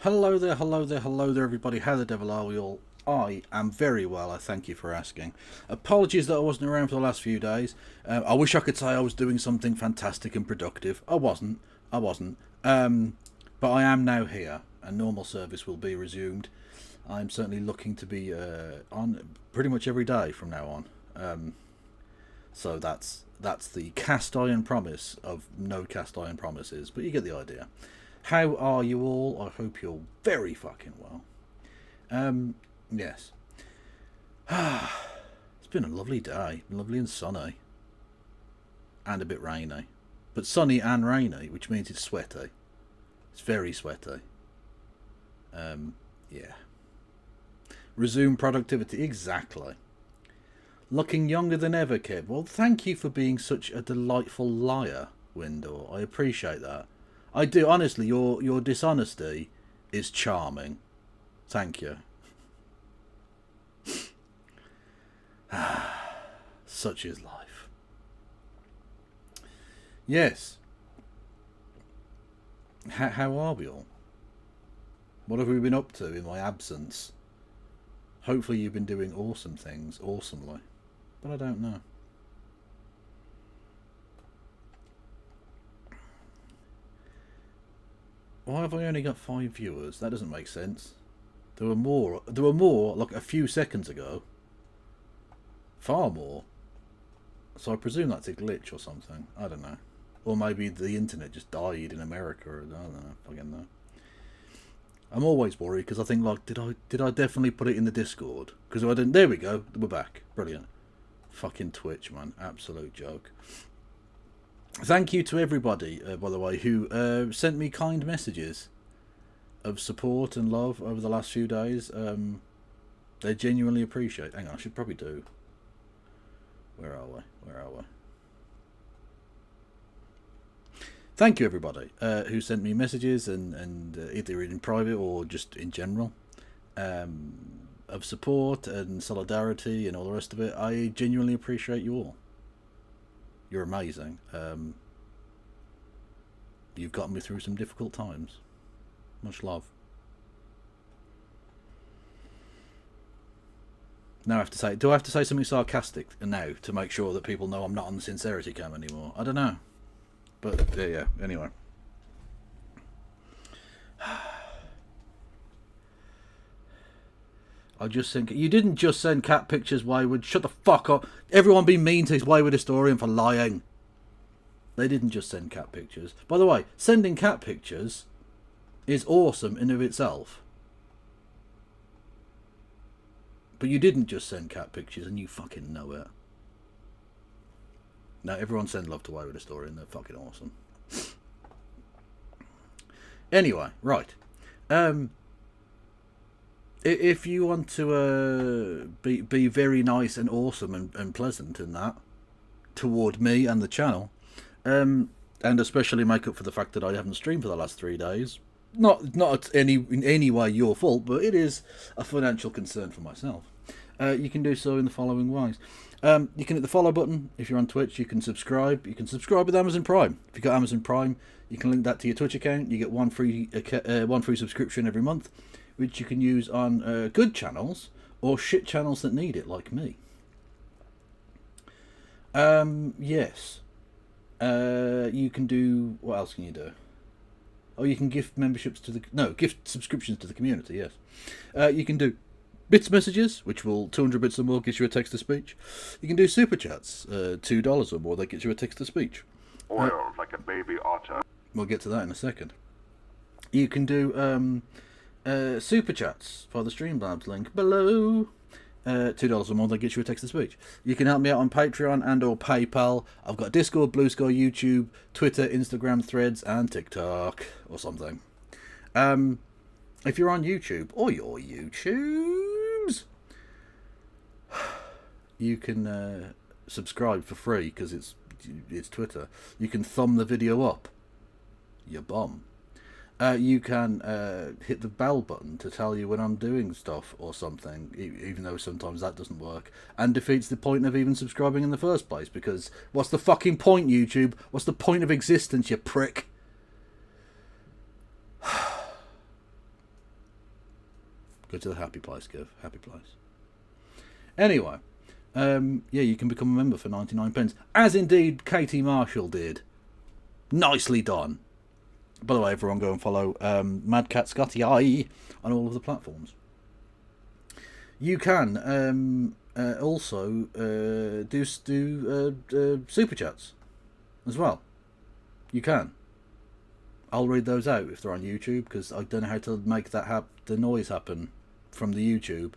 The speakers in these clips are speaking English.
Hello there, hello there, hello there everybody, how the devil are we all? I am very well, I thank you for asking. Apologies that I wasn't around for the last few days. I wish I could say I was doing something fantastic and productive. I wasn't. But I am now here, and normal service will be resumed. I'm certainly looking to be on pretty much every day from now on. So that's the cast iron promise of no cast iron promises, but you get the idea. How are you all? I hope you're very fucking well. Yes. It's been a lovely day. Lovely and sunny. And a bit rainy. But sunny and rainy, which means it's sweaty. It's very sweaty. Yeah. Resume productivity. Exactly. Looking younger than ever, Kev. Well, thank you for being such a delightful liar, Windor. I appreciate that. I do, honestly, your dishonesty is charming. Thank you. Such is life. Yes. How are we all? What have we been up to in my absence? Hopefully you've been doing awesome things, awesomely. But I don't know. Why have I only got 5 viewers? That doesn't make sense. There were more like a few seconds ago. Far more. So I presume that's a glitch or something. I don't know. Or maybe the internet just died in America. Or, I don't know. Fucking know. I'm always worried because I think, like, did I definitely put it in the Discord? Because I didn't. There we go. We're back. Brilliant. Fucking Twitch, man. Absolute joke. Thank you to everybody, by the way, who sent me kind messages of support and love over the last few days. They genuinely appreciate. Hang on, I should probably do. Where are we? Where are we? Thank you, everybody, who sent me messages and either in private or just in general of support and solidarity and all the rest of it. I genuinely appreciate you all. You're amazing. You've gotten me through some difficult times. Much love. Now I have to say, do I have to say something sarcastic now to make sure that people know I'm not on the sincerity cam anymore? I don't know. But yeah, anyway. I just think you didn't just send cat pictures, Wayward. Shut the fuck up. Everyone be mean to his Wayward historian for lying. They didn't just send cat pictures. By the way, sending cat pictures is awesome in of itself. But you didn't just send cat pictures, and you fucking know it. Now, everyone send love to Wayward historian. They're fucking awesome. Anyway, right. If you want to be very nice and awesome and pleasant in that toward me and the channel, and especially make up for the fact that I haven't streamed for the last 3 days, not in any way your fault, but it is a financial concern for myself. You can do so in the following ways. You can hit the follow button if you're on Twitch. You can subscribe. You can subscribe with Amazon Prime. If you've got Amazon Prime, you can link that to your Twitch account. You get one free subscription every month, which you can use on good channels or shit channels that need it, like me. Yes. You can do... What else can you do? Oh, you can gift memberships to the... No, gift subscriptions to the community, yes. You can do bits messages, which will 200 bits or more gives you a text-to-speech. You can do super chats, $2 or more, that gets you a text-to-speech. Oiled like a baby otter. We'll get to that in a second. You can do super chats for the Streamlabs link below. $2 or more, that gets you a text-to-speech. You can help me out on Patreon and or PayPal. I've got Discord, Blue Sky, YouTube, Twitter, Instagram, Threads, and TikTok, or something. If you're on YouTube, or your YouTubes, you can subscribe for free, because it's Twitter. You can thumb the video up. You bum. You can hit the bell button to tell you when I'm doing stuff or something, even though sometimes that doesn't work, and defeats the point of even subscribing in the first place, because what's the fucking point, YouTube? What's the point of existence, you prick? Go to the happy place, Kev. Happy place. Anyway, yeah, you can become a member for 99p, as indeed Katie Marshall did. Nicely done. By the way, everyone go and follow Mad Cat Scotty I on all of the platforms. You can also do super chats as well. You can. I'll read those out if they're on YouTube, because I don't know how to make that the noise happen from the YouTube.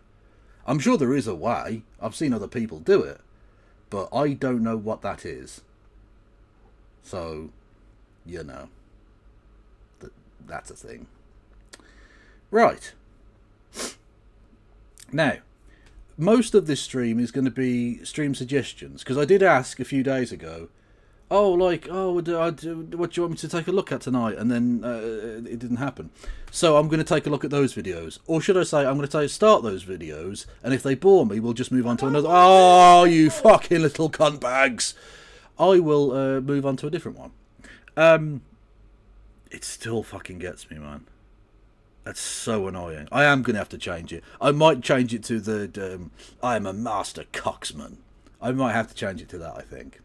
I'm sure there is a way. I've seen other people do it, but I don't know what that is. So, you know. That's a thing. Right. Now, most of this stream is going to be stream suggestions, because I did ask a few days ago, what do you want me to take a look at tonight? And then it didn't happen. So I'm going to take a look at those videos. Or should I say, I'm going to start those videos, and if they bore me, we'll just move on to another. Oh, you fucking little cunt bags. I will move on to a different one. It still fucking gets me, man. That's so annoying. I am going to have to change it. I might change it to the I am a master cocksman. I might have to change it to that, I think.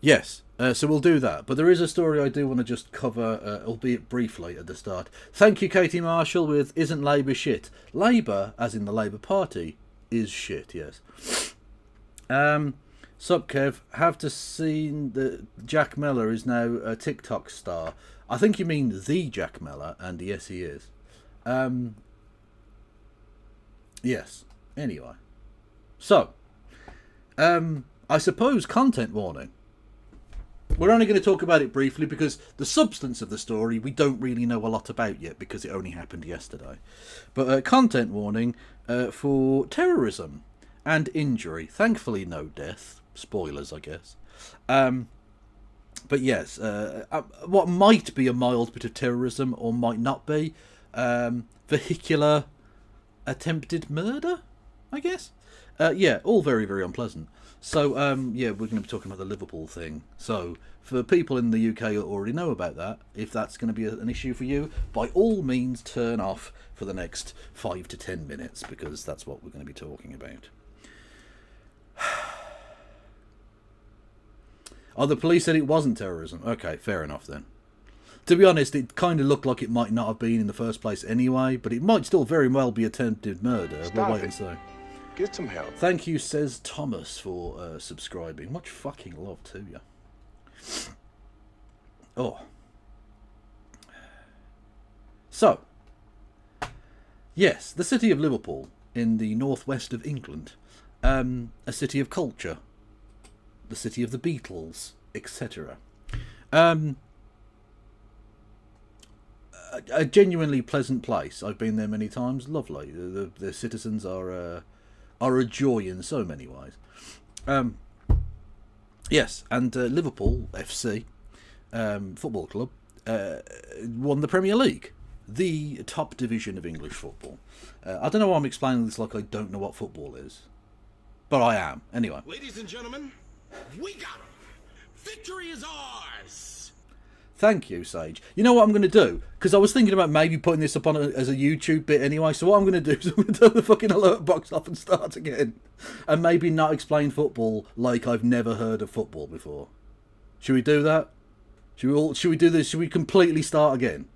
Yes, so we'll do that. But there is a story I do want to just cover, albeit briefly at the start. Thank you, Katie Marshall, with Isn't Labour Shit? Labour, as in the Labour Party, is shit, yes. Sup, Kev, have to seen that Jack Miller is now a TikTok star. I think you mean the Jack Miller, and yes, he is. Yes, anyway. So, I suppose content warning. We're only going to talk about it briefly, because the substance of the story we don't really know a lot about yet, because it only happened yesterday. But content warning for terrorism and injury. Thankfully, no death. Spoilers, I guess. But yes, what might be a mild bit of terrorism, or might not be, vehicular attempted murder, I guess. Yeah, all very, very unpleasant. So, yeah, we're going to be talking about the Liverpool thing. So, for people in the UK who already know about that, if that's going to be an issue for you, by all means turn off for the next 5 to 10 minutes, because that's what we're going to be talking about. Oh, the police said it wasn't terrorism. Okay, fair enough then. To be honest, it kind of looked like it might not have been in the first place anyway, but it might still very well be attempted murder. We'll wait and see. Get some help. Thank you, says Thomas, for subscribing. Much fucking love to you. Oh. So, yes, the city of Liverpool in the northwest of England. A city of culture. The city of the Beatles, etc. A genuinely pleasant place. I've been there many times. Lovely. The citizens are a joy in so many ways. Yes, and Liverpool FC football club won the Premier League, the top division of English football. I don't know why I'm explaining this like I don't know what football is, but I am. Anyway. Ladies and gentlemen, we got him. Victory is ours. Thank you, Sage. You know what I'm going to do? Because I was thinking about maybe putting this up on as a YouTube bit anyway. So what I'm going to do is I'm going to turn the fucking alert box off and start again. And maybe not explain football like I've never heard of football before. Should we do that? Should we do this? Should we completely start again?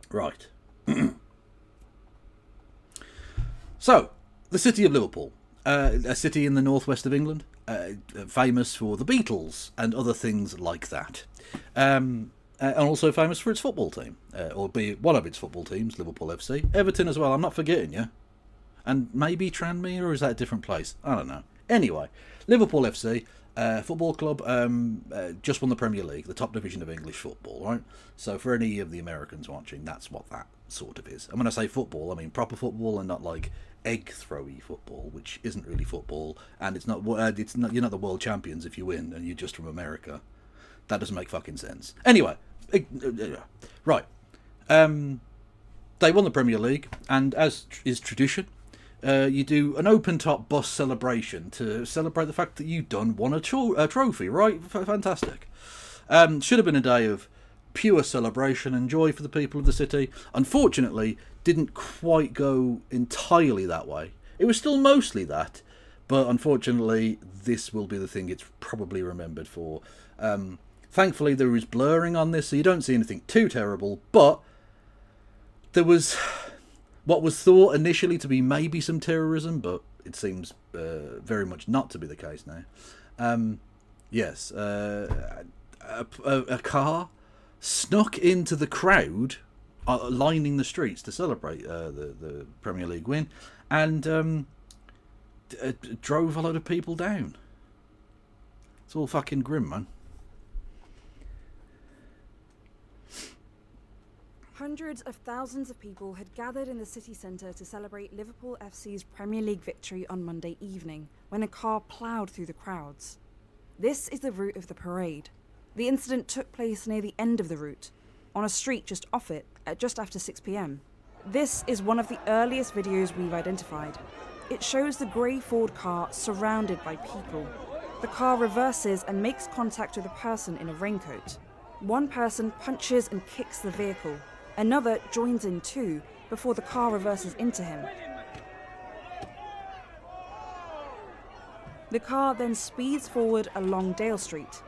Right. So, the city of Liverpool. A city in the northwest of England. Famous for the Beatles and other things like that. And also famous for its football team. Or be one of its football teams, Liverpool FC. Everton as well, I'm not forgetting you. And maybe Tranmere, or is that a different place? I don't know. Anyway, Liverpool FC, football club, just won the Premier League, the top division of English football, right? So for any of the Americans watching, that's what that sort of is. And when I say football, I mean proper football and not like egg throwy football, which isn't really football, and it's not you're not the world champions if you win and you're just from America. That doesn't make fucking sense. Anyway, right. They won the Premier League, and as is tradition, you do an open-top bus celebration to celebrate the fact that you've won a trophy, right? Fantastic. Should have been a day of pure celebration and joy for the people of the city. Unfortunately, didn't quite go entirely that way. It was still mostly that, but unfortunately, this will be the thing it's probably remembered for. Thankfully, there was blurring on this, so you don't see anything too terrible, but there was what was thought initially to be maybe some terrorism, but it seems very much not to be the case now. Yes, a car snuck into the crowd lining the streets to celebrate the Premier League win, and drove a lot of people down. It's all fucking grim, man. Hundreds of thousands of people had gathered in the city centre to celebrate Liverpool FC's Premier League victory on Monday evening, when a car ploughed through the crowds. This is the route of the parade. The incident took place near the end of the route, on a street just off it, at just after 6 p.m. This is one of the earliest videos we've identified. It shows the grey Ford car surrounded by people. The car reverses and makes contact with a person in a raincoat. One person punches and kicks the vehicle. Another joins in too, before the car reverses into him. The car then speeds forward along Dale Street.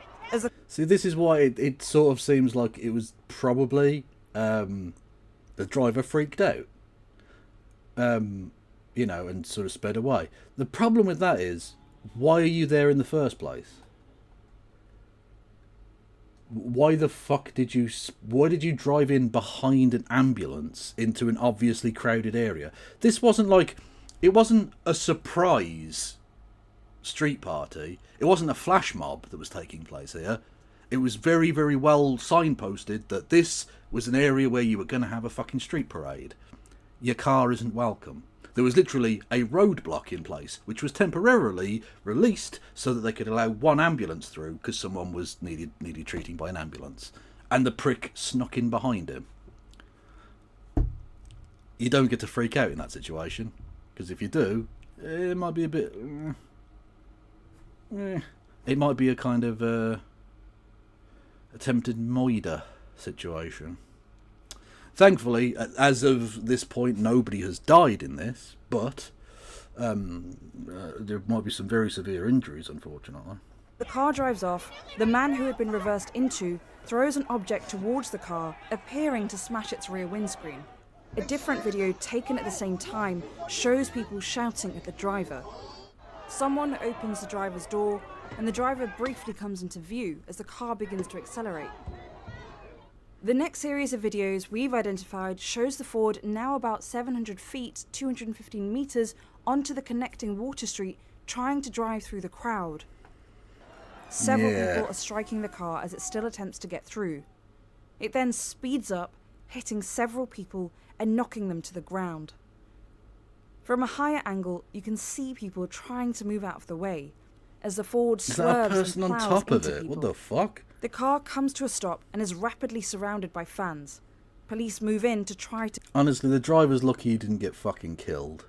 See, this is why it sort of seems like it was probably the driver freaked out, you know, and sort of sped away. The problem with that is, why are you there in the first place? Why the fuck did you drive in behind an ambulance into an obviously crowded area? This wasn't like, it wasn't a surprise street party. It wasn't a flash mob that was taking place here. It was very, very well signposted that this was an area where you were going to have a fucking street parade. Your car isn't welcome. There was literally a roadblock in place, which was temporarily released so that they could allow one ambulance through because someone was needed treating by an ambulance. And the prick snuck in behind him. You don't get to freak out in that situation, because if you do, it might be a bit... it might be a kind of attempted murder situation. Thankfully, as of this point, nobody has died in this, but there might be some very severe injuries, unfortunately. The car drives off. The man who had been reversed into throws an object towards the car, appearing to smash its rear windscreen. A different video taken at the same time shows people shouting at the driver. Someone opens the driver's door, and the driver briefly comes into view as the car begins to accelerate. The next series of videos we've identified shows the Ford now about 700 feet, 215 meters, onto the connecting Water Street, trying to drive through the crowd. Several people are striking the car as it still attempts to get through. It then speeds up, hitting several people and knocking them to the ground. From a higher angle, you can see people trying to move out of the way as the Ford Is that a swerves person and on plows top of into it? people. What the fuck? The car comes to a stop and is rapidly surrounded by fans. Police move in to try to Honestly, the driver's lucky he didn't get fucking killed.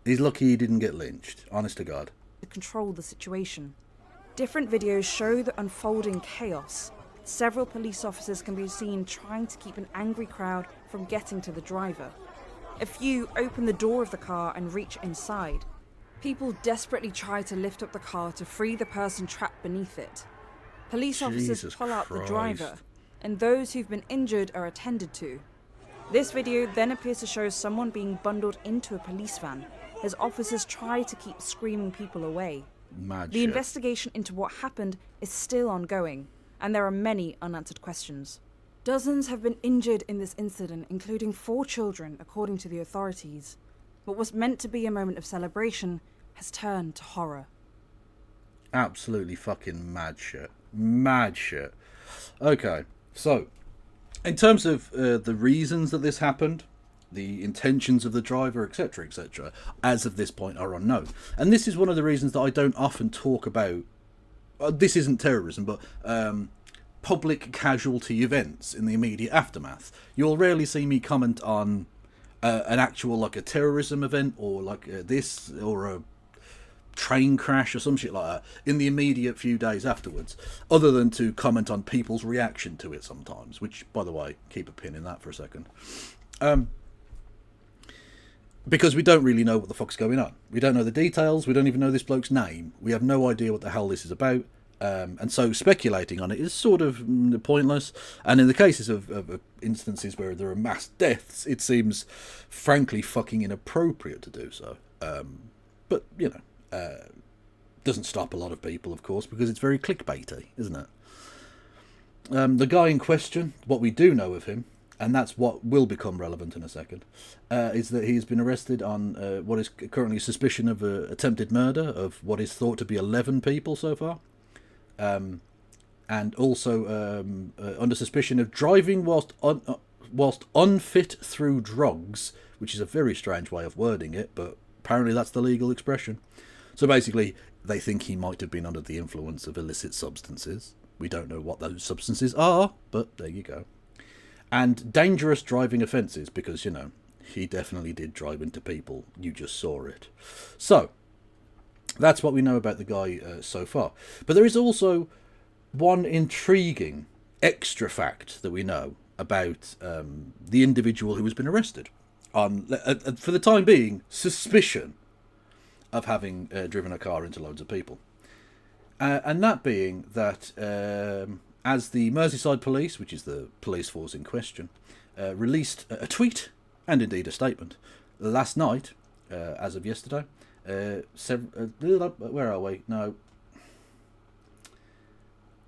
He's lucky he didn't get lynched. Honest to God. control the situation. Different videos show the unfolding chaos. Several police officers can be seen trying to keep an angry crowd from getting to the driver. A few open the door of the car and reach inside. People desperately try to lift up the car to free the person trapped beneath it. Police officers Jesus pull out the Christ. driver, and those who've been injured are attended to. This video then appears to show someone being bundled into a police van as officers try to keep screaming people away. Mad The shit. investigation into what happened is still ongoing, and there are many unanswered questions. Dozens have been injured in this incident, including 4 children, according to the authorities. What was meant to be a moment of celebration has turned to horror. Absolutely fucking mad shit. Mad shit. Okay, so, in terms of the reasons that this happened, the intentions of the driver, etc., etc., as of this point are unknown. And this is one of the reasons that I don't often talk about, this isn't terrorism, but public casualty events in the immediate aftermath. You'll rarely see me comment on an actual, like a terrorism event, or like this, or a train crash or some shit like that in the immediate few days afterwards, other than to comment on people's reaction to it sometimes, which, by the way, keep a pin in that for a second. Because we don't really know what the fuck's going on. We don't know the details, we don't even know this bloke's name, we have no idea what the hell this is about, and so speculating on it is sort of pointless, and in the cases of instances where there are mass deaths, it seems frankly fucking inappropriate to do so. But, you know, doesn't stop a lot of people, of course, because it's very clickbaity, isn't it? The guy in question, what we do know of him, and that's what will become relevant in a second, is that he's been arrested on what is currently suspicion of attempted murder of what is thought to be 11 people so far, and also under suspicion of driving whilst unfit through drugs, which is a very strange way of wording it, but apparently that's the legal expression. So basically, they think he might have been under the influence of illicit substances. We don't know what those substances are, but there you go. And dangerous driving offences, because, you know, he definitely did drive into people. You just saw it. So, that's what we know about the guy so far. But there is also one intriguing extra fact that we know about the individual who has been arrested on, for the time being, suspicion of having driven a car into loads of people. And that being that, as the Merseyside Police, which is the police force in question, released a tweet, and indeed a statement, last night, as of yesterday, where are we? No.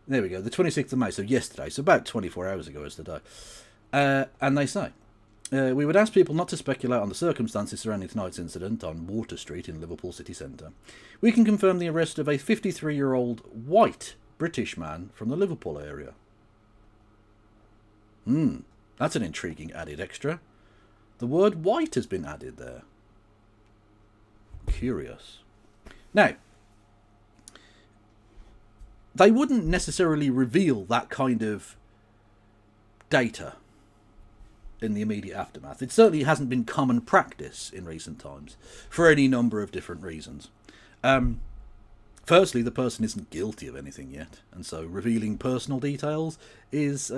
There we go, the 26th of May, so yesterday, so about 24 hours ago is today. And they say, we would ask people not to speculate on the circumstances surrounding tonight's incident on Water Street in Liverpool city centre. We can confirm the arrest of a 53-year-old white British man from the Liverpool area. That's an intriguing added extra. The word white has been added there. Curious. Now, they wouldn't necessarily reveal that kind of data in the immediate aftermath. It certainly hasn't been common practice in recent times, for any number of different reasons. Firstly, the person isn't guilty of anything yet, and so revealing personal details is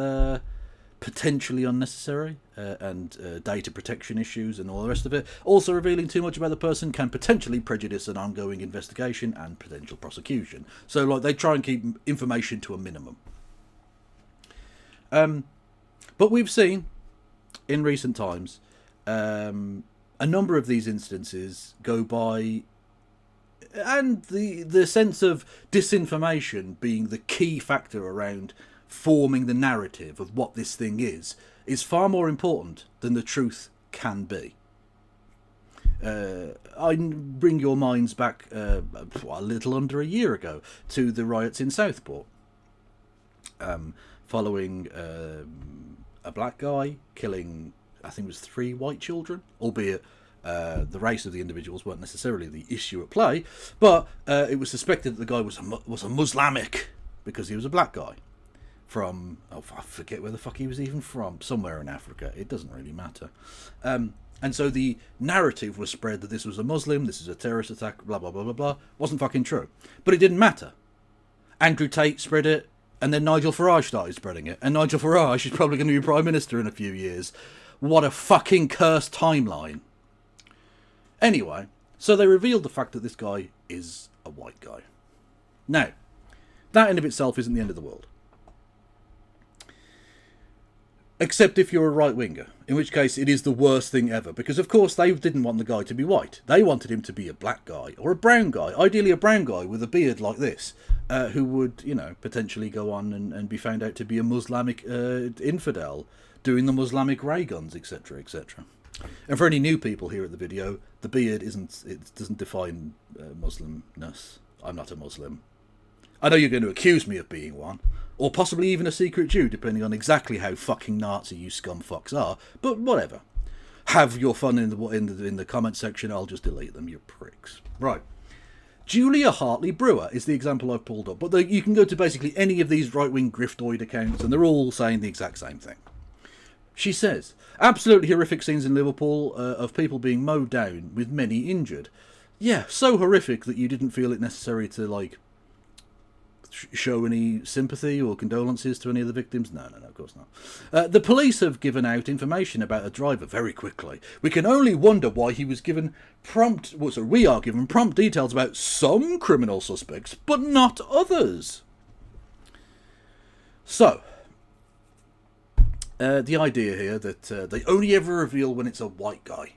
potentially unnecessary, and data protection issues and all the rest of it. Also, revealing too much about the person can potentially prejudice an ongoing investigation and potential prosecution. So, like, they try and keep information to a minimum. But we've seen in recent times a number of these instances go by, and the sense of disinformation being the key factor around forming the narrative of what this thing is far more important than the truth can be. I bring your minds back a little under a year ago to the riots in Southport, following a black guy killing, I think it was 3 white children, albeit the race of the individuals weren't necessarily the issue at play, but it was suspected that the guy was a Muslimic because he was a black guy from, I forget where the fuck he was even from, somewhere in Africa. It doesn't really matter. And so the narrative was spread that this was a Muslim, this is a terrorist attack, blah, blah, blah, blah, blah. Wasn't fucking true. But it didn't matter. Andrew Tate spread it, and then Nigel Farage started spreading it. And Nigel Farage is probably going to be Prime Minister in a few years. What a fucking cursed timeline. Anyway, so they revealed the fact that this guy is a white guy. Now, that in of itself isn't the end of the world. Except if you're a right-winger, in which case it is the worst thing ever. Because, of course, they didn't want the guy to be white. They wanted him to be a black guy, or a brown guy. Ideally a brown guy with a beard like this, who would, you know, potentially go on and be found out to be a Muslimic infidel, doing the Muslimic ray guns, etc., etc. And for any new people here at the video, the beard doesn't define Muslimness. I'm not a Muslim. I know you're going to accuse me of being one, or possibly even a secret Jew, depending on exactly how fucking Nazi you scumfucks are. But whatever. Have your fun in the comment section. I'll just delete them, you pricks. Right. Julia Hartley Brewer is the example I've pulled up, but you can go to basically any of these right-wing griftoid accounts, and they're all saying the exact same thing. She says, absolutely horrific scenes in Liverpool of people being mowed down with many injured. Yeah, so horrific that you didn't feel it necessary to, like, show any sympathy or condolences to any of the victims? No, of course not. The police have given out information about a driver very quickly. We can only wonder why he was given we are given prompt details about some criminal suspects, but not others. So, the idea here that they only ever reveal when it's a white guy.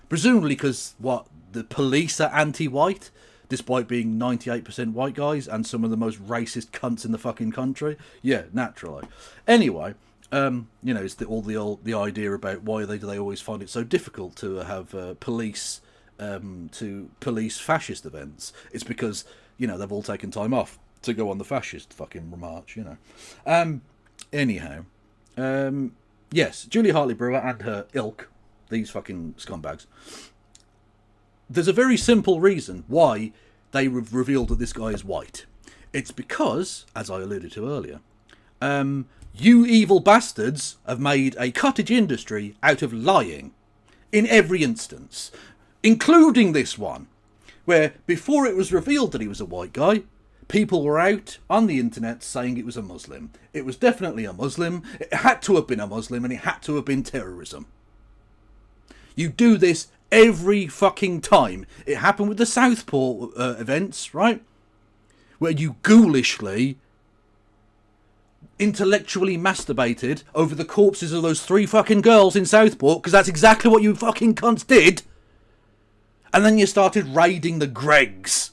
Presumably because, the police are anti-white? Despite being 98% white guys and some of the most racist cunts in the fucking country. Yeah, naturally. Anyway, it's the idea about why do they always find it so difficult to have police to police fascist events. It's because, they've all taken time off to go on the fascist fucking march, Anyhow, yes, Julia Hartley Brewer and her ilk, these fucking scumbags. There's a very simple reason why they revealed that this guy is white. It's because, as I alluded to earlier, you evil bastards have made a cottage industry out of lying in every instance, including this one, where before it was revealed that he was a white guy, people were out on the internet saying it was a Muslim. It was definitely a Muslim, it had to have been a Muslim, and it had to have been terrorism. You do this every fucking time. It happened with the Southport events, right? Where you ghoulishly, intellectually masturbated over the corpses of those 3 fucking girls in Southport, because that's exactly what you fucking cunts did. And then you started raiding the Gregs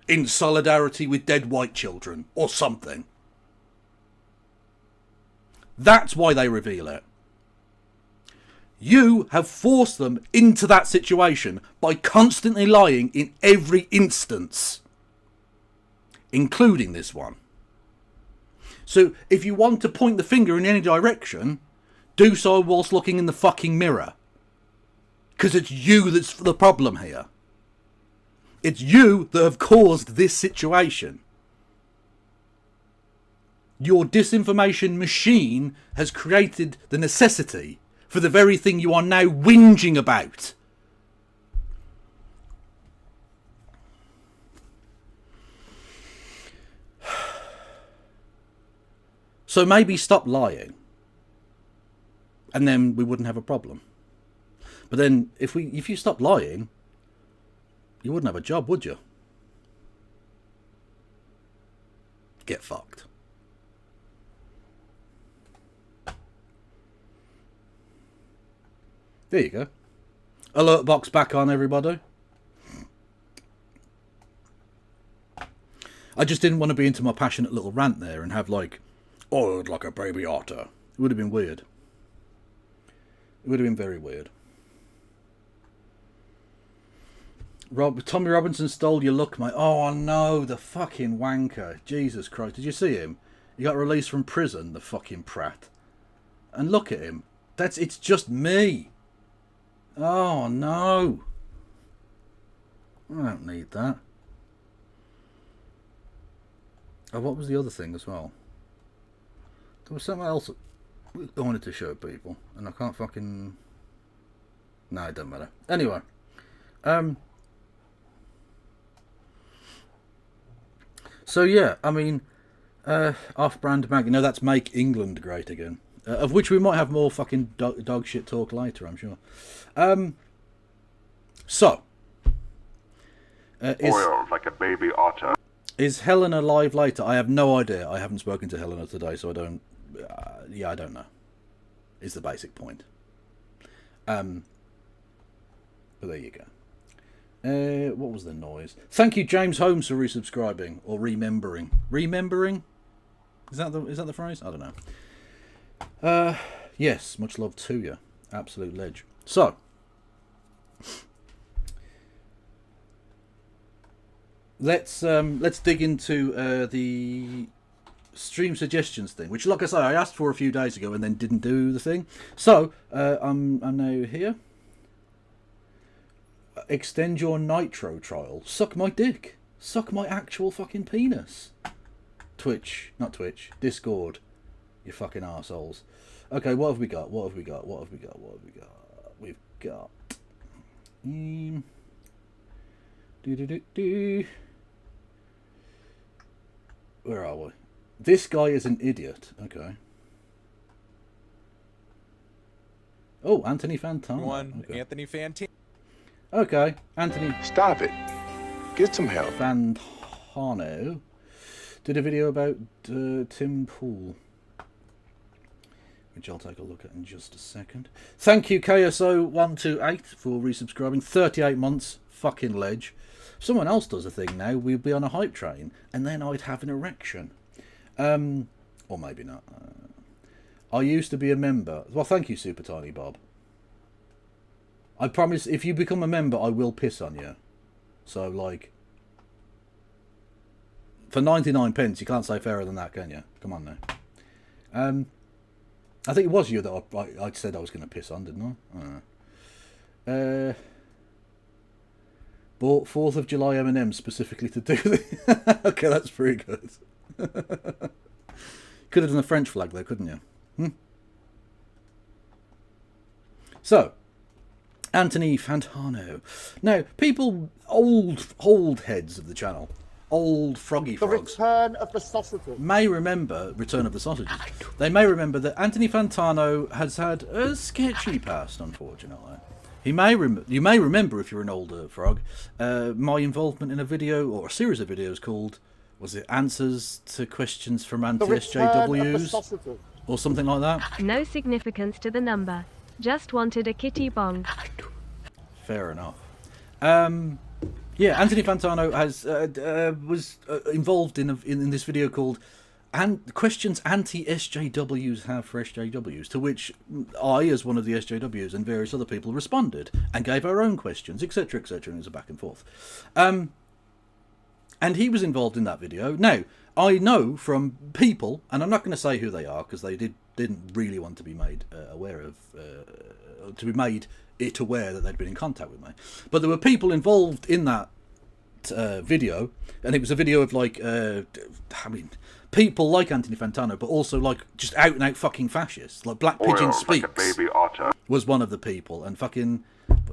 in solidarity with dead white children, or something. That's why they reveal it. You have forced them into that situation by constantly lying in every instance, including this one. So if you want to point the finger in any direction, do so whilst looking in the fucking mirror. Because it's you that's the problem here. It's you that have caused this situation. Your disinformation machine has created the necessity for the very thing you are now whinging about. So maybe stop lying. and then we wouldn't have a problem. But then if you stopped lying, you wouldn't have a job, would you? Get fucked. There you go. Alert box back on, everybody. I just didn't want to be into my passionate little rant there and have like, oh, like a baby otter. It would have been weird. It would have been very weird. Tommy Robinson stole your look, mate. Oh no, the fucking wanker. Jesus Christ. Did you see him? He got released from prison, the fucking prat. And look at him. It's just me. Oh no. I don't need that. Oh, what was the other thing as well? There was something else I wanted to show people, and I can't fucking... No, it doesn't matter. Anyway. So yeah, I mean, off-brand mag. No, that's Make England Great Again. Of which we might have more fucking dog shit talk later, I'm sure. Boiled like a baby otter. Is Helena live later? I have no idea. I haven't spoken to Helena today, so I don't... yeah, I don't know. Is the basic point. But there you go. What was the noise? Thank you, James Holmes, for resubscribing or remembering. Remembering? Is that the phrase? I don't know. Yes, much love to you. Absolute ledge. So, let's dig into the stream suggestions thing, which, like I say, I asked for a few days ago and then didn't do the thing. So I'm now here. Extend your nitro trial. Suck my dick. Suck my actual fucking penis. Twitch, not Twitch. Discord. You fucking arseholes. Okay, what have we got? What have we got? What have we got? What have we got? We've got. Where are we? This guy is an idiot. Okay. Oh, Anthony Fantano. Okay. Anthony Fantano. Okay, Anthony. Stop it. Get some help. Fantano did a video about Tim Pool, which I'll take a look at in just a second. Thank you, KSO128, for resubscribing. 38 months. Fucking ledge. If someone else does a thing now, we'd be on a hype train, and then I'd have an erection. Or maybe not. I used to be a member. Well, thank you, Super Tiny Bob. I promise, if you become a member, I will piss on you. So, like, for 99 pence, you can't say fairer than that, can you? Come on now. I think it was you that I said I was going to piss on, didn't I? Bought 4th of July M&M's specifically to do this. Okay, that's pretty good. Could have done a French flag though, couldn't you? So, Anthony Fantano. Now, people, old heads of the channel, old froggy frogs, Return of the Sausages. may remember Return of the Sausages. They may remember that Anthony Fantano has had a sketchy past, unfortunately. You may remember, if you're an older frog, my involvement in a video, or a series of videos called, was it Answers to Questions from Anti-SJWs? Or something like that? No significance to the number. Just wanted a kitty bong. Fair enough. Yeah, Anthony Fantano was involved in this video called Questions Anti-SJWs Have for SJWs, to which I, as one of the SJWs, and various other people responded and gave our own questions, etc., etc., and it was a back and forth. And he was involved in that video. Now, I know from people, and I'm not going to say who they are because they didn't really want to be made aware of, to be made it aware that they'd been in contact with me. But there were people involved in that video, and it was a video of like, I mean, people like Anthony Fantano, but also like just out and out fucking fascists. Like Black Pigeon Speaks like a baby otter. Was one of the people, and fucking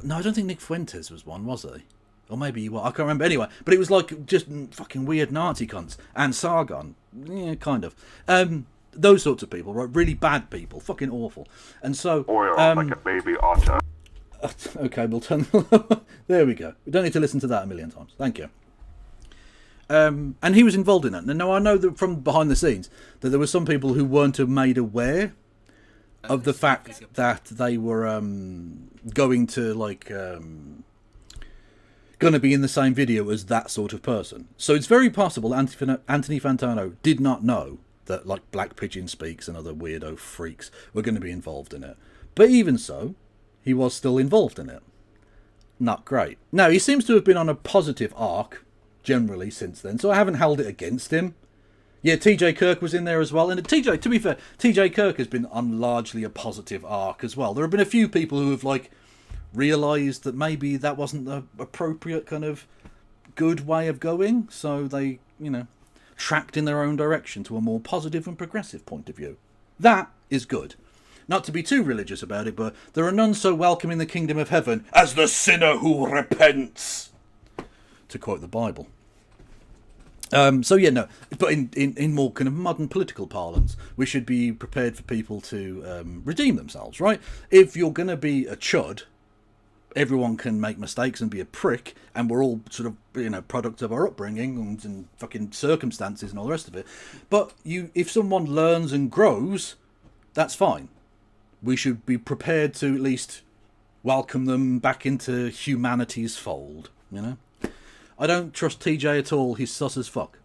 no, I don't think Nick Fuentes was one, was he? Or maybe he was. I can't remember. Anyway, but it was like just fucking weird Nazi cunts and Sargon, yeah, kind of. those sorts of people, right? Really bad people, fucking awful. And so, Oil like a baby otter. okay, we'll turn. There we go. We don't need to listen to that a million times. Thank you. And he was involved in that. Now I know that from behind the scenes that there were some people who weren't made aware of the fact that they were going to going to be in the same video as that sort of person. So it's very possible Anthony Fantano did not know that like Black Pigeon Speaks and other weirdo freaks were going to be involved in it. But even so, he was still involved in it. Not great. Now, he seems to have been on a positive arc generally since then, so I haven't held it against him. Yeah, TJ Kirk was in there as well. And to be fair, TJ Kirk has been on largely a positive arc as well. There have been a few people who have realised that maybe that wasn't the appropriate kind of good way of going, so they, tracked in their own direction to a more positive and progressive point of view. That is good. Not to be too religious about it, but there are none so welcome in the kingdom of heaven as the sinner who repents, to quote the Bible. So yeah, no, but in more kind of modern political parlance, we should be prepared for people to redeem themselves, right? If you're going to be a chud, everyone can make mistakes and be a prick, and we're all sort of, product of our upbringing and fucking circumstances and all the rest of it. But if someone learns and grows, that's fine. We should be prepared to at least welcome them back into humanity's fold, I don't trust TJ at all. He's sus as fuck.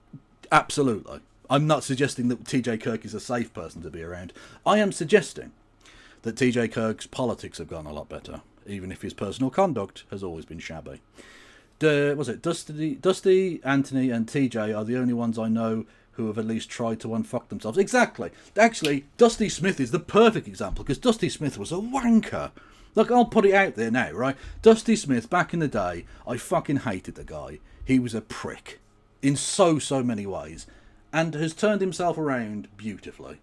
Absolutely. I'm not suggesting that TJ Kirk is a safe person to be around. I am suggesting that TJ Kirk's politics have gone a lot better, even if his personal conduct has always been shabby. Dusty, Anthony, and TJ are the only ones I know who have at least tried to unfuck themselves. Exactly. Actually, Dusty Smith is the perfect example, because Dusty Smith was a wanker. Look, I'll put it out there now, right? Dusty Smith, back in the day, I fucking hated the guy. He was a prick in so many ways, and has turned himself around beautifully.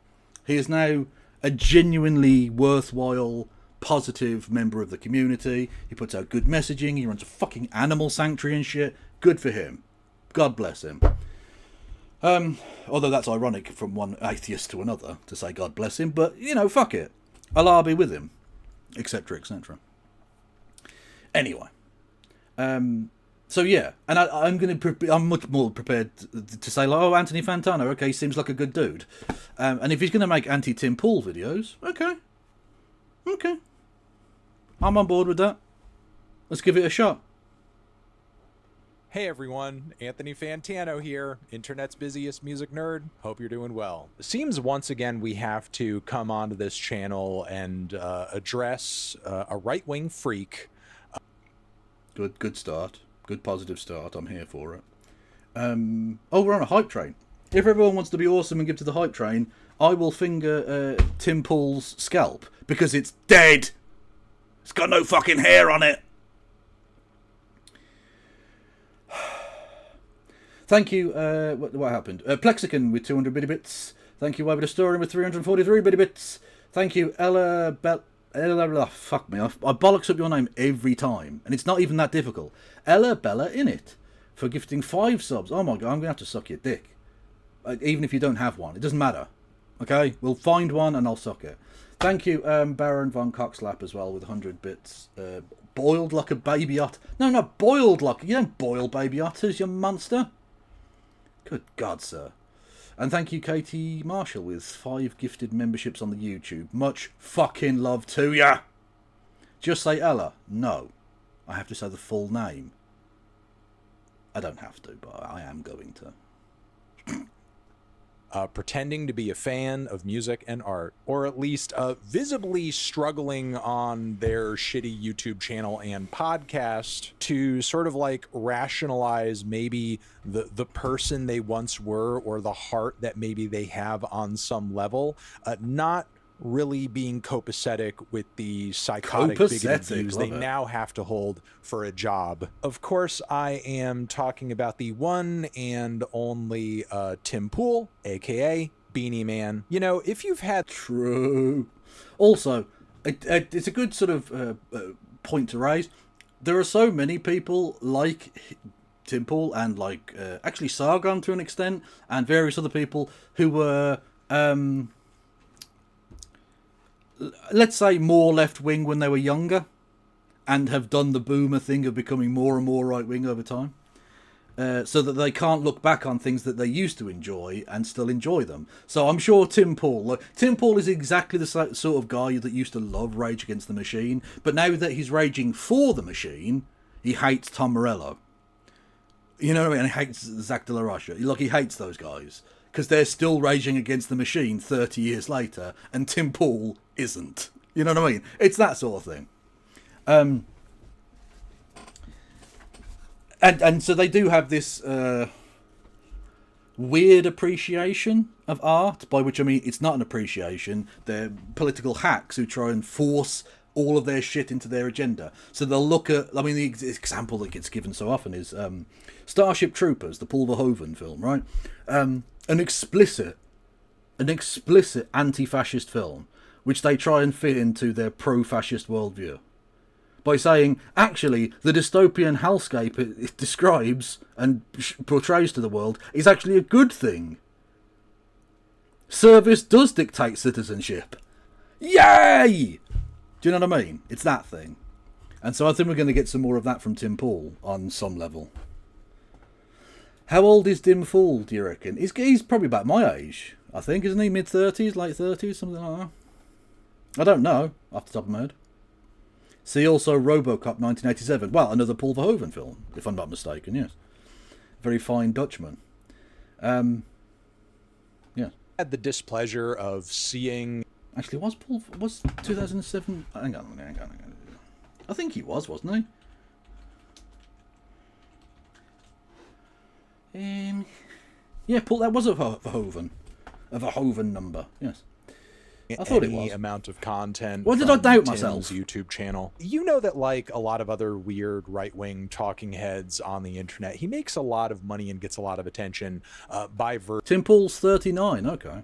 He is now a genuinely worthwhile, positive member of the community. He puts out good messaging. He runs a fucking animal sanctuary and shit. Good for him. God bless him. Although that's ironic from one atheist to another to say God bless him, but, fuck it. Allah be with him. Etc., etc. Anyway, so yeah, and I'm much more prepared to say Anthony Fantano, okay, seems like a good dude, and if he's going to make anti-Tim Pool videos, okay, I'm on board with that. Let's give it a shot. Hey everyone, Anthony Fantano here, internet's busiest music nerd. Hope you're doing well. It seems once again we have to come onto this channel and address a right-wing freak. Good start. Good positive start. I'm here for it. We're on a hype train. If everyone wants to be awesome and give to the hype train, I will finger Tim Pool's scalp, because it's dead. It's got no fucking hair on it. Thank you, what happened? Plexican with 200 bitty bits. Thank you, Webber Story with 343 bitty bits. Thank you, Ella, fuck me, I bollocks up your name every time, and it's not even that difficult. Ella Bella Innit, for gifting 5 subs. Oh my god, I'm going to have to suck your dick. Even if you don't have one, it doesn't matter. Okay, we'll find one and I'll suck it. Thank you, Baron Von Cockslap as well with 100 bits. Boiled like a baby otter. No, not boiled like... You don't boil baby otters, you monster. Good God, sir. And thank you, Katie Marshall, with 5 gifted memberships on the YouTube. Much fucking love to ya. Just say Ella. No. I have to say the full name. I don't have to, but I am going to. Pretending to be a fan of music and art, or at least visibly struggling on their shitty YouTube channel and podcast to sort of rationalize maybe the person they once were, or the heart that maybe they have on some level, not really being copacetic with the psychotic bigoted views they now have to hold for a job. Of course, I am talking about the one and only Tim Pool, aka Beanie Man. If you've had... True. Also, it's a good sort of point to raise. There are so many people like Tim Pool and actually Sargon to an extent, and various other people who were let's say more left wing when they were younger, and have done the boomer thing of becoming more and more right wing over time, so that they can't look back on things that they used to enjoy and still enjoy them. So I'm sure Tim Paul is exactly the sort of guy that used to love Rage Against the Machine, but now that he's raging for the Machine, he hates Tom Morello. You know what I mean? And he hates Zach De La Rocha. Like, he hates those guys because they're still raging against the Machine 30 years later, and Tim Paul isn't. You know what I mean? It's that sort of thing. And so they do have this weird appreciation of art, by which I mean it's not an appreciation. They're political hacks who try and force all of their shit into their agenda. So they'll look at, I mean, the example that gets given so often is Starship Troopers, the Paul Verhoeven film, right? An explicit anti-fascist film, which they try and fit into their pro-fascist worldview, by saying, actually, the dystopian hellscape it describes and portrays to the world is actually a good thing. Service does dictate citizenship. Yay! Do you know what I mean? It's that thing. And so I think we're going to get some more of that from Tim Paul on some level. How old is Dim Fool, do you reckon? He's probably about my age, I think, isn't he? Mid-30s, late 30s, something like that. I don't know, off the top of my head. See also RoboCop 1987. Well, another Paul Verhoeven film, if I'm not mistaken, yes. Very fine Dutchman. Yeah. Had the displeasure of seeing... Actually, was 2007... Hang on. I think he was, wasn't he? Yeah, Paul, that was a Verhoeven. A Verhoeven number, yes. I thought it was. Amount of content. What did I doubt Tim's myself? YouTube channel. You know that, like a lot of other weird right-wing talking heads on the internet, he makes a lot of money and gets a lot of attention by Tim Paul's 39. Okay,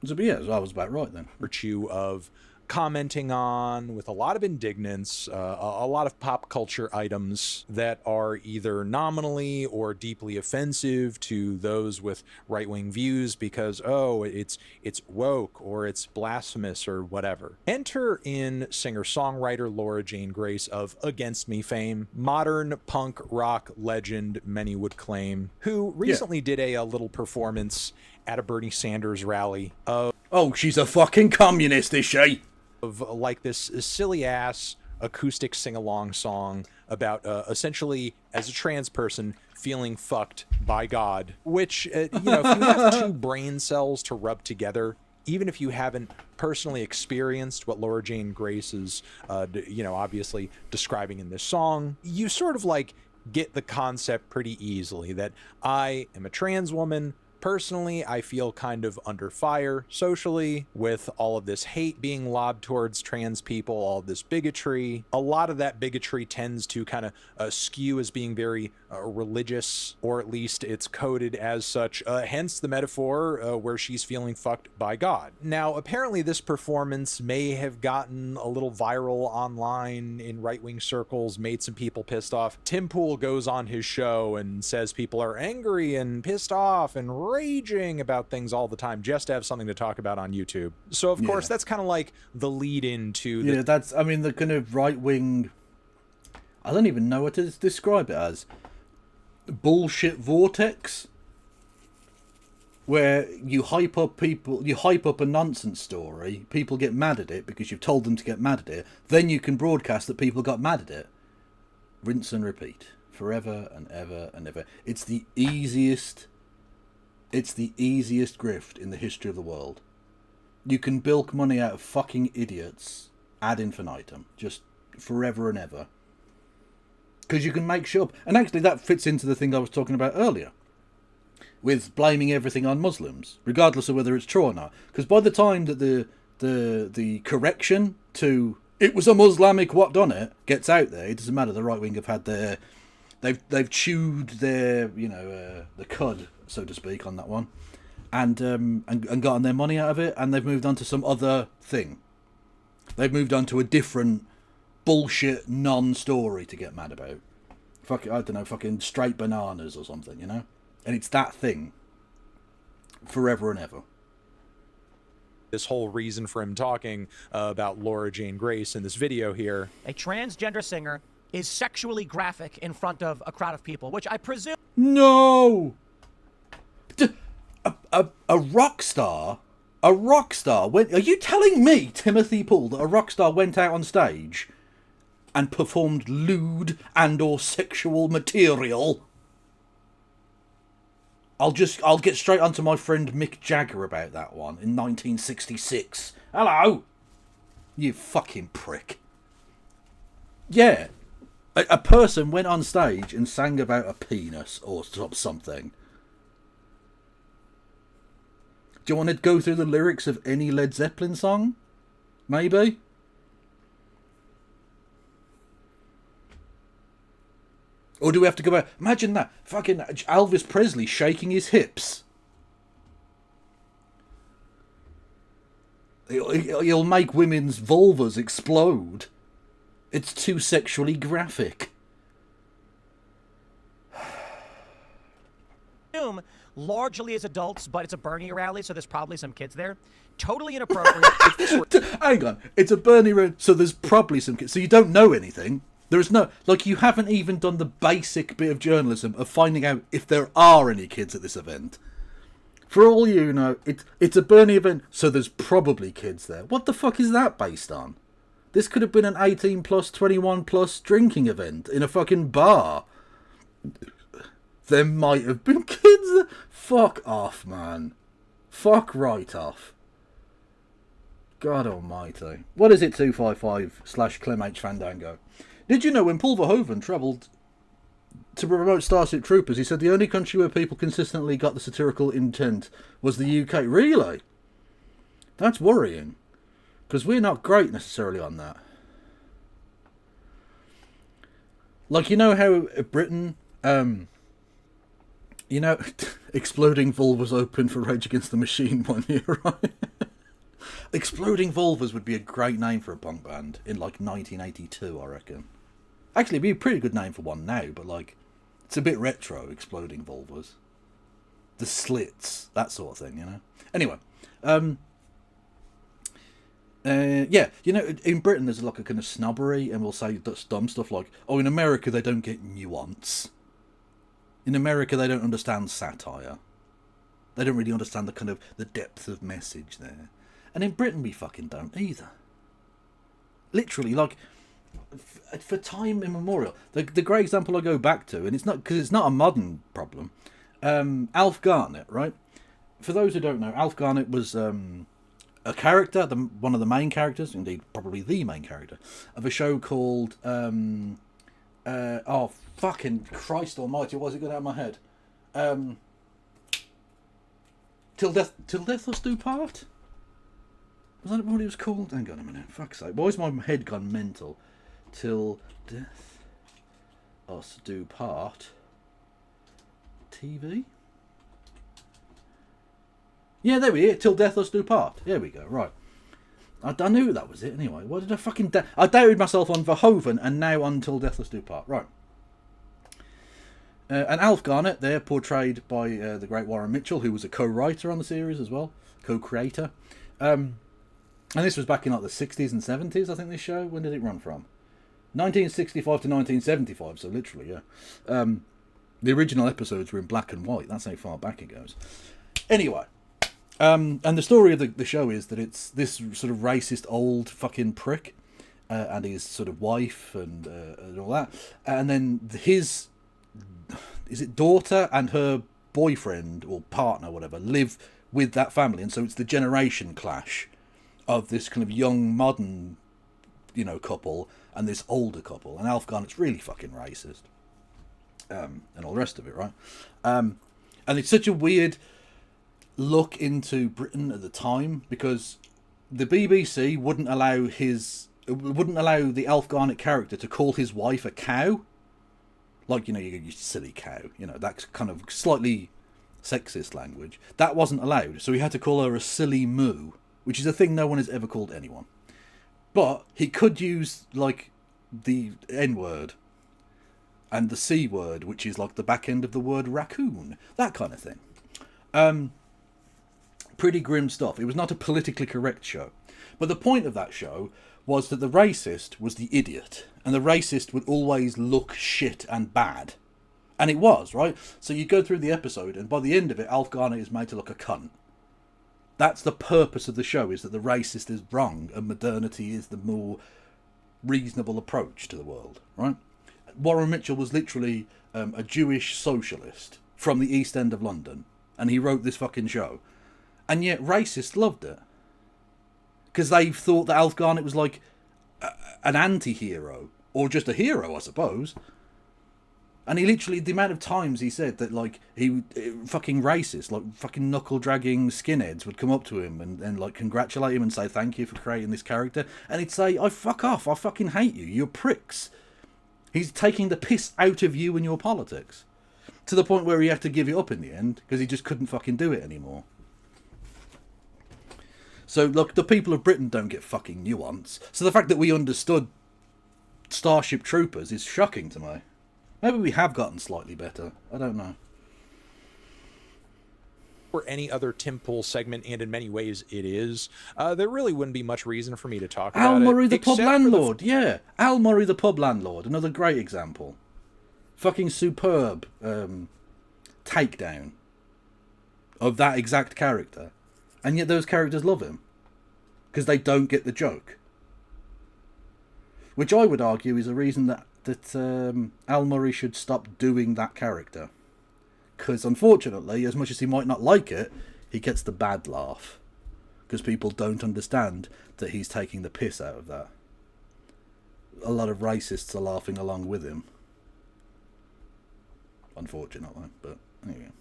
so yeah, I was about right then. virtue of commenting on with a lot of indignance, a lot of pop culture items that are either nominally or deeply offensive to those with right-wing views because, oh, it's woke or it's blasphemous or whatever. Enter in singer-songwriter Laura Jane Grace of Against Me fame, modern punk rock legend, many would claim, who recently did a little performance at a Bernie Sanders rally of... Oh, she's a fucking communist, is she? Of like this silly ass acoustic sing-along song about essentially as a trans person feeling fucked by God, which if you have two brain cells to rub together, even if you haven't personally experienced what Laura Jane Grace is obviously describing in this song, you sort of like get the concept pretty easily that I am a trans woman. Personally, I feel kind of under fire socially with all of this hate being lobbed towards trans people, all of this bigotry. A lot of that bigotry tends to kind of skew as being very religious, or at least it's coded as such, hence the metaphor where she's feeling fucked by God. Now, apparently this performance may have gotten a little viral online in right-wing circles, made some people pissed off. Tim Pool goes on his show and says people are angry and pissed off and raging about things all the time just to have something to talk about on YouTube. So of course that's kind of like the lead into the... that's, I mean, the kind of right-wing, I don't even know what to describe it as, bullshit vortex, where you hype up a nonsense story, people get mad at it because you've told them to get mad at it, then you can broadcast that people got mad at it. Rinse and repeat forever and ever and ever. It's the easiest grift in the history of the world. You can bilk money out of fucking idiots ad infinitum, just forever and ever. Because you can make shit up. And actually that fits into the thing I was talking about earlier, with blaming everything on Muslims, regardless of whether it's true or not. Because by the time that the correction to "it was a Muslimic what done it" gets out there, it doesn't matter. The right wing have had their... They've chewed their, the cud, so to speak, on that one, and gotten their money out of it, and they've moved on to some other thing. They've moved on to a different bullshit non-story to get mad about. Fucking straight bananas or something, And it's that thing. Forever and ever. this whole reason for him talking about Laura Jane Grace in this video here. A transgender singer is sexually graphic in front of a crowd of people, which I presume... No! A rock star? A rock star went... Are you telling me, Timothy Poole, that a rock star went out on stage and performed lewd and or sexual material? I'll get straight onto my friend Mick Jagger about that one in 1966. Hello! You fucking prick. Yeah. A person went on stage and sang about a penis or something. Do you want to go through the lyrics of any Led Zeppelin song? Maybe? Or do we have to go back? Imagine that. Fucking Elvis Presley shaking his hips. He'll make women's vulvas explode. It's too sexually graphic. Largely as adults, but it's a Bernie rally, so there's probably some kids there. Totally inappropriate. Hang on. It's a Bernie rally, so there's probably some kids. So you don't know anything. There's no... Like, you haven't even done the basic bit of journalism of finding out if there are any kids at this event. For all you know, it's a Bernie event, so there's probably kids there. What the fuck is that based on? This could have been an 18 plus, 21 plus drinking event in a fucking bar. There might have been kids there. Fuck off, man. Fuck right off. God almighty. What is it, 255/Clem H Fandango? Did you know when Paul Verhoeven travelled to promote Starship Troopers, he said the only country where people consistently got the satirical intent was the UK? Really? That's worrying. Because we're not great necessarily on that. Like, you know how Britain, you know, Exploding Vulvas open for Rage Against the Machine one year, right? Exploding Vulvas would be a great name for a punk band in, like, 1982, I reckon. Actually, it'd be a pretty good name for one now, but, like, it's a bit retro, Exploding Vulvas. The Slits, that sort of thing, you know? Anyway, yeah, you know, in Britain there's like a kind of snobbery, and we'll say dumb stuff like, oh, in America they don't get nuance. In America they don't understand satire. They don't really understand the kind of the depth of message there. And in Britain we fucking don't either. Literally, like, for time immemorial. The great example I go back to, and it's not because it's not a modern problem, Alf Garnett, right? For those who don't know, Alf Garnett was a character, one of the main characters, indeed probably the main character, of a show called, oh, fucking Christ almighty, what was it going out of my head? Till Death Us Do Part? Was that what it was called? Hang on a minute, fuck's sake. Why has my head gone mental? Till Death Us Do Part. TV? Yeah, there we are. Till Death Us Do Part. There we go. Right. I knew that was it anyway. What did I fucking... I doubted myself on Verhoeven and now on Till Death Us Do Part. Right. And Alf Garnett there, portrayed by the great Warren Mitchell, who was a co-writer on the series as well. Co-creator. And this was back in like the 60s and 70s, I think, this show. When did it run from? 1965 to 1975, so literally, yeah. The original episodes were in black and white. That's how far back it goes. Anyway. And the story of the show is that it's this sort of racist old fucking prick and his sort of wife and all that. And then his... Is it daughter and her boyfriend or partner, whatever, live with that family. And so it's the generation clash of this kind of young, modern, you know, couple and this older couple. And Alf Garnett's really fucking racist. And all the rest of it, right? And it's such a weird look into Britain at the time because the BBC wouldn't allow the Alf Garnett character to call his wife a cow. Like, you know, you silly cow. You know, that's kind of slightly sexist language. That wasn't allowed. So he had to call her a silly moo, which is a thing no one has ever called anyone. But he could use, like, the N-word and the C-word, which is like the back end of the word raccoon. That kind of thing. Pretty grim stuff. It was not a politically correct show. But the point of that show was that the racist was the idiot. And the racist would always look shit and bad. And it was, right? So you go through the episode, and by the end of it, Alf Garnett is made to look a cunt. That's the purpose of the show, is that the racist is wrong, and modernity is the more reasonable approach to the world, right? Warren Mitchell was literally a Jewish socialist from the East End of London, and he wrote this fucking show. And yet racists loved it. Because they thought that Alf Garnett was like an anti-hero, or just a hero, I suppose. And he literally, the amount of times he said that, like, he fucking racist, like fucking knuckle-dragging skinheads would come up to him and like, congratulate him and say thank you for creating this character. And he'd say, oh, fuck off, I fucking hate you, you're pricks. He's taking the piss out of you and your politics. To the point where he had to give it up in the end, because he just couldn't fucking do it anymore. So, look, the people of Britain don't get fucking nuance. So the fact that we understood Starship Troopers is shocking to me. Maybe we have gotten slightly better. I don't know. Or any other Tim Pool segment, and in many ways it is, there really wouldn't be much reason for me to talk about Al it. Murray the pub except for landlord, yeah. Al Murray the pub landlord, another great example. Fucking superb takedown of that exact character. And yet those characters love him. Because they don't get the joke. Which I would argue is a reason that Al Murray should stop doing that character. Because unfortunately, as much as he might not like it, he gets the bad laugh. Because people don't understand that he's taking the piss out of that. A lot of racists are laughing along with him. Unfortunately, but anyway.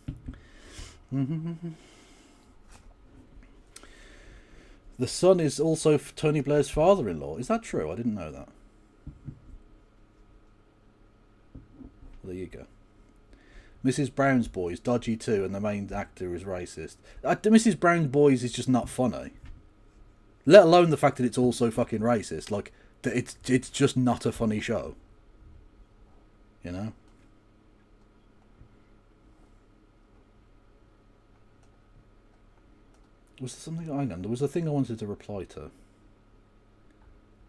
The son is also Tony Blair's father-in-law. Is that true? I didn't know that. There you go. Mrs. Brown's Boys, dodgy too, and the main actor is racist. Mrs. Brown's Boys is just not funny. Let alone the fact that it's also fucking racist. Like, it's just not a funny show. You know? Was there something? Hang on, there was a thing I wanted to reply to.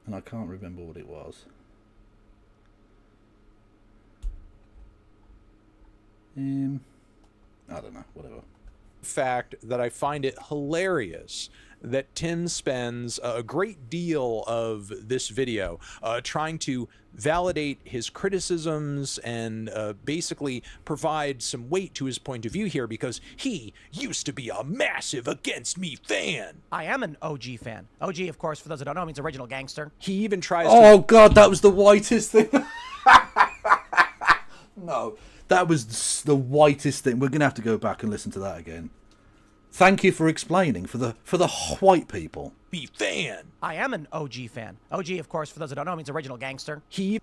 And I can't remember what it was. I don't know, whatever. Fact that I find it hilarious that Tim spends a great deal of this video trying to validate his criticisms and basically provide some weight to his point of view here, because he used to be a massive Against Me fan. I am an OG fan. OG, of course, for those that don't know, means original gangster. He even tries Oh god, that was the whitest thing. No, that was the whitest thing. We're gonna have to go back and listen to that again. Thank you for explaining for the white people. be fan. I am an OG fan. OG, of course, for those that don't know, means original gangster. He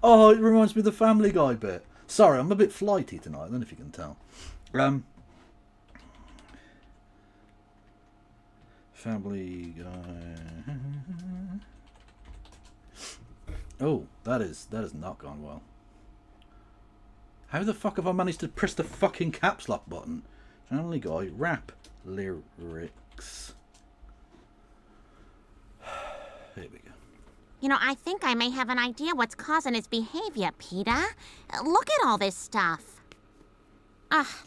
Oh, it reminds me of the Family Guy bit. Sorry, I'm a bit flighty tonight. I don't know if you can tell. Family Guy. Oh, that has not gone well. How the fuck have I managed to press the fucking caps lock button? Family Guy rap lyrics. Here we go. You know, I think I may have an idea what's causing his behavior, Peter. Look at all this stuff.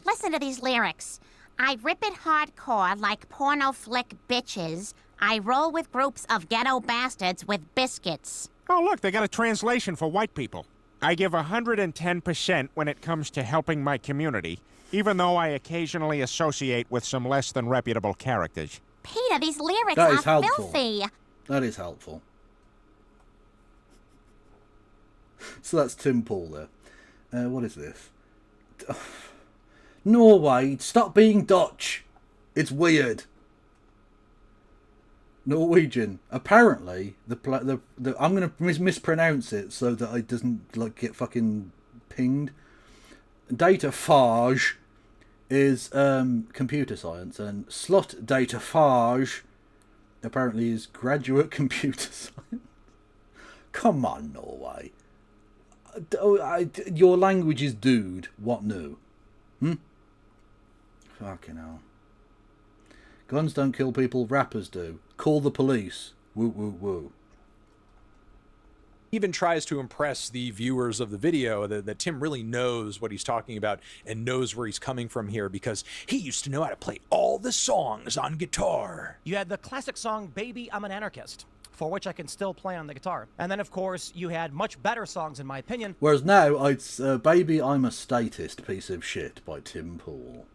Listen to these lyrics. I rip it hardcore like porno flick bitches. I roll with groups of ghetto bastards with biscuits. Oh, look, they got a translation for white people. I give 110% when it comes to helping my community, even though I occasionally associate with some less than reputable characters. Peter, these lyrics That are is helpful. filthy. That is helpful. So that's Tim Pool there. What is this? Norway, stop being Dutch. It's weird. Norwegian. Apparently, I'm going to mispronounce it so that it doesn't get fucking pinged. Data phage is computer science, and slut data phage apparently is graduate computer science. Come on, Norway. Your language is dude. What new? Fucking hell. Guns don't kill people, rappers do. Call the police. Woo woo woo. Even tries to impress the viewers of the video that Tim really knows what he's talking about and knows where he's coming from here because he used to know how to play all the songs on guitar. You had the classic song Baby, I'm an Anarchist, for which I can still play on the guitar. And then, of course, you had much better songs, in my opinion. Whereas now, it's Baby, I'm a Statist Piece of Shit by Tim Pool.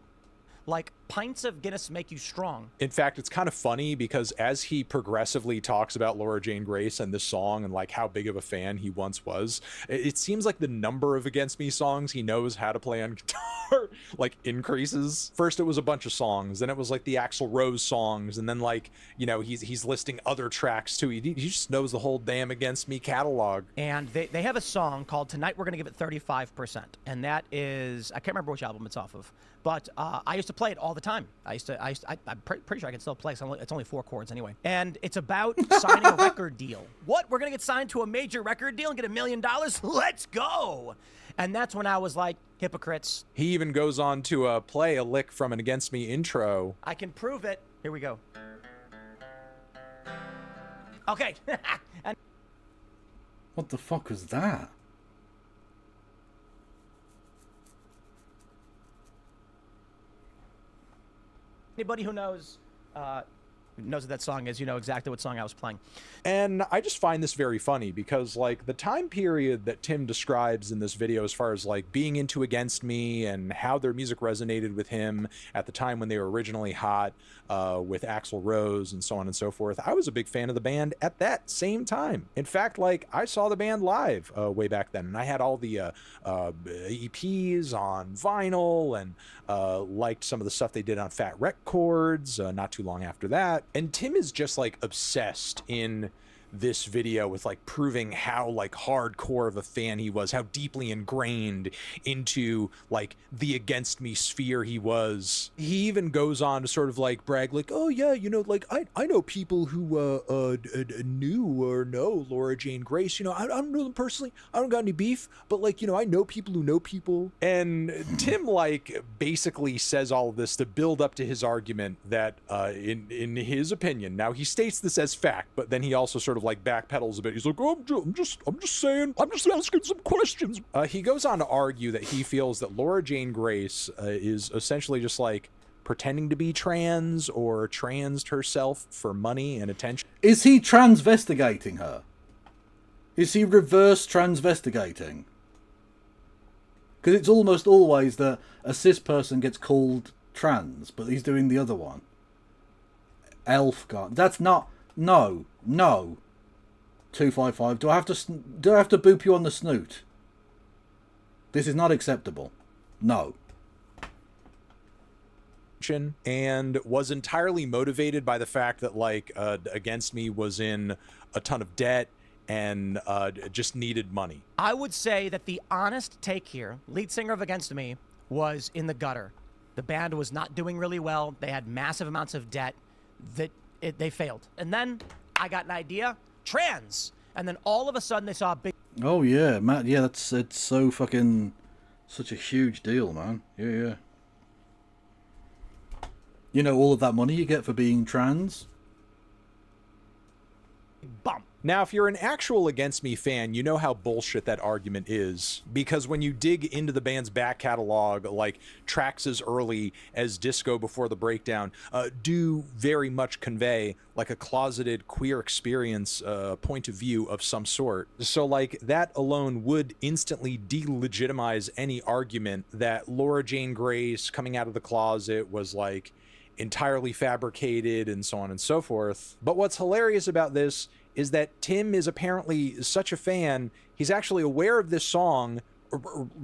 Like, pints of Guinness make you strong. In fact, it's kind of funny because as he progressively talks about Laura Jane Grace and this song and like how big of a fan he once was, it seems like the number of Against Me songs he knows how to play on guitar like increases. First it was a bunch of songs, then it was like the Axl Rose songs, and then like, you know, he's listing other tracks too. He just knows the whole damn Against Me catalog. And they have a song called Tonight We're Gonna Give It 35%. And that is, I can't remember which album it's off of, but I used to play it all the time. I'm pretty sure I can still play. So it's only 4 chords anyway. And it's about signing a record deal. What? We're going to get signed to a major record deal and get $1 million? Let's go. And that's when I was like, hypocrites. He even goes on to play a lick from an Against Me intro. I can prove it. Here we go. Okay. And what the fuck was that? anybody who knows what that song is, you know exactly what song I was playing. And I just find this very funny because like the time period that Tim describes in this video as far as like being into Against Me and how their music resonated with him at the time when they were originally hot with Axl Rose and so on and so forth, I was a big fan of the band at that same time. In fact, like I saw the band live way back then, and I had all the EPs on vinyl and liked some of the stuff they did on Fat Records not too long after that. And Tim is just like obsessed in this video with like proving how like hardcore of a fan he was, how deeply ingrained into like the Against Me sphere he was. He even goes on to sort of like brag like, oh yeah, you know, like I know people who knew or know Laura Jane Grace, you know, I don't know them personally, I don't got any beef, but like, you know, I know people who know people. And Tim like basically says all of this to build up to his argument that in his opinion, now he states this as fact, but then he also sort of like backpedals a bit. He's like, oh, I'm just saying, I'm just asking some questions. He goes on to argue that he feels that Laura Jane Grace is essentially just like pretending to be trans or transed herself for money and attention. Is he transvestigating her? Is he reverse transvestigating? Because it's almost always that a cis person gets called trans, but he's doing the other one. Elf guy. That's not. No. 255. Do I have to boop you on the snoot? This is not acceptable. No. And was entirely motivated by the fact that like Against Me was in a ton of debt and just needed money. I would say that the honest take here, lead singer of Against Me, was in the gutter. The band was not doing really well. They had massive amounts of debt. They failed. And then I got an idea. Trans. And then all of a sudden they saw a big... Oh yeah, Matt, yeah, it's so fucking... such a huge deal, man. Yeah. You know, all of that money you get for being trans? bump. Now, if you're an actual Against Me fan, you know how bullshit that argument is. Because when you dig into the band's back catalog, like tracks as early as Disco Before the Breakdown do very much convey like a closeted queer experience point of view of some sort. So like that alone would instantly delegitimize any argument that Laura Jane Grace coming out of the closet was like entirely fabricated and so on and so forth. But what's hilarious about this is that Tim is apparently such a fan, he's actually aware of this song,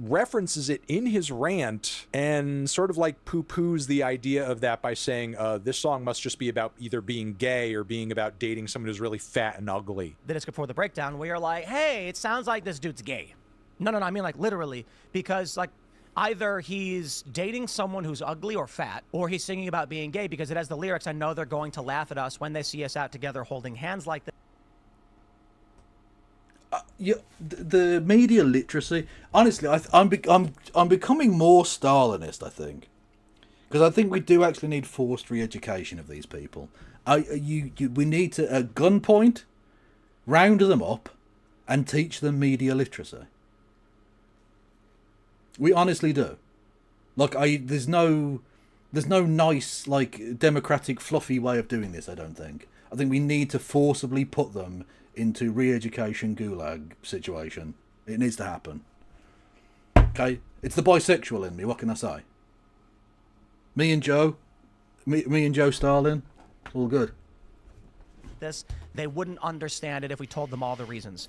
references it in his rant, and sort of like poo-poos the idea of that by saying this song must just be about either being gay or being about dating someone who's really fat and ugly. The Disco Before the Breakdown, where you're like, hey, it sounds like this dude's gay. No, I mean like literally, because like either he's dating someone who's ugly or fat, or he's singing about being gay because it has the lyrics, I know they're going to laugh at us when they see us out together holding hands like this. Yeah, the media literacy. Honestly, I'm becoming more Stalinist, I think, Because I think we do actually need forced re-education of these people. We need to, at gunpoint, round them up and teach them media literacy. We honestly do. Like, there's no nice, like, democratic, fluffy way of doing this, I don't think. I think we need to forcibly put them into re-education gulag situation. It needs to happen. Okay? It's the bisexual in me, what can I say? Me and Joe Stalin, all good. This, they wouldn't understand it if we told them all the reasons.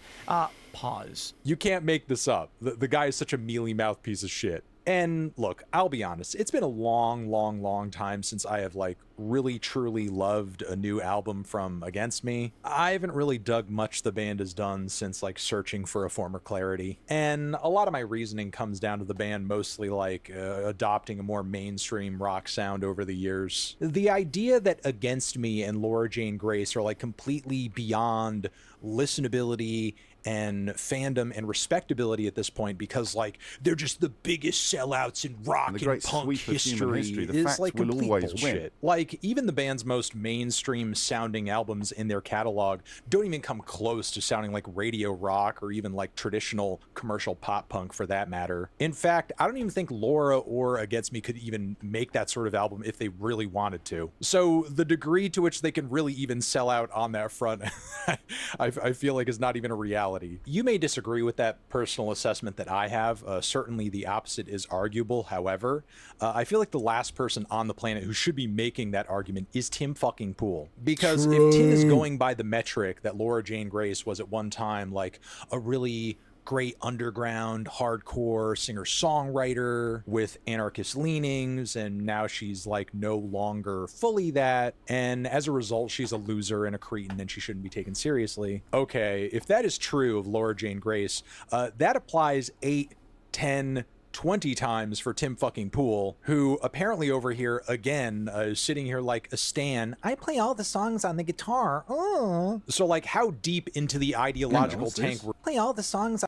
Pause. You can't make this up. The guy is such a mealy-mouthed piece of shit. And look, I'll be honest, it's been a long time since I have, like, really truly loved a new album from Against Me. I haven't really dug much the band has done since, like, searching for a former clarity. And a lot of my reasoning comes down to the band mostly, like, adopting a more mainstream rock sound over the years. The idea that Against Me and Laura Jane Grace are, like, completely beyond listenability and fandom and respectability at this point because, like, they're just the biggest sellouts in rock and punk history is, like, complete bullshit. Like, even the band's most mainstream sounding albums in their catalog don't even come close to sounding like radio rock or even like traditional commercial pop punk for that matter. In fact, I don't even think Laura or Against Me could even make that sort of album if they really wanted to. So the degree to which they can really even sell out on that front, I feel like is not even a reality. You may disagree with that personal assessment that I have. Certainly the opposite is arguable. However, I feel like the last person on the planet who should be making that argument is Tim fucking Poole. Because if Tim is going by the metric that Laura Jane Grace was at one time, like a really great underground hardcore singer-songwriter with anarchist leanings, and now she's like no longer fully that, and as a result she's a loser and a cretin and she shouldn't be taken seriously. Okay, if that is true of Laura Jane Grace, that applies 8, 10, 20 times for Tim fucking Poole, who apparently over here again is sitting here like a stan. I play all the songs on the guitar. Oh. So like, how deep into the ideological tank play all the songs?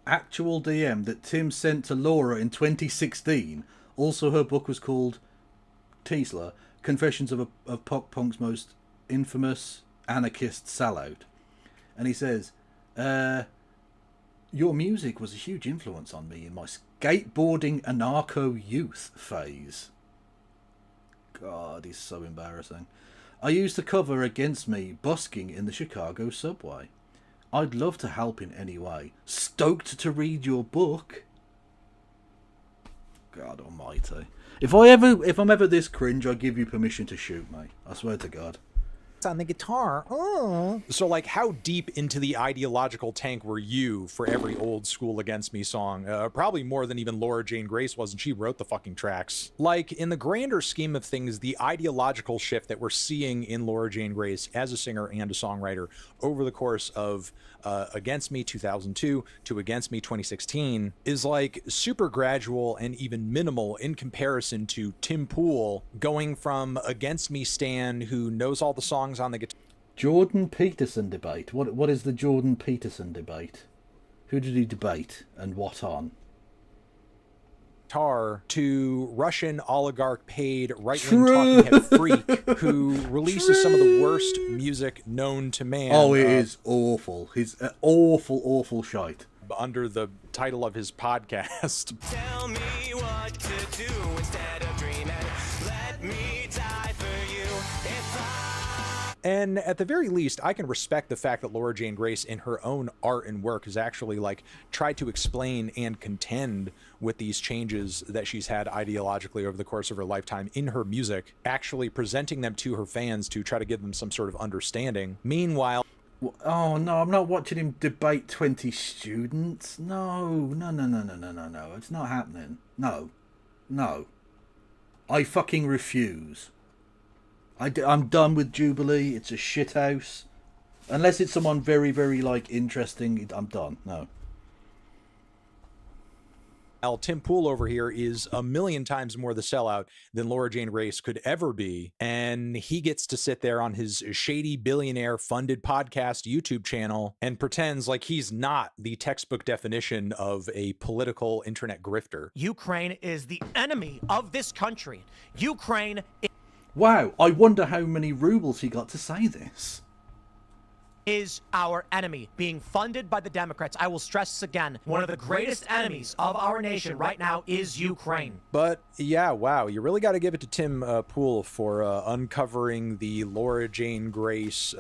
Actual DM that Tim sent to Laura in 2016. Also, her book was called Tesla, Confessions of Pop Punk's Most Infamous Anarchist Sellout. And he says, your music was a huge influence on me in my skateboarding anarcho youth phase. God, he's so embarrassing. I used to cover Against Me busking in the Chicago subway. I'd love to help in any way. Stoked to read your book. God almighty. If I'm ever this cringe, I give you permission to shoot me. I swear to God. On the guitar. Oh. So like, how deep into the ideological tank were you for every old school Against Me song? Probably more than even Laura Jane Grace was, and she wrote the fucking tracks. Like, in the grander scheme of things, the ideological shift that we're seeing in Laura Jane Grace as a singer and a songwriter over the course of Against Me 2002 to Against Me 2016 is like super gradual and even minimal in comparison to Tim Poole going from Against Me stan who knows all the songs on the guitar. Jordan Peterson debate. What is the Jordan Peterson debate? Who did he debate and what on? To Russian oligarch paid right-wing talking head freak who releases some of the worst music known to man. Oh, it is awful. He's awful shite. Under the title of his podcast. Tell me what to do instead of dreaming. Let me die for you. And at the very least, I can respect the fact that Laura Jane Grace in her own art and work has actually like tried to explain and contend with these changes that she's had ideologically over the course of her lifetime in her music, actually presenting them to her fans to try to give them some sort of understanding. Meanwhile, oh no, I'm not watching him debate 20 students. No. It's not happening. No. I fucking refuse. I'm done with Jubilee. It's a shithouse. Unless it's someone very, very, like, interesting, I'm done. No. Meanwhile, Tim Pool over here is a million times more the sellout than Laura Jane Grace could ever be. And he gets to sit there on his shady billionaire funded podcast YouTube channel and pretends like he's not the textbook definition of a political internet grifter. Ukraine is the enemy of this country. Ukraine Wow, I wonder how many rubles he got to say this. is our enemy, being funded by the Democrats. I will stress this again. One of the greatest enemies of our nation right now is Ukraine. But yeah, wow, you really got to give it to Tim Pool for uncovering the Laura Jane Grace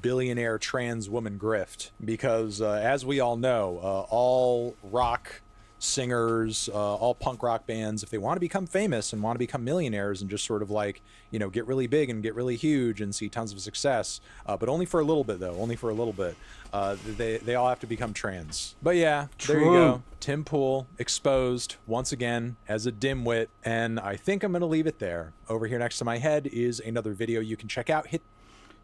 billionaire trans woman grift. Because as we all know, all rock singers, all punk rock bands, if they want to become famous and want to become millionaires and just sort of like, you know, get really big and get really huge and see tons of success, but only for a little bit though, only for a little bit, they all have to become trans. But yeah, there you go. Tim Pool exposed once again as a dimwit, and I think I'm gonna leave it there. Over here next to my head is another video you can check out.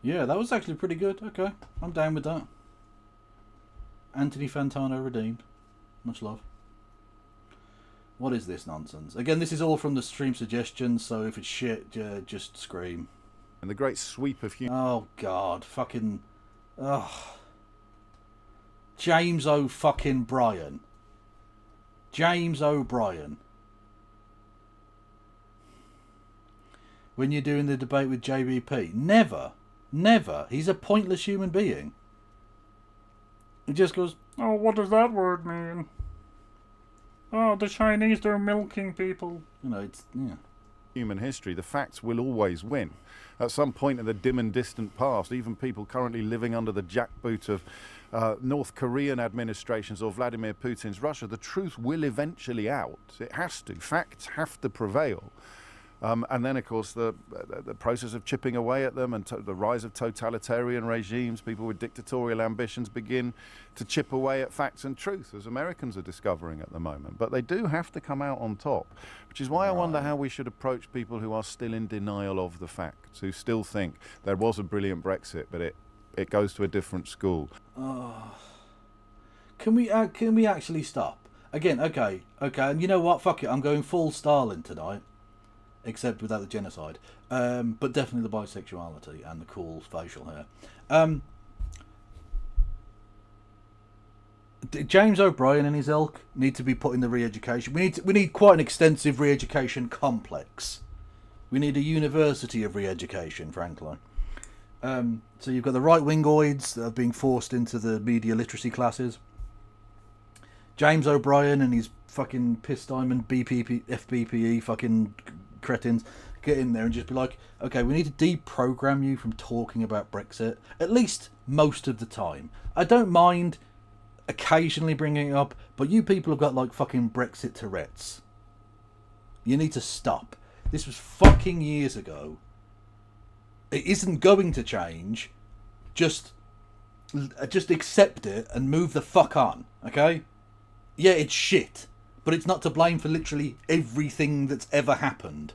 Yeah, that was actually pretty good. Okay, I'm down with that. Anthony Fantano redeemed. Much love. What is this nonsense? Again, this is all from the stream suggestions, so if it's shit, just scream. And the great sweep of human... Oh, God. Fucking... Ugh. James O'Brien. James O'Brien. When you're doing the debate with JBP. Never. Never. He's a pointless human being. He just goes, oh, what does that word mean? Oh, the Chinese, they're milking people. You know, it's, yeah. Human history, the facts will always win. At some point in the dim and distant past, even people currently living under the jackboot of North Korean administrations or Vladimir Putin's Russia, the truth will eventually out. It has to. Facts have to prevail. And then, of course, the process of chipping away at them and the rise of totalitarian regimes, people with dictatorial ambitions begin to chip away at facts and truth, as Americans are discovering at the moment. But they do have to come out on top, which is why I wonder how we should approach people who are still in denial of the facts, who still think there was a brilliant Brexit, but it goes to a different school. Oh. Can we actually stop? Again, okay, and you know what? Fuck it, I'm going full Stalin tonight. Except without the genocide, but definitely the bisexuality and the cool facial hair. James O'Brien and his ilk need to be put in the re-education. We need quite an extensive re-education complex. We need a university of re-education, frankly. So you've got the right-wingoids that are being forced into the media literacy classes. James O'Brien and his fucking piss diamond FBPE fucking cretins get in there and just be like, okay, we need to deprogram you from talking about Brexit, at least most of the time. I don't mind occasionally bringing it up, but you people have got like fucking Brexit Tourette's. You need to stop. This was fucking years ago. It isn't going to change. Just accept it and move the fuck on, okay? Yeah, it's shit. But it's not to blame for literally everything that's ever happened.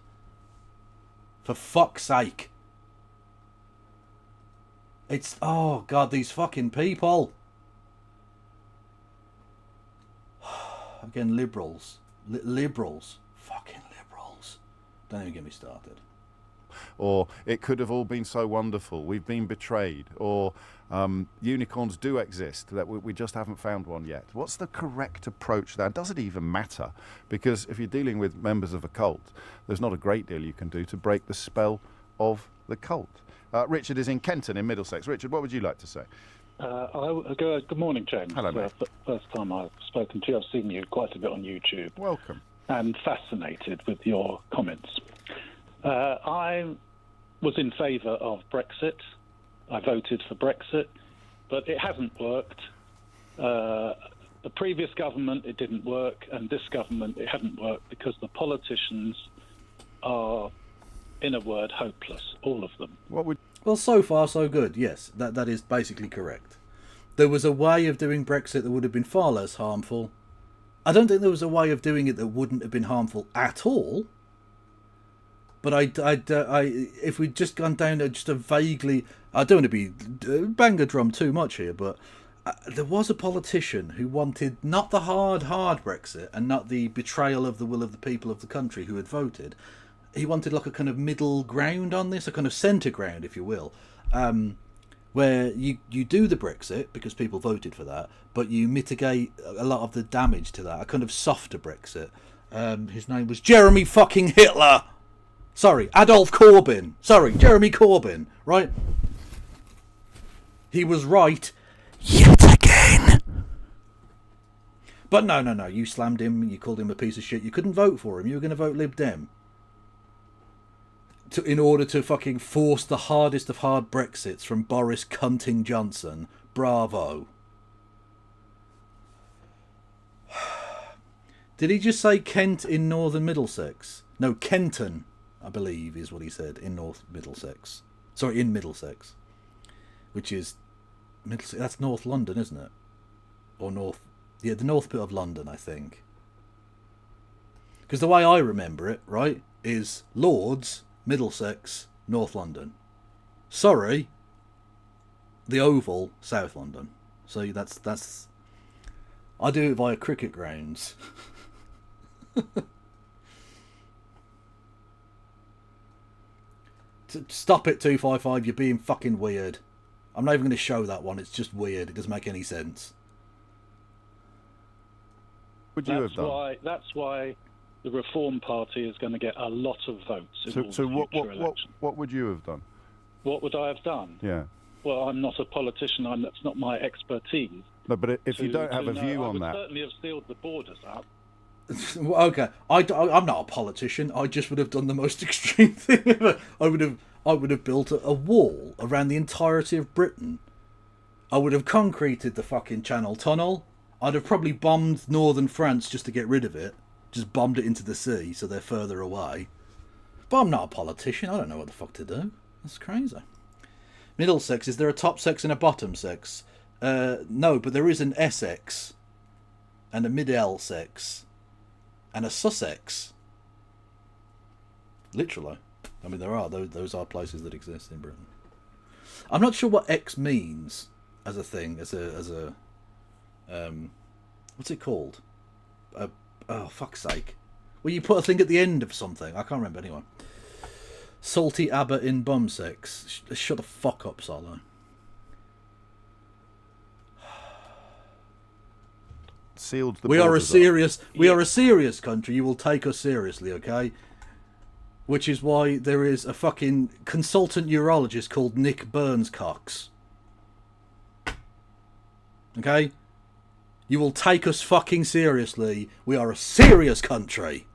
For fuck's sake. It's... Oh, God, these fucking people. Again, liberals. Liberals. Fucking liberals. Don't even get me started. Or it could have all been so wonderful. We've been betrayed. Or unicorns do exist, that we just haven't found one yet. What's the correct approach there? Does it even matter? Because if you're dealing with members of a cult, there's not a great deal you can do to break the spell of the cult. Richard is in Kenton in Middlesex. Richard, what would you like to say? Good morning, James. Hello, mate. First time I've spoken to you. I've seen you quite a bit on YouTube. Welcome. And fascinated with your comments. I was in favour of Brexit. I voted for Brexit, but it hasn't worked. The previous government, it didn't work, and this government, it hadn't worked because the politicians are, in a word, hopeless, all of them. Well, so far, so good. Yes, that is basically correct. There was a way of doing Brexit that would have been far less harmful. I don't think there was a way of doing it that wouldn't have been harmful at all. But if we'd just gone down to just a vaguely... I don't want to be bang a drum too much here, but There was a politician who wanted not the hard Brexit and not the betrayal of the will of the people of the country who had voted. He wanted like a kind of middle ground on this, a kind of centre ground, if you will, where you do the Brexit because people voted for that, but you mitigate a lot of the damage to that, a kind of softer Brexit. His name was Jeremy fucking Hitler. Sorry, Adolf Corbyn. Sorry, Jeremy Corbyn, right? He was right yet again. But no, you slammed him, you called him a piece of shit. You couldn't vote for him. You were going to vote Lib Dem. In order to fucking force the hardest of hard Brexits from Boris Cunting Johnson. Bravo. Did he just say Kent in northern Middlesex? No, Kenton, I believe, is what he said in North Middlesex. Sorry, in Middlesex. Which is... Middlesex, that's North London, isn't it? Or North... Yeah, the north bit of London, I think. Because the way I remember it, right, is Lords, Middlesex, North London. Sorry, the Oval, South London. So that's... I do it via cricket grounds. Stop it, 255, you're being fucking weird. I'm not even going to show that one, it's just weird, it doesn't make any sense. Would you have done? That's why the Reform Party is going to get a lot of votes. So what would you have done? What would I have done? Yeah. Well, I'm not a politician. That's not my expertise. No, but if you don't have a view on that... I would certainly have sealed the borders up. Okay, I'm not a politician. I just would have done the most extreme thing ever. I would have built a wall around the entirety of Britain. I would have concreted the fucking Channel Tunnel. I'd have probably bombed northern France just to get rid of it. Just bombed it into the sea so they're further away. But I'm not a politician. I don't know what the fuck to do. That's crazy. Middlesex, is there a top sex and a bottom sex? No, but there is an Essex and a Middlesex and a Sussex. Literally. I mean, there are. Those are places that exist in Britain. I'm not sure what X means as a thing, as a what's it called? Oh, fuck's sake. Well, you put a thing at the end of something. I can't remember anyway. Salty Abbott in bum sex. Shut the fuck up, Solo. Sealed the we are a serious country. You will take us seriously, okay? Which is why there is a fucking consultant urologist called Nick Burns-Cox. Okay? You will take us fucking seriously. We are a serious country.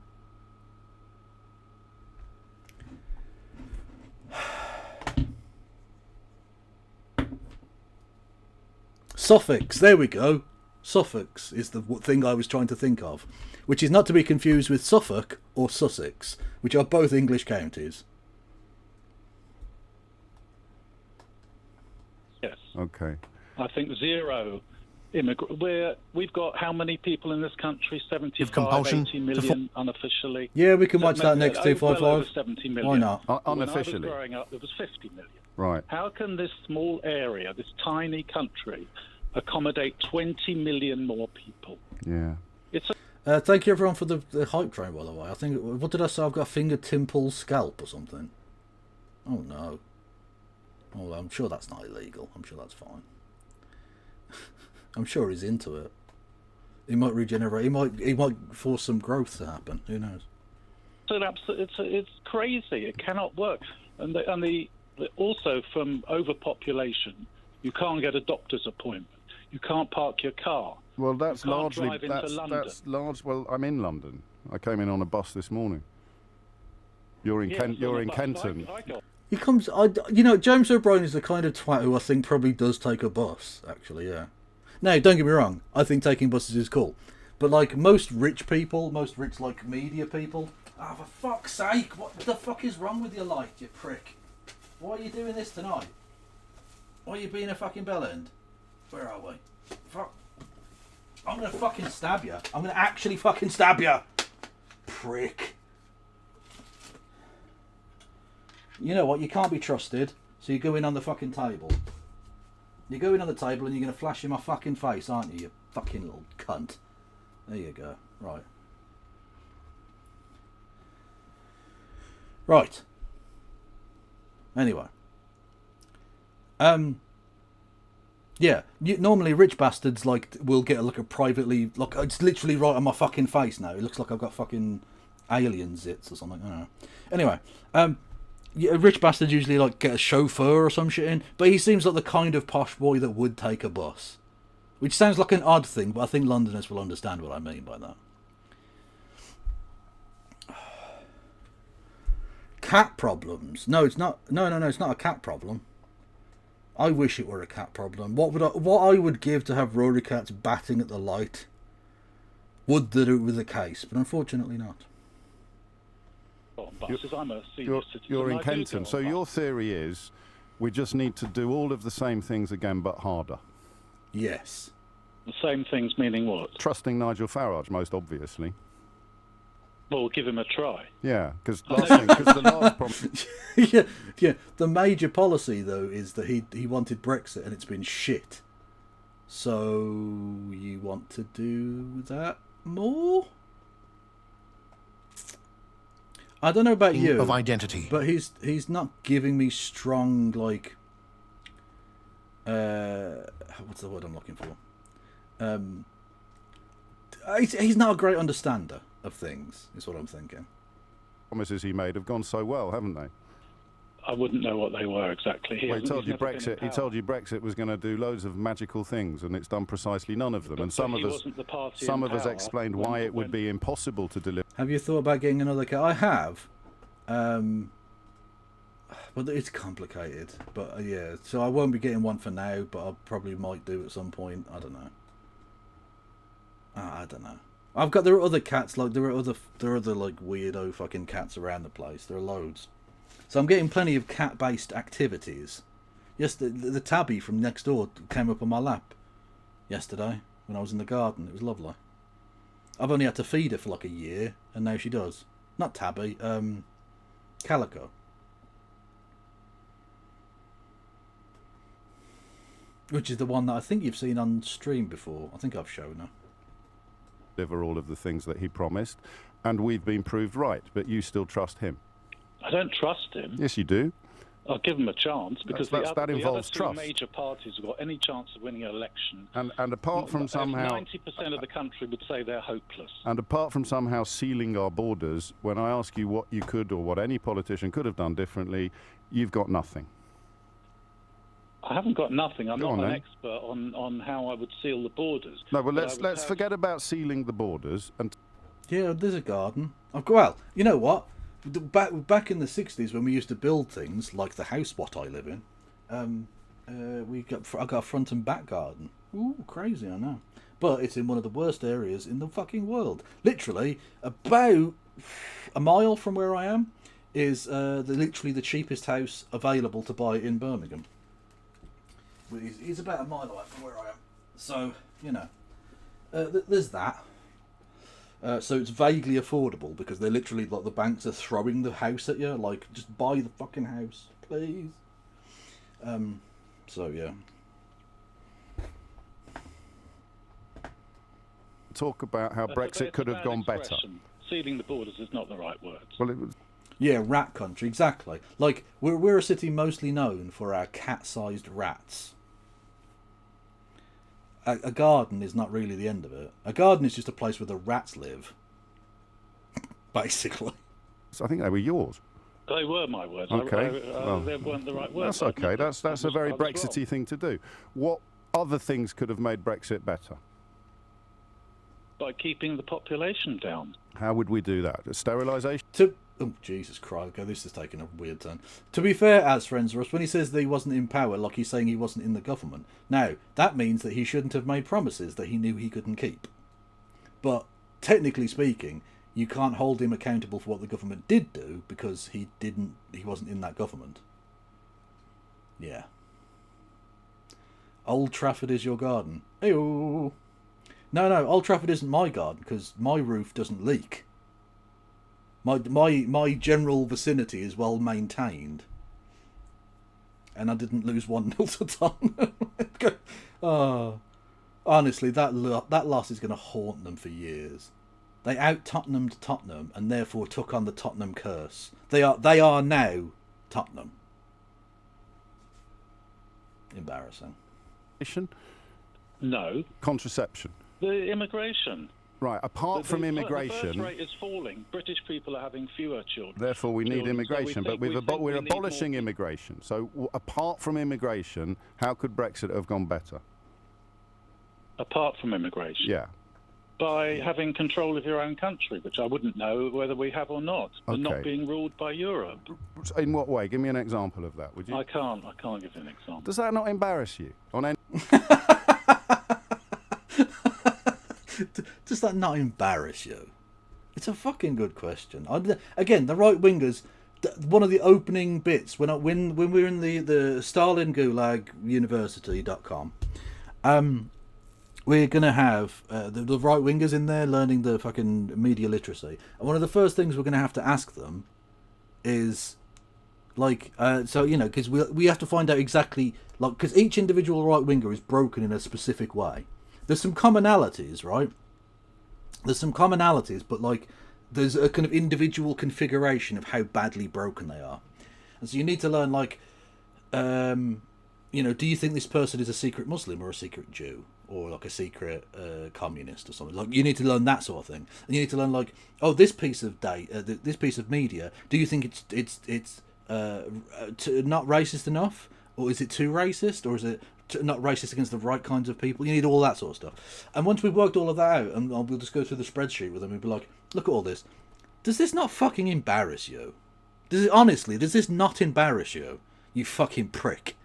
Suffix, there we go. Suffix is the thing I was trying to think of, which is not to be confused with Suffolk or Sussex, which are both English counties. Yes. Okay. I think zero we've got how many people in this country? 75, 80 million unofficially. Yeah, we can watch that next 255. Well over 70 million. Why not? Unofficially. When I was growing up, there was 50 million. Right. How can this small area, this tiny country, accommodate 20 million more people? Yeah. Thank you everyone for the hype train, by the way. I think, what did I say? I've got a finger Timple scalp or something. Oh no. Oh, I'm sure that's not illegal. I'm sure that's fine. I'm sure he's into it. He might regenerate. He might force some growth to happen. Who knows? It's crazy. It cannot work. And also from overpopulation, you can't get a doctor's appointment. You can't park your car. Well, that's you can't largely drive into London. that's large. Well, I'm in London. I came in on a bus this morning. You're in Kenton. He comes. James O'Brien is the kind of twat who I think probably does take a bus. Actually, yeah. Now, don't get me wrong. I think taking buses is cool, but like most rich like media people. Oh, for fuck's sake! What the fuck is wrong with your life, you prick? Why are you doing this tonight? Why are you being a fucking bellend? Where are we? Fuck! I'm gonna fucking stab you. I'm gonna actually fucking stab you, prick. You know what? You can't be trusted, so you go in on the fucking table. You're going on the table and you're going to flash in my fucking face, aren't you, you fucking little cunt? There you go. Right. Right. Anyway. Yeah, normally rich bastards will get a privately, it's literally right on my fucking face now. It looks like I've got fucking alien zits or something. I don't know. Anyway, yeah, rich bastards usually get a chauffeur or some shit in, but he seems like the kind of posh boy that would take a bus, which sounds like an odd thing, but I think Londoners will understand what I mean by that. Cat problems? No, it's not. No, it's not a cat problem. I wish it were a cat problem. What I would give to have Rory cats batting at the light would that it were the case, but unfortunately not. You're in Kenton, so your theory is we just need to do all of the same things again, but harder. Yes. The same things meaning what? Trusting Nigel Farage, most obviously. Well, give him a try. Yeah, because the last problem. yeah. The major policy though is that he wanted Brexit and it's been shit. So you want to do that more? I don't know about you. Of identity. But he's not giving me strong what's the word I'm looking for? He's not a great understander of things, is what I'm thinking. Promises he made have gone so well, haven't they? I wouldn't know what they were exactly. Well, he told you Brexit was going to do loads of magical things, and it's done precisely none of them. But and some of us explained why it would be impossible to deliver. Have you thought about getting another cat? I have, but it's complicated. But yeah, so I won't be getting one for now, but I probably might do at some point. I don't know. I don't know. There are other cats, there are other weirdo fucking cats around the place. There are loads. So I'm getting plenty of cat-based activities. Yes, the tabby from next door came up on my lap yesterday when I was in the garden. It was lovely. I've only had to feed her for a year, and now she does. Not tabby, calico. Which is the one that I think you've seen on stream before. I think I've shown her. Deliver all of the things that he promised, and we've been proved right, but you still trust him. I don't trust him. Yes, you do. I'll give him a chance because that involves the other two trust. major parties have got any chance of winning an election. And apart from somehow 90% of the country would say they're hopeless. And apart from somehow sealing our borders, when I ask you what you could or what any politician could have done differently, you've got nothing. I haven't got nothing. I'm not an then. expert on how I would seal the borders. No, but let's forget about sealing the borders and. Yeah, there's a garden. Well, you know what? Back in the 60s when we used to build things like the house what I live in, I got a front and back garden. Ooh, crazy, I know. But it's in one of the worst areas in the fucking world. Literally, about a mile from where I am is literally the cheapest house available to buy in Birmingham. He's about a mile away from where I am. So, you know, there's that. So it's vaguely affordable because they're literally the banks are throwing the house at you, just buy the fucking house, please. So yeah. Talk about how Brexit could have gone better. Sealing the borders is not the right word. Well, it was. Yeah, rat country, exactly. We're a city mostly known for our cat-sized rats. A garden is not really the end of it. A garden is just a place where the rats live, basically. I think they were yours. They were my words. Okay. They weren't the right words. That's okay. That's a very Brexity thing to do. What other things could have made Brexit better? By keeping the population down. How would we do that? Sterilisation? Oh, Jesus Christ. Okay, this is taking a weird turn. To be fair, as friends, Russ, when he says that he wasn't in power, he's saying he wasn't in the government. Now, that means that he shouldn't have made promises that he knew he couldn't keep. But, technically speaking, you can't hold him accountable for what the government did do because he wasn't in that government. Yeah. Old Trafford is your garden. Ew. No, Old Trafford isn't my garden because my roof doesn't leak. My general vicinity is well maintained. and I didn't lose 1-0 to Tottenham. Honestly, that loss is going to haunt them for years. They out-Tottenhamed Tottenham and therefore took on the Tottenham curse. They are now Tottenham. Embarrassing. No. Contraception. The immigration. Right, apart from immigration... The birth rate is falling. British people are having fewer children. Therefore, we need immigration, so but we're abolishing immigration. So, apart from immigration, how could Brexit have gone better? Apart from immigration? Yeah. By having control of your own country, which I wouldn't know whether we have or not, and not being ruled by Europe. In what way? Give me an example of that, would you? I can't give you an example. Does that not embarrass you? On any... Does that not embarrass you? It's a fucking good question. Again, the right wingers. One of the opening bits when we were in the Stalin Gulag University.com, we're gonna have the right wingers in there learning the fucking media literacy, and one of the first things we're gonna have to ask them is like, so you know, because we have to find out exactly, like, because each individual right winger is broken in a specific way. There's some commonalities, right? There's some commonalities, but like there's a kind of individual configuration of how badly broken they are. And so you need to learn, like, you know, do you think this person is a secret Muslim or a secret Jew or like a secret communist or something? Like, you need to learn that sort of thing. And you need to learn, like, oh, this piece of this piece of media, do you think it's not racist enough, or is it too racist, or is it not racist against the right kinds of people? You need all that sort of stuff. And once we've worked all of that out, and we'll just go through the spreadsheet with them, we'll be like, look at all this. Does this not fucking embarrass you? Honestly, does this not embarrass you? You fucking prick.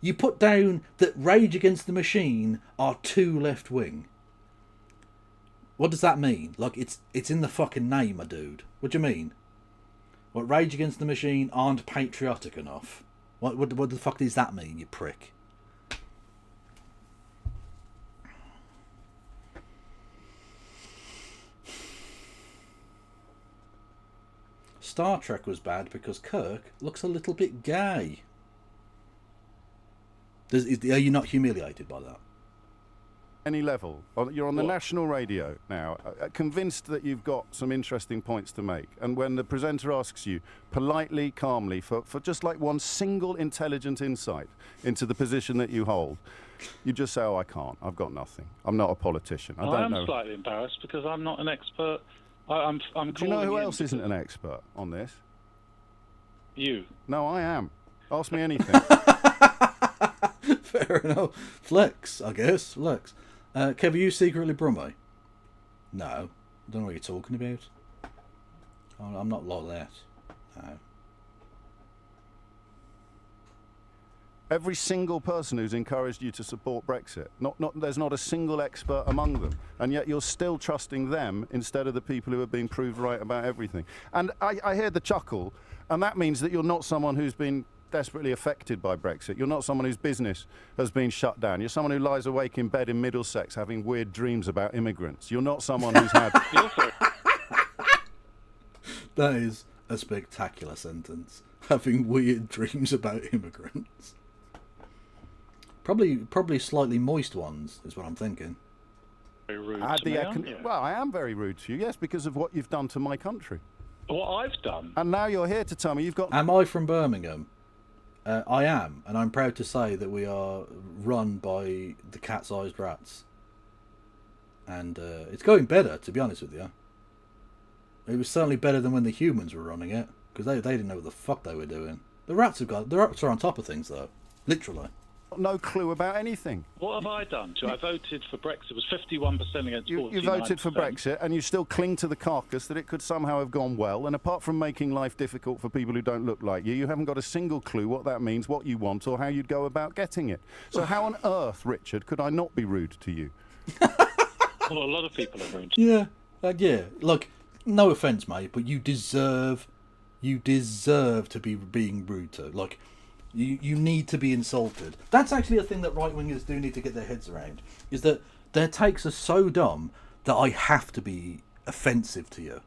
You put down that Rage Against the Machine are too left wing. What does that mean? Like, it's in the fucking name, my dude. What do you mean? What, Rage Against the Machine aren't patriotic enough? What the fuck does that mean, you prick? Star Trek was bad because Kirk looks a little bit gay. Are you not humiliated by that? Any level. You're on the national radio now, convinced that you've got some interesting points to make. And when the presenter asks you politely, calmly, for just like one single intelligent insight into the position that you hold, you just say, oh, I can't. I've got nothing. I'm not a politician. I don't know. I'm slightly embarrassed because I'm not an expert. I'm Do you know who else isn't an expert on this? You. No, I am. Ask me anything. Fair enough. Flex, I guess. Flex. Kev, are you secretly Brummie? No. I don't know what you're talking about. Oh, I'm not like that. No. Every single person who's encouraged you to support Brexit, there's not a single expert among them, and yet you're still trusting them instead of the people who have been proved right about everything. And I hear the chuckle, and that means that you're not someone who's been desperately affected by Brexit. You're not someone whose business has been shut down. You're someone who lies awake in bed in Middlesex having weird dreams about immigrants. You're not someone who's had... That is a spectacular sentence. Having weird dreams about immigrants. Probably slightly moist ones, is what I'm thinking. Very rude to me, aren't you? Well, I am very rude to you, yes, because of what you've done to my country. What I've done? And now you're here to tell me you've got... Am I from Birmingham? I am, and I'm proud to say that we are run by the cat-sized rats. And it's going better, to be honest with you. It was certainly better than when the humans were running it, because they didn't know what the fuck they were doing. The rats are on top of things, though. Literally. No clue about anything. What have I done? I voted for Brexit. It was 51% against 49%. You voted for Brexit, and you still cling to the carcass that it could somehow have gone well. And apart from making life difficult for people who don't look like you, you haven't got a single clue what that means, what you want, or how you'd go about getting it. So how on earth, Richard, could I not be rude to you? Well, a lot of people are rude. Yeah, yeah. Like, no offence, mate, but you deserve to be being rude to. Like, you need to be insulted. That's actually a thing that right wingers do need to get their heads around. Is that their takes are so dumb that I have to be offensive to you.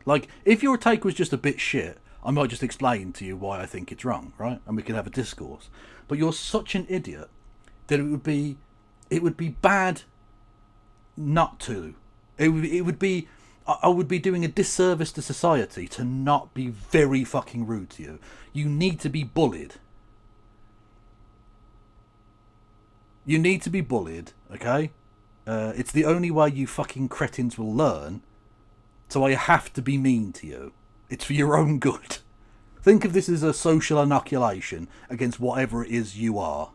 Like, if your take was just a bit shit, I might just explain to you why I think it's wrong, right? And we can have a discourse. But you're such an idiot that it would be bad not to. It would be. I would be doing a disservice to society to not be very fucking rude to you. You need to be bullied. You need to be bullied, okay? It's the only way you fucking cretins will learn. So I have to be mean to you. It's for your own good. Think of this as a social inoculation against whatever it is you are.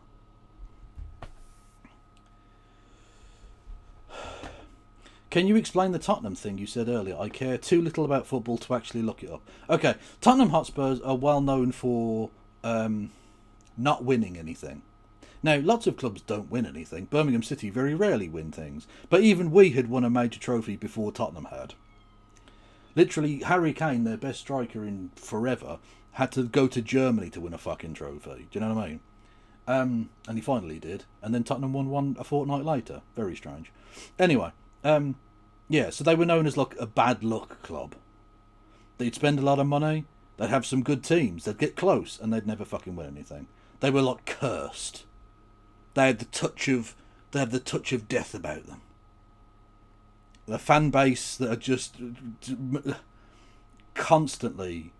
Can you explain the Tottenham thing you said earlier? I care too little about football to actually look it up. Okay, Tottenham Hotspurs are well known for not winning anything. Now, lots of clubs don't win anything. Birmingham City very rarely win things. But even we had won a major trophy before Tottenham had. Literally, Harry Kane, their best striker in forever, had to go to Germany to win a fucking trophy. Do you know what I mean? And he finally did. And then Tottenham won one a fortnight later. Very strange. Anyway. Yeah, so they were known as like a bad luck club. They'd spend a lot of money, they'd have some good teams, they'd get close, and they'd never fucking win anything. They were like cursed. They had the touch of death about them. The fan base that are just constantly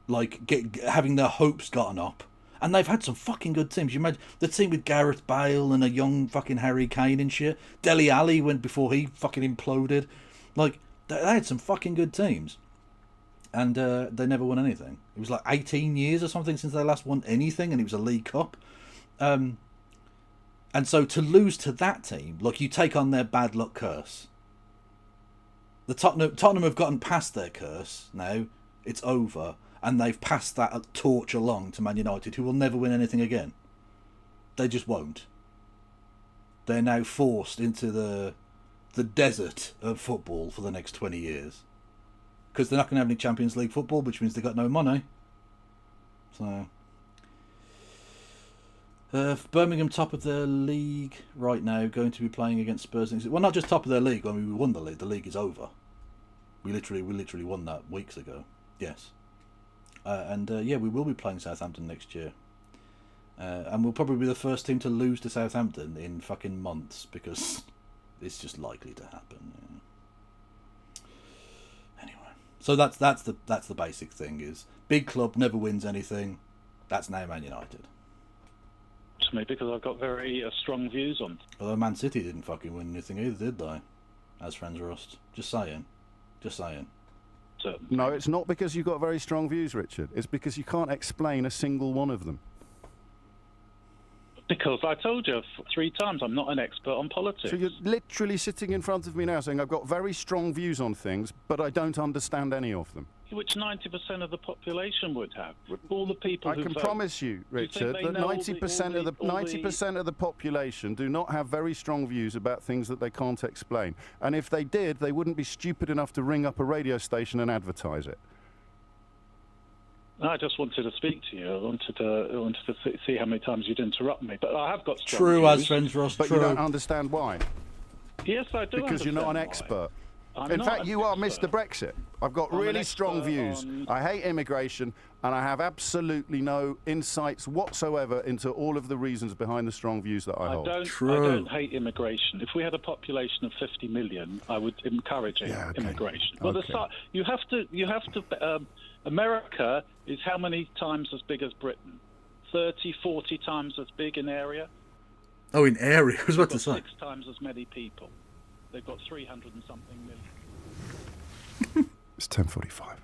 like having their hopes gotten up. And they've had some fucking good teams. You imagine the team with Gareth Bale and a young fucking Harry Kane and shit. Dele Alli went before he fucking imploded. Like, they had some fucking good teams. And they never won anything. It was like 18 years or something since they last won anything, and it was a League Cup. And so to lose to that team, like, you take on their bad luck curse. The Tottenham have gotten past their curse now. It's over. And they've passed that torch along to Man United, who will never win anything again. They just won't. They're now forced into the desert of football for the next 20 years. Because they're not going to have any Champions League football, which means they've got no money. So, Birmingham top of their league right now, going to be playing against Spurs. Well, not just top of their league. I mean, we won the league. The league is over. We literally won that weeks ago. Yes. Yeah, we will be playing Southampton next year. And we'll probably be the first team to lose to Southampton in fucking months, because it's just likely to happen. Yeah. Anyway, so that's the basic thing, is big club never wins anything. That's now Man United. To me, because I've got very strong views on. Although Man City didn't fucking win anything either, did they? As Friends Rust. Just saying. No, it's not because you've got very strong views, Richard. It's because you can't explain a single one of them. Because I told you 3 times I'm not an expert on politics. So you're literally sitting in front of me now saying I've got very strong views on things, but I don't understand any of them. Which 90% of the population would have. All the people who I can vote. promise you, Richard, that 90% of the population do not have very strong views about things that they can't explain. And if they did, they wouldn't be stupid enough to ring up a radio station and advertise it. I just wanted to speak to you. I wanted to see how many times you'd interrupt me. But I have got strong True, views. as Friends Ross. But true. you don't understand why. Yes, I do. Because you're not an expert. In fact, you are Mr. Brexit. I've got really strong views. I hate immigration, and I have absolutely no insights whatsoever into all of the reasons behind the strong views that I hold. I don't hate immigration. If we had a population of 50 million, I would encourage immigration. But you have to. America is how many times as big as Britain? 30, 40 times as big in area. Oh, in area. I was about to say. 6 times as many people. They've got 300 and something million. It's 10:45.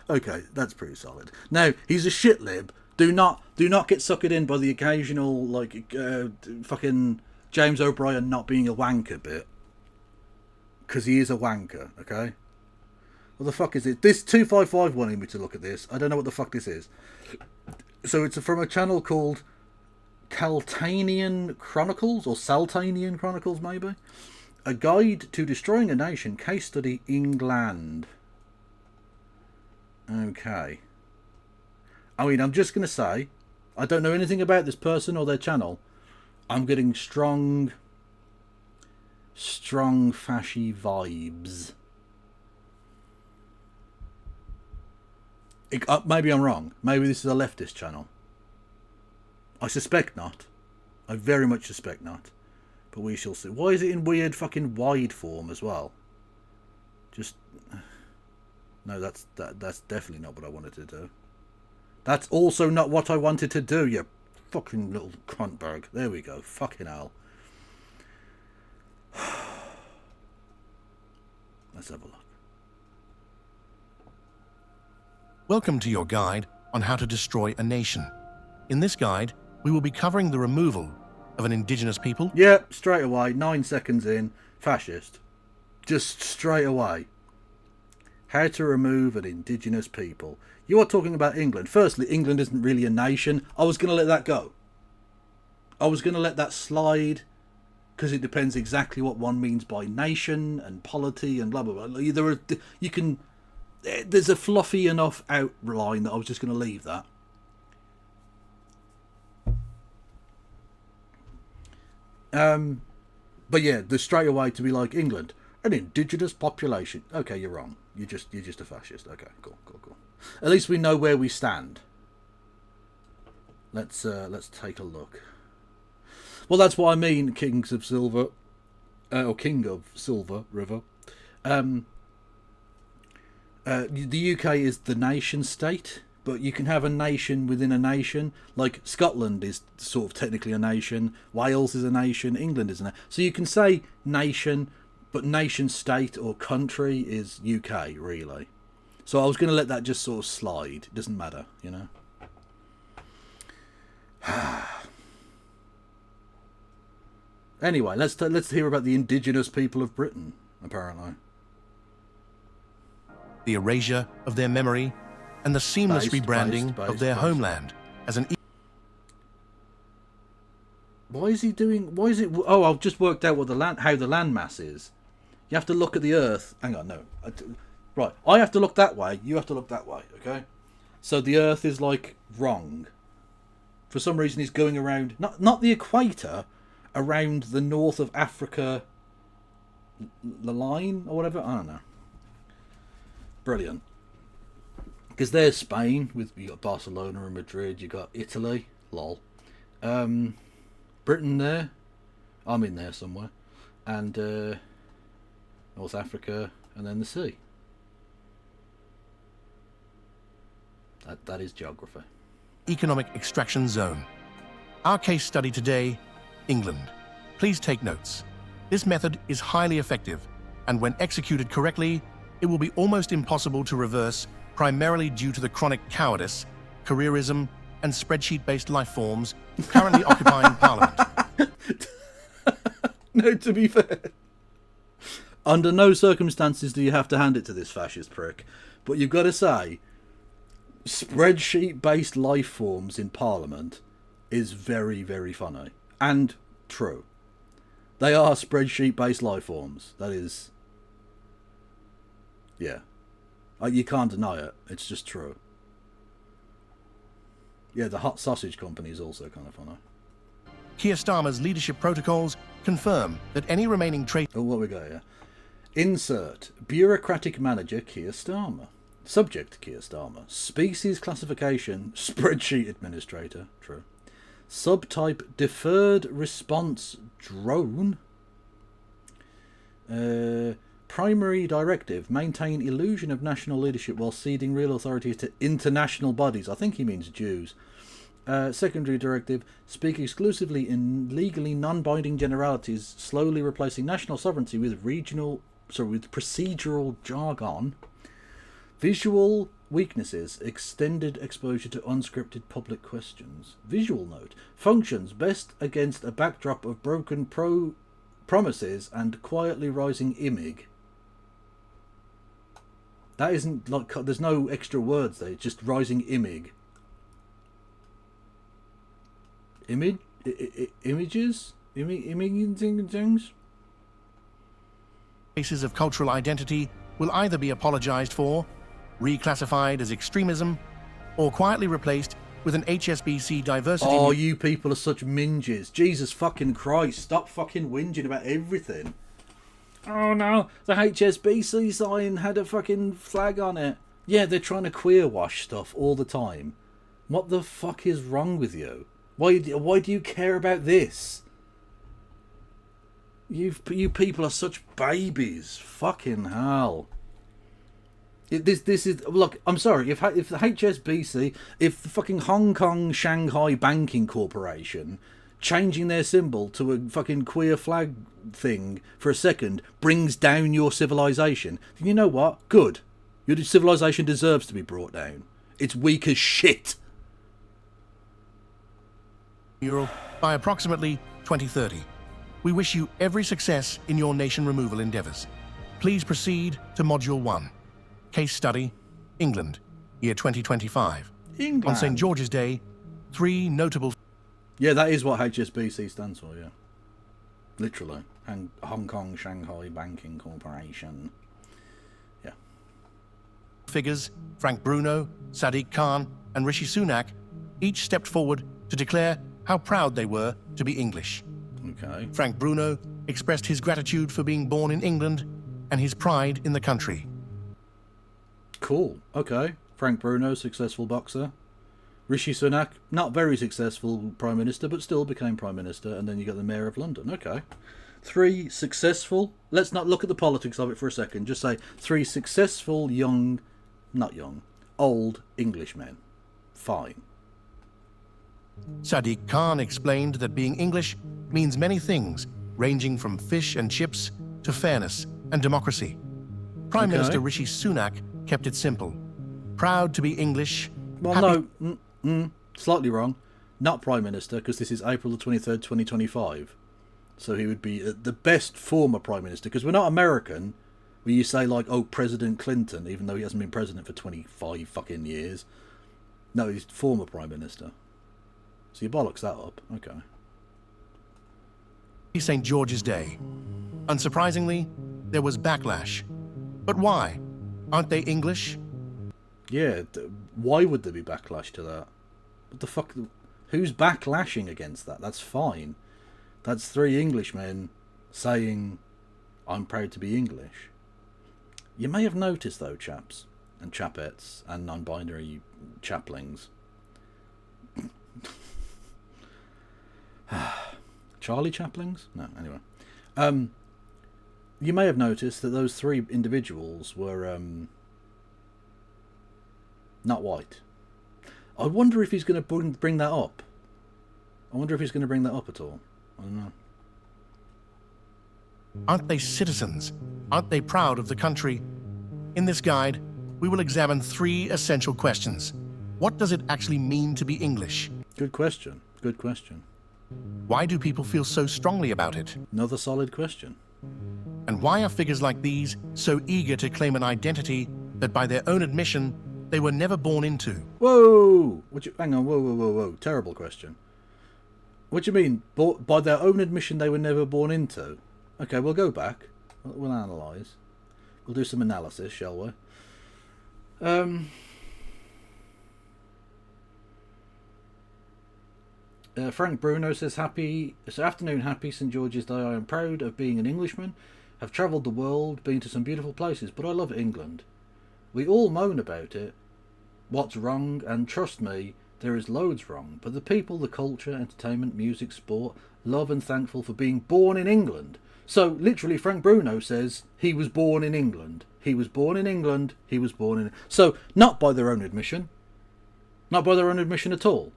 Okay, that's pretty solid. Now, he's a shit lib. Do not get suckered in by the occasional fucking James O'Brien not being a wanker bit, because he is a wanker. Okay. What the fuck is it? This 255 wanted me to look at this. I don't know what the fuck this is. So it's from a channel called Caltanian Chronicles, or Saltanian Chronicles, maybe. A Guide to Destroying a Nation, case study England. Okay. I mean, I'm just going to say, I don't know anything about this person or their channel. I'm getting strong fashy vibes. Maybe I'm wrong. Maybe this is a leftist channel. I suspect not. I very much suspect not. But we shall see. Why is it in weird fucking wide form as well? Just... No, that's definitely not what I wanted to do. That's also not what I wanted to do, you fucking little cuntberg. There we go. Fucking hell. Let's have a look. Welcome to your guide on how to destroy a nation. In this guide, we will be covering the removal of an indigenous people. Yep, straight away, 9 seconds in, fascist. Just straight away. How to remove an indigenous people. You are talking about England. Firstly, England isn't really a nation. I was going to let that go. I was going to let that slide, because it depends exactly what one means by nation and polity and blah, blah, blah. There's a fluffy enough outline that I was just going to leave that. But yeah, the straight away to be like England, an indigenous population. Okay, you're wrong. You're just a fascist. Okay, cool. At least we know where we stand. Let's take a look. Well, that's what I mean, Kings of Silver, or King of Silver River. The UK is the nation state, but you can have a nation within a nation. Like Scotland is sort of technically a nation, Wales is a nation, England is a nation. So you can say nation, but nation state or country is UK, really. So I was going to let that just sort of slide. It doesn't matter, you know. Anyway, let's hear about the indigenous people of Britain, apparently. The erasure of their memory and the seamless rebranding of their homeland as an... Why is it... Oh, I've just worked out how the landmass is. You have to look at the Earth. Hang on, no. Right, I have to look that way. You have to look that way, okay? So the Earth is, like, wrong. For some reason, it's going around... Not the equator, around the north of Africa... The line, or whatever? I don't know. Brilliant. Because there's Spain, you got Barcelona and Madrid, you got Italy, lol. Britain there, I'm in there somewhere, and North Africa, and then the sea. That is geography. Economic extraction zone. Our case study today, England. Please take notes. This method is highly effective, and when executed correctly, it will be almost impossible to reverse, primarily due to the chronic cowardice, careerism, and spreadsheet-based life forms currently occupying Parliament. No, to be fair. Under no circumstances do you have to hand it to this fascist prick. But you've got to say, spreadsheet-based life forms in Parliament is very, very funny. And true. They are spreadsheet-based life forms. That is... Yeah. You can't deny it. It's just true. Yeah, the hot sausage company is also kind of funny. Keir Starmer's leadership protocols confirm that any remaining traits... Oh, what we got here? Insert. Bureaucratic manager Keir Starmer. Subject Keir Starmer. Species classification spreadsheet administrator. True. Subtype deferred response drone. Primary directive, maintain illusion of national leadership while ceding real authority to international bodies. I think he means Jews. Secondary directive, speak exclusively in legally non-binding generalities, slowly replacing national sovereignty with procedural jargon. Visual weaknesses, extended exposure to unscripted public questions. Visual note, functions best against a backdrop of broken promises and quietly rising image. That isn't like, there's no extra words there, it's just rising image. Images? Imaging things? Cases of cultural identity will either be apologized for, reclassified as extremism, or quietly replaced with an HSBC diversity... Oh, you people are such minges. Jesus fucking Christ, stop fucking whinging about everything. Oh no, the HSBC sign had a fucking flag on it. Yeah, they're trying to queer wash stuff all the time. What the fuck is wrong with you? Why do you care about this? You people are such babies. Fucking hell. This is, look, I'm sorry, if the HSBC, if the fucking Hong Kong Shanghai Banking Corporation changing their symbol to a fucking queer flag thing for a second brings down your civilization, then you know what? Good. Your civilization deserves to be brought down. It's weak as shit. Europe by approximately 2030. We wish you every success in your nation removal endeavors. Please proceed to Module 1. Case Study, England, year 2025. England. On St. George's Day, 3 notable... Yeah, that is what HSBC stands for, yeah. Literally. And Hong Kong Shanghai Banking Corporation. Yeah. Figures, Frank Bruno, Sadiq Khan, and Rishi Sunak, each stepped forward to declare how proud they were to be English. Okay. Frank Bruno expressed his gratitude for being born in England and his pride in the country. Cool. Okay. Frank Bruno, successful boxer. Rishi Sunak, not very successful Prime Minister, but still became Prime Minister. And then you got the Mayor of London. Okay. 3 successful... Let's not look at the politics of it for a second. Just say 3 successful young... Not young. Old Englishmen. Fine. Sadiq Khan explained that being English means many things, ranging from fish and chips to fairness and democracy. Prime Minister Rishi Sunak kept it simple. Proud to be English. Well, no, slightly wrong. Not Prime Minister, because this is April the 23rd, 2025. So he would be the best former Prime Minister, because we're not American, where you say, like, oh, President Clinton, even though he hasn't been president for 25 fucking years. No, he's former Prime Minister. So you bollocks that up. Okay. St. George's Day. Unsurprisingly, there was backlash. But why? Aren't they English? Yeah, why would there be backlash to that? What the fuck? Who's backlashing against that? That's fine. That's 3 Englishmen saying, I'm proud to be English. You may have noticed, though, chaps, and chapettes, and non-binary chaplings. Charlie Chaplings? No, anyway. You may have noticed that those 3 individuals were not white. I wonder if he's going to bring that up. I wonder if he's going to bring that up at all. I don't know. Aren't they citizens? Aren't they proud of the country? In this guide, we will examine 3 essential questions. What does it actually mean to be English? Good question. Good question. Why do people feel so strongly about it? Another solid question. And why are figures like these so eager to claim an identity that by their own admission they were never born into? Whoa! Hang on, whoa. Terrible question. What do you mean? By their own admission they were never born into? Okay, we'll go back. We'll analyse. We'll do some analysis, shall we? Frank Bruno says, afternoon, happy St. George's Day. I am proud of being an Englishman. Have travelled the world, been to some beautiful places, but I love England. We all moan about it, what's wrong, and trust me, there is loads wrong. But the people, the culture, entertainment, music, sport, love and thankful for being born in England. So, literally, Frank Bruno says he was born in England. He was born in England. He was born in... So, not by their own admission. Not by their own admission at all.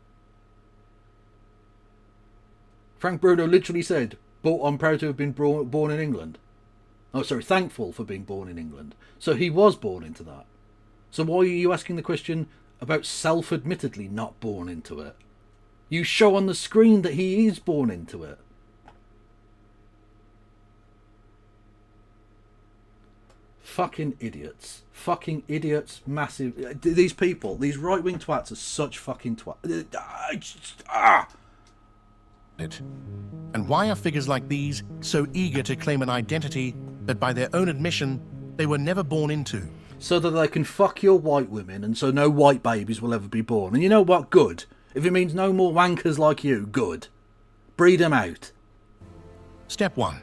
Frank Bruno literally said, but I'm proud to have been born in England. Oh, sorry, thankful for being born in England. So he was born into that. So why are you asking the question about self-admittedly not born into it? You show on the screen that he is born into it. Fucking idiots. Fucking idiots. Massive. These people, these right-wing twats are such fucking twats. And why are figures like these so eager to claim an identity that by their own admission they were never born into? So that they can fuck your white women and so no white babies will ever be born. And you know what? Good. If it means no more wankers like you, good. Breed them out. Step 1.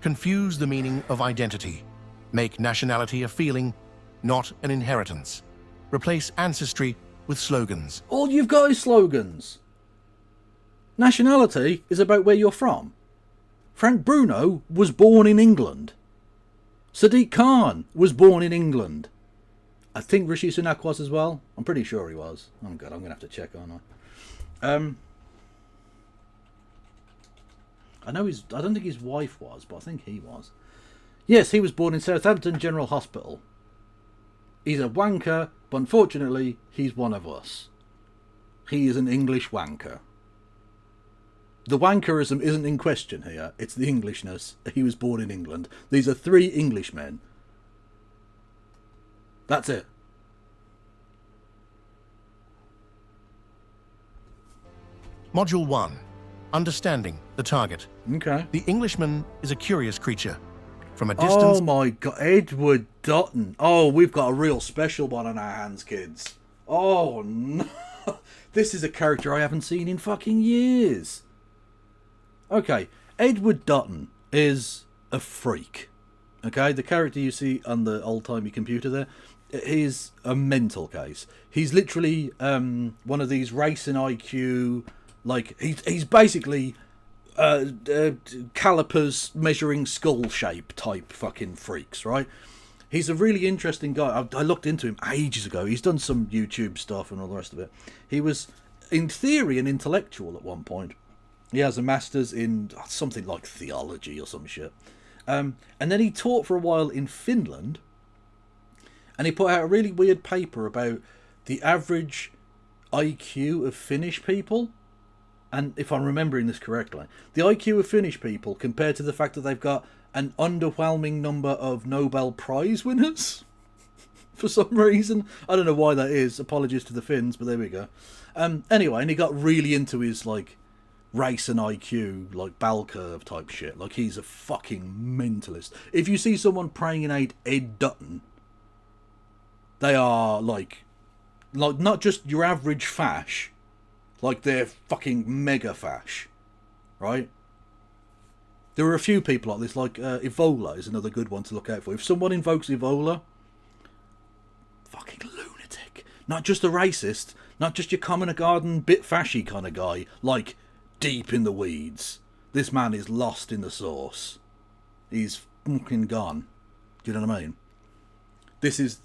Confuse the meaning of identity. Make nationality a feeling, not an inheritance. Replace ancestry with slogans. All you've got is slogans. Nationality is about where you're from. Frank Bruno was born in England. Sadiq Khan was born in England. I think Rishi Sunak was as well. I'm pretty sure he was. Oh god, I'm going to have to check, aren't I? I don't think his wife was, but I think he was. Yes, he was born in Southampton General Hospital. He's a wanker, but unfortunately, he's one of us. He is an English wanker. The wankerism isn't in question here. It's the Englishness. He was born in England. These are 3 Englishmen. That's it. Module 1. Understanding the target. Okay. The Englishman is a curious creature. From a distance... Oh my god, Edward Dutton. Oh, we've got a real special one on our hands, kids. Oh no. This is a character I haven't seen in fucking years. Okay, Edward Dutton is a freak. Okay, the character you see on the old-timey computer there, he's a mental case. He's literally one of these racing IQ, like, he's basically calipers measuring skull shape type fucking freaks, right? He's a really interesting guy. I looked into him ages ago. He's done some YouTube stuff and all the rest of it. He was, in theory, an intellectual at one point. He has a master's in something like theology or some shit. And then he taught for a while in Finland. And he put out a really weird paper about the average IQ of Finnish people. And if I'm remembering this correctly, the IQ of Finnish people compared to the fact that they've got an underwhelming number of Nobel Prize winners for some reason. I don't know why that is. Apologies to the Finns, but there we go. Anyway, and he got really into his, like, race and IQ, like, bell curve type shit. Like, he's a fucking mentalist. If you see someone praying in Ed Dutton, they are, like not just your average fash, like, they're fucking mega fash, right? There are a few people like this, like Evola is another good one to look out for. If someone invokes Evola, fucking lunatic. Not just a racist, not just your common garden bit fashy kind of guy, like deep in the weeds. This man is lost in the sauce. He's fucking gone. Do you know what I mean? This is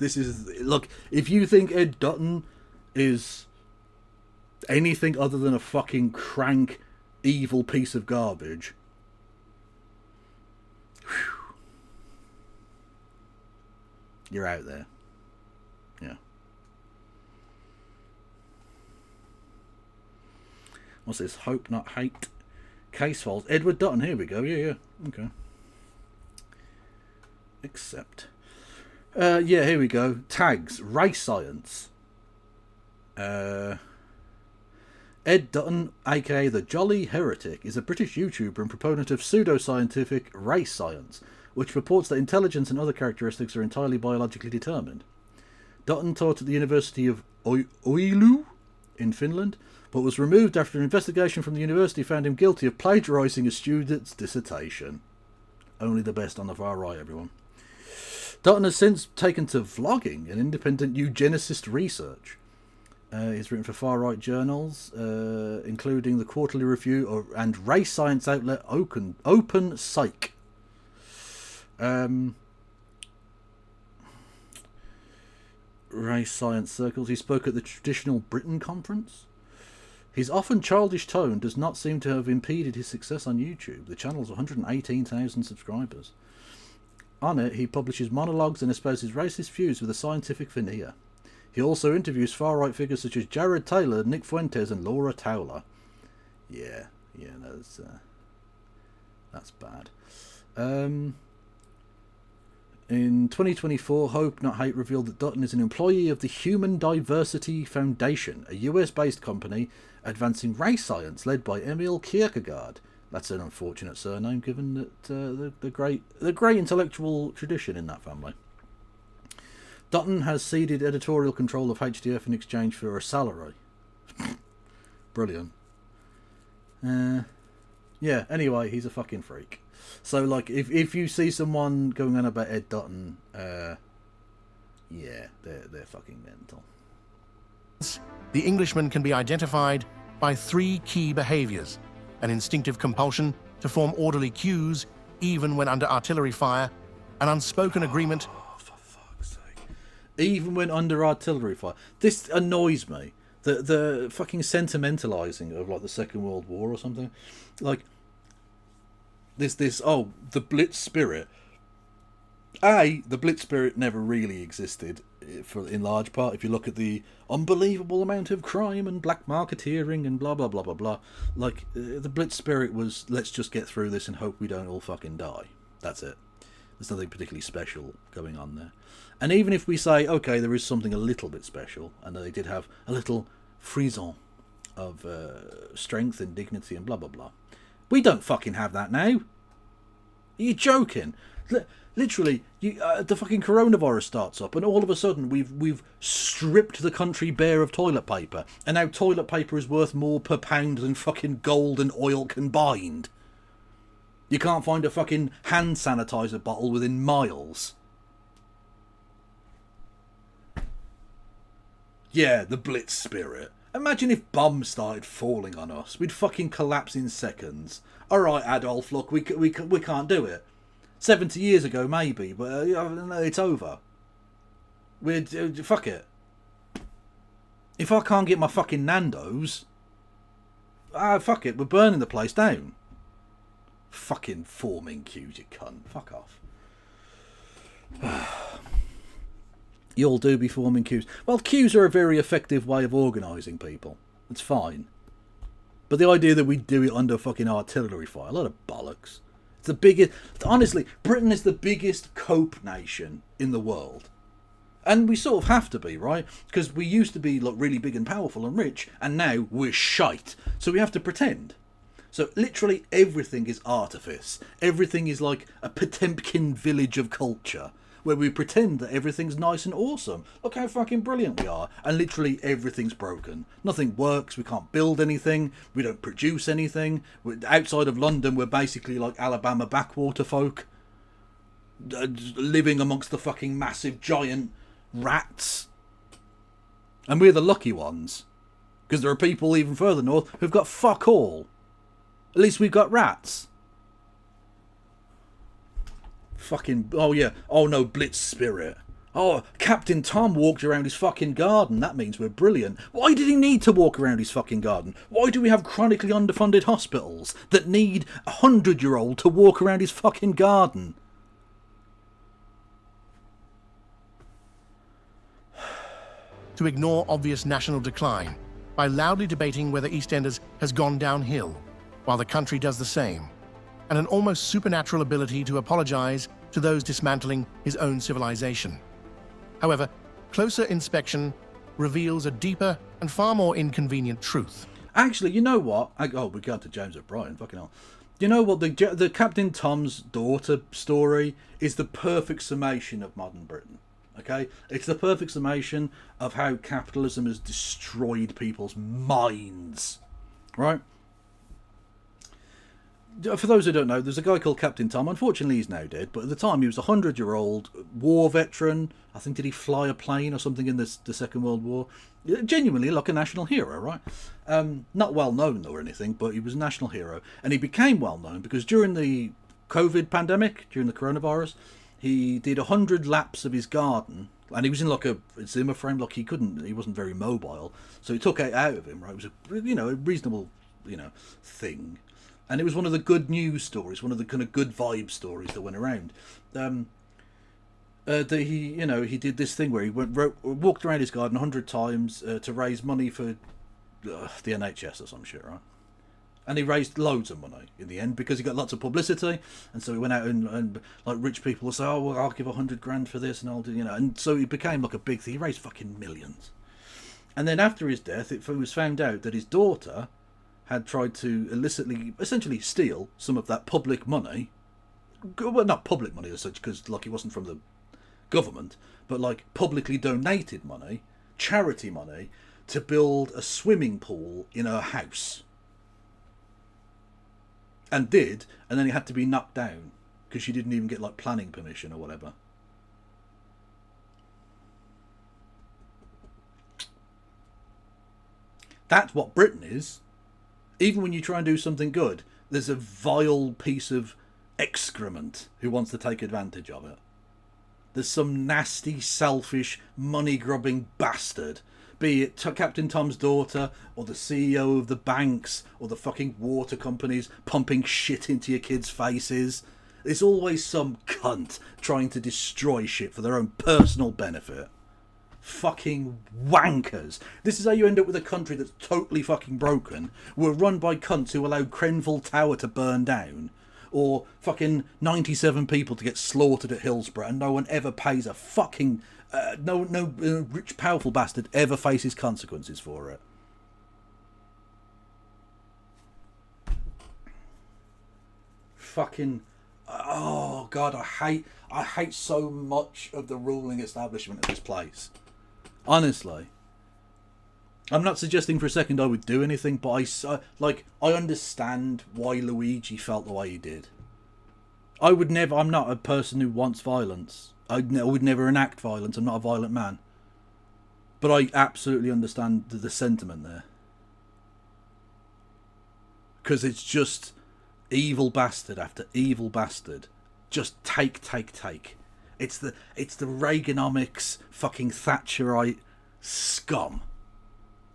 look, if you think Ed Dutton is anything other than a fucking crank, evil piece of garbage, whew, you're out there. Yeah. What's this? Hope Not Hate. Case files. Edward Dutton. Here we go. Yeah. Okay. Accept. Yeah, here we go. Tags. Race science. Ed Dutton, aka the Jolly Heretic, is a British YouTuber and proponent of pseudoscientific race science, which purports that intelligence and other characteristics are entirely biologically determined. Dutton taught at the University of Oulu in Finland, but was removed after an investigation from the university found him guilty of plagiarising a student's dissertation. Only the best on the far right, everyone. Dutton has since taken to vlogging and independent eugenicist research. He's written for far-right journals, including the Quarterly Review and race science outlet Open Psych. Race science circles. He spoke at the Traditional Britain Conference. His often childish tone does not seem to have impeded his success on YouTube. The channel has 118,000 subscribers. On it, he publishes monologues and espouses racist views with a scientific veneer. He also interviews far-right figures such as Jared Taylor, Nick Fuentes, and Laura Towler. Yeah, that's bad. In 2024, Hope Not Hate revealed that Dutton is an employee of the Human Diversity Foundation, a US-based company advancing race science led by Emil Kierkegaard. That's an unfortunate surname, given that the great intellectual tradition in that family. Dutton has ceded editorial control of HDF in exchange for a salary. Brilliant. Yeah, anyway, he's a fucking freak. So, like, if you see someone going on about Ed Dutton, Yeah, they're fucking mental. The Englishman can be identified by 3 key behaviors: an instinctive compulsion to form orderly queues even when under artillery fire, an unspoken agreement. For fuck's sake. Even when under artillery fire. This annoys me. The fucking sentimentalizing of like the Second World War or something. Like this the Blitz spirit. The Blitz spirit never really existed in large part. If you look at the unbelievable amount of crime and black marketeering and blah blah blah blah blah, like the Blitz spirit was, let's just get through this and hope we don't all fucking die. That's it. There's nothing particularly special going on there. And even if we say, okay, there is something a little bit special, and they did have a little frisson of strength and dignity and blah blah blah, we don't fucking have that now. Are you joking? Literally, the fucking coronavirus starts up, and all of a sudden we've stripped the country bare of toilet paper, and now toilet paper is worth more per pound than fucking gold and oil combined. You can't find a fucking hand sanitizer bottle within miles. Yeah, the Blitz spirit. Imagine if bombs started falling on us. We'd fucking collapse in seconds. Alright, Adolf, look, we can't do it. 70 years ago, maybe, but it's over. Fuck it. If I can't get my fucking Nando's, fuck it, we're burning the place down. Fucking forming queues, you cunt. Fuck off. You all do be forming queues. Well, queues are a very effective way of organising people. It's fine. But the idea that we do it under fucking artillery fire, a lot of bollocks. It's the biggest... Honestly, Britain is the biggest cope nation in the world. And we sort of have to be, right? Because we used to be like really big and powerful and rich, and now we're shite. So we have to pretend. So literally everything is artifice. Everything is like a Potemkin village of culture, where we pretend that everything's nice and awesome. Look how fucking brilliant we are. And literally everything's broken. Nothing works. We can't build anything. We don't produce anything. Outside of London, we're basically like Alabama backwater folk. Living amongst the fucking massive giant rats. And we're the lucky ones. Because there are people even further north who've got fuck all. At least we've got rats. Fucking, oh yeah, oh no, Blitz spirit. Oh, Captain Tom walked around his fucking garden. That means we're brilliant. Why did he need to walk around his fucking garden? Why do we have chronically underfunded hospitals that need a 100-year-old to walk around his fucking garden? To ignore obvious national decline by loudly debating whether EastEnders has gone downhill, while the country does the same, and an almost supernatural ability to apologize to those dismantling his own civilization. However, closer inspection reveals a deeper and far more inconvenient truth. Actually, you know what? We got to James O'Brien, fucking hell. You know what? The Captain Tom's daughter story is the perfect summation of modern Britain. Okay? It's the perfect summation of how capitalism has destroyed people's minds. Right? For those who don't know, there's a guy called Captain Tom. Unfortunately, he's now dead, but at the time he was a 100-year-old war veteran. I think, did he fly a plane or something in the Second World War? Genuinely like a national hero, right? Not well known or anything, but he was a national hero. And he became well known because during the COVID pandemic, during the coronavirus, he did 100 laps of his garden. And he was in like a Zimmer frame, like he wasn't very mobile. So he took it out of him, right? It was a reasonable, thing. And it was one of the good news stories, one of the kind of good vibe stories that went around. He did this thing where he walked around his garden 100 times to raise money for the NHS or some shit, right? And he raised loads of money in the end because he got lots of publicity. And so he went out and like rich people will say, oh, well, I'll give 100 grand for this and I'll do, And so he became like a big thing. He raised fucking millions. And then after his death, it was found out that his daughter had tried to essentially steal some of that public money. Well, not public money as such, because like it wasn't from the government, but like publicly donated money, charity money, to build a swimming pool in her house. And did, and then it had to be knocked down because she didn't even get like planning permission or whatever. That's what Britain is. Even when you try and do something good, there's a vile piece of excrement who wants to take advantage of it. There's some nasty, selfish, money-grubbing bastard, be it Captain Tom's daughter, or the CEO of the banks, or the fucking water companies pumping shit into your kids' faces. There's always some cunt trying to destroy shit for their own personal benefit. Fucking wankers. This is how you end up with a country that's totally fucking broken. We're run by cunts who allowed Grenfell Tower to burn down, or fucking 97 people to get slaughtered at Hillsborough, and no one ever pays a fucking... no rich, powerful bastard ever faces consequences for it. Fucking... Oh, God, I hate so much of the ruling establishment of this place. Honestly. I'm not suggesting for a second I would do anything, but I understand why Luigi felt the way he did. I'm not a person who wants violence. I would never enact violence. I'm not a violent man. But I absolutely understand the sentiment there. Because it's just evil bastard after evil bastard. Just take. It's the Reaganomics fucking Thatcherite scum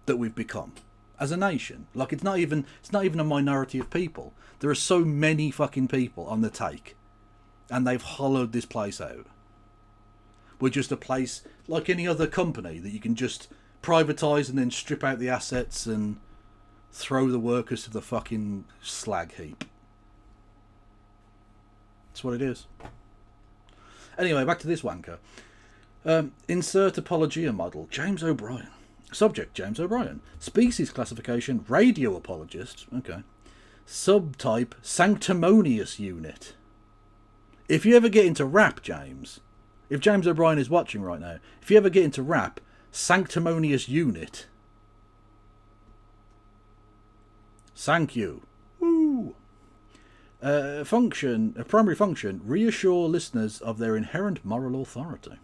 that we've become as a nation. Like, it's not even a minority of people. There are so many fucking people on the take, and they've hollowed this place out. We're just a place like any other company that you can just privatise and then strip out the assets and throw the workers to the fucking slag heap. That's what it is. Anyway, back to this wanker. Insert apologia model, James O'Brien. Subject, James O'Brien. Species classification, radio apologist. Okay. Subtype, sanctimonious unit. If you ever get into rap, James, if James O'Brien is watching right now, if you ever get into rap, sanctimonious unit. Thank you. Woo. Primary function, reassure listeners of their inherent moral authority.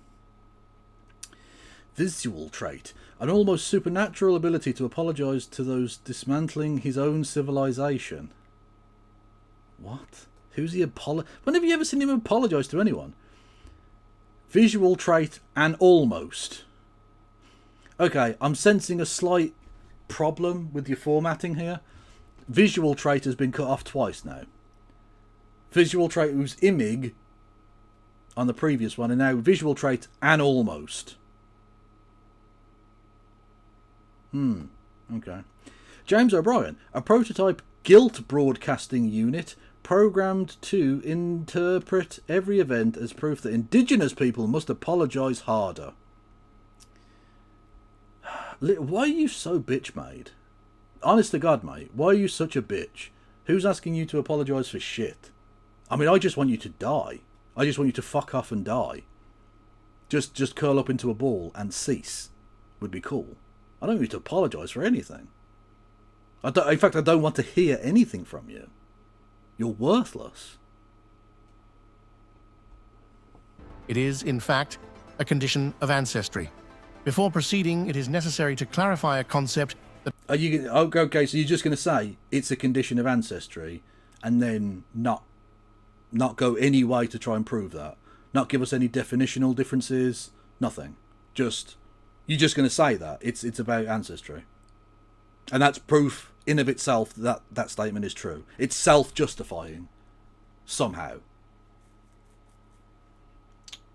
Visual trait, an almost supernatural ability to apologise to those dismantling his own civilization. What? Who's he When have you ever seen him apologise to anyone? Visual trait, and almost. Okay, I'm sensing a slight problem with your formatting here. Visual trait has been cut off twice now. Visual trait was imig on the previous one, and now visual trait and almost. Okay. James O'Brien, a prototype guilt broadcasting unit programmed to interpret every event as proof that indigenous people must apologise harder. Why are you so bitch-made? Honest to God, mate, why are you such a bitch? Who's asking you to apologise for shit? I mean, I just want you to die. I just want you to fuck off and die. Just curl up into a ball and cease would be cool. I don't need to apologise for anything. In fact, I don't want to hear anything from you. You're worthless. It is, in fact, a condition of ancestry. Before proceeding, it is necessary to clarify a concept that... Okay, so you're just going to say it's a condition of ancestry and then not go any way to try and prove that? Not give us any definitional differences? Nothing. You're just going to say that. It's about ancestry. And that's proof in of itself that that statement is true. It's self-justifying. Somehow.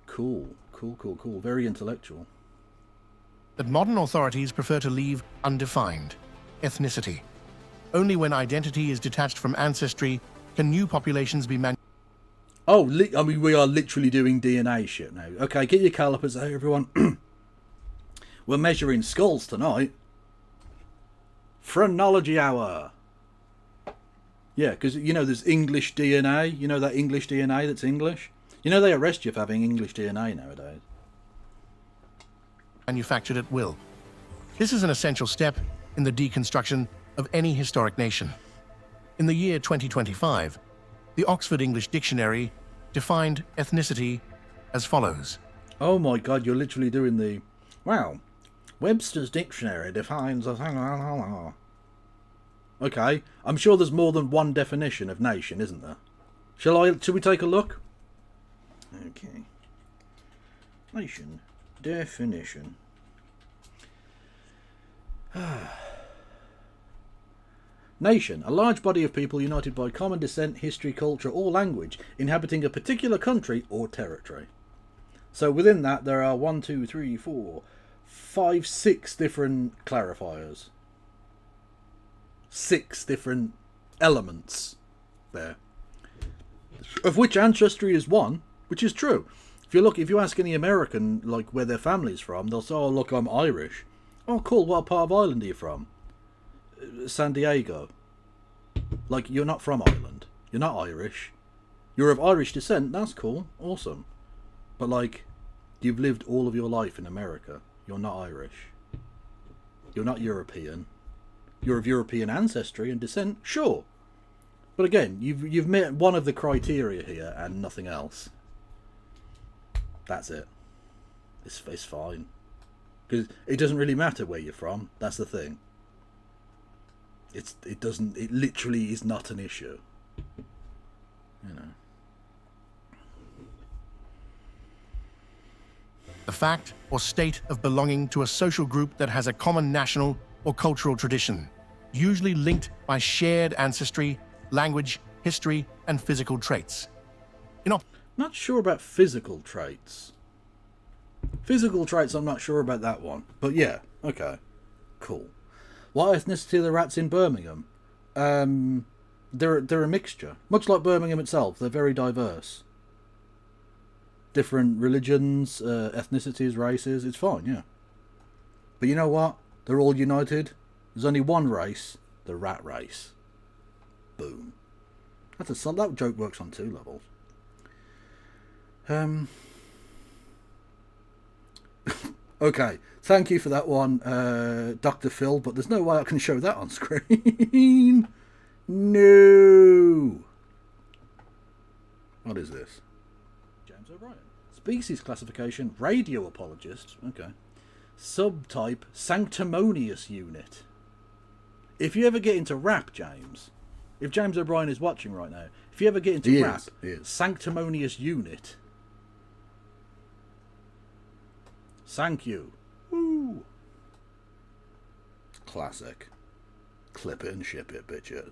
Cool. Very intellectual. That modern authorities prefer to leave undefined. Ethnicity. Only when identity is detached from ancestry can new populations be I mean, we are literally doing DNA shit now. Okay, get your calipers out, everyone. We're measuring skulls tonight. Phrenology hour. Yeah, because, you know, there's English DNA. You know that English DNA that's English? You know they arrest you for having English DNA nowadays. Manufactured at will. This is an essential step in the deconstruction of any historic nation. In the year 2025, the Oxford English Dictionary defined ethnicity as follows. Oh my God, you're literally doing the... Wow. Webster's dictionary defines a... Okay, I'm sure there's more than one definition of nation, isn't there? Shall we take a look? Okay. Nation. Definition. Nation, a large body of people united by common descent, history, culture, or language, inhabiting a particular country or territory. So within that, there are 1, 2, 3, 4, 5, 6 different clarifiers. 6 different elements there. Of which ancestry is one, which is true. If you ask any American, like, where their family's from, they'll say, oh, look, I'm Irish. Oh, cool, what part of Ireland are you from? San Diego. Like, you're not from Ireland. You're not Irish. You're of Irish descent, that's cool, awesome. But, like, you've lived all of your life in America. You're not Irish. You're not European. You're of European ancestry and descent, sure. But again, you've met one of the criteria here and nothing else. That's it. It's fine. Because it doesn't really matter where you're from. That's the thing. It literally is not an issue. You know. The fact or state of belonging to a social group that has a common national or cultural tradition, usually linked by shared ancestry, language, history, and physical traits. Not sure about physical traits. Physical traits, I'm not sure about that one. But yeah, okay. Cool. What ethnicity are the rats in Birmingham? They're a mixture. Much like Birmingham itself, they're very diverse. Different religions, ethnicities, races, it's fine, yeah. But you know what? They're all united. There's only one race, the rat race. Boom. That joke works on 2 levels. Okay, thank you for that one, Dr. Phil, but there's no way I can show that on screen. No. What is this? James O'Brien. Species classification, radio apologist. Okay. Subtype, sanctimonious unit. If you ever get into rap, James, if James O'Brien is watching right now, if you ever get into rap, sanctimonious unit. Thank you. Woo. Classic. Clip it and ship it, bitch.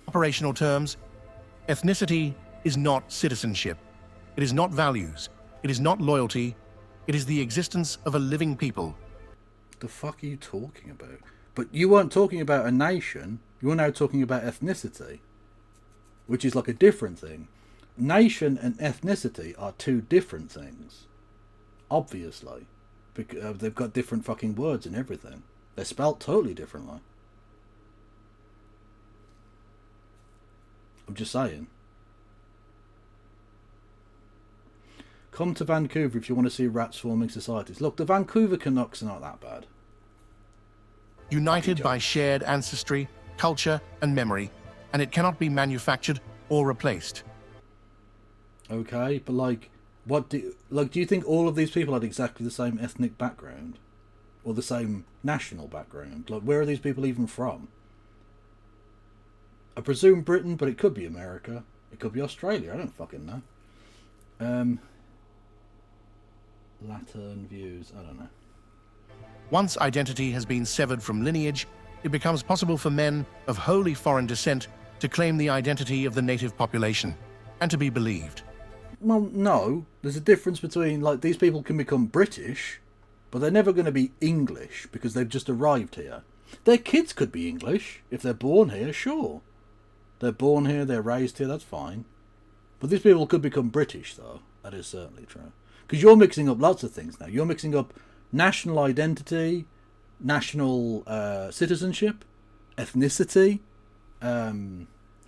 Operational terms, ethnicity is not citizenship. It is not values. It is not loyalty. It is the existence of a living people. The fuck are you talking about? But you weren't talking about a nation. You're now talking about ethnicity, which is like a different thing. Nation and ethnicity are 2 different things. Obviously. Because they've got different fucking words and everything. They're spelt totally differently. I'm just saying. Come to Vancouver if you want to see rats forming societies. Look, the Vancouver Canucks are not that bad. United by shared ancestry, culture, and memory, and it cannot be manufactured or replaced. Okay, but like, do you think all of these people had exactly the same ethnic background? Or the same national background? Like, where are these people even from? I presume Britain, but it could be America. It could be Australia, I don't fucking know. Latin views, I don't know. Once identity has been severed from lineage, it becomes possible for men of wholly foreign descent to claim the identity of the native population, and to be believed. Well, no. There's a difference between, like, these people can become British, but they're never going to be English because they've just arrived here. Their kids could be English if they're born here, sure. They're born here, they're raised here, that's fine. But these people could become British, though. That is certainly true. Because you're mixing up lots of things now. You're mixing up national identity, national citizenship, ethnicity,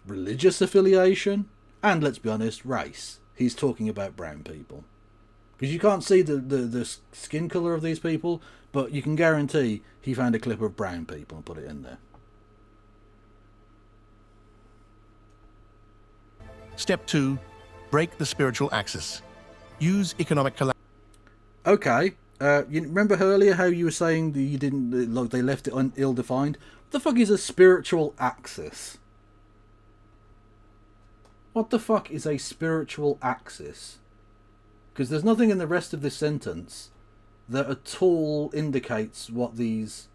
religious affiliation, and, let's be honest, race. He's talking about brown people. Because you can't see the skin colour of these people, but you can guarantee he found a clip of brown people and put it in there. Step 2. Break the spiritual axis. Use economic Okay. You remember earlier how you were saying that you didn't, like, they left it ill-defined? What the fuck is a spiritual axis? What the fuck is a spiritual axis? Because there's nothing in the rest of this sentence that at all indicates what these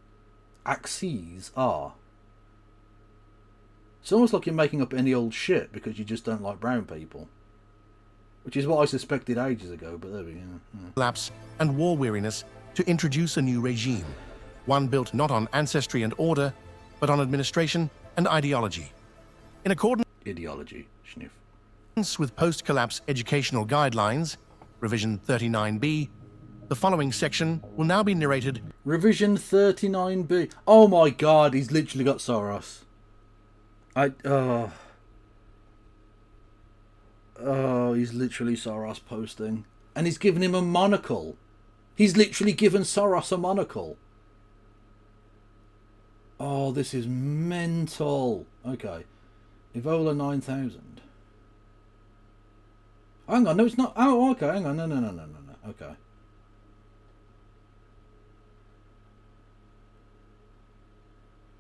axes are. It's almost like you're making up any old shit because you just don't like brown people. Which is what I suspected ages ago, but there we go. Collapse and war weariness to introduce a new regime, one built not on ancestry and order, but on administration and ideology. In accordance with post-collapse educational guidelines, Revision 39B, the following section will now be narrated. Revision 39B. Oh my god, he's literally got Soros. Oh, he's literally Soros posting. And he's given him a monocle. He's literally given Soros a monocle. Oh, this is mental. Okay. Evola 9000. Hang on, no, it's not. Oh, okay, hang on. No. Okay.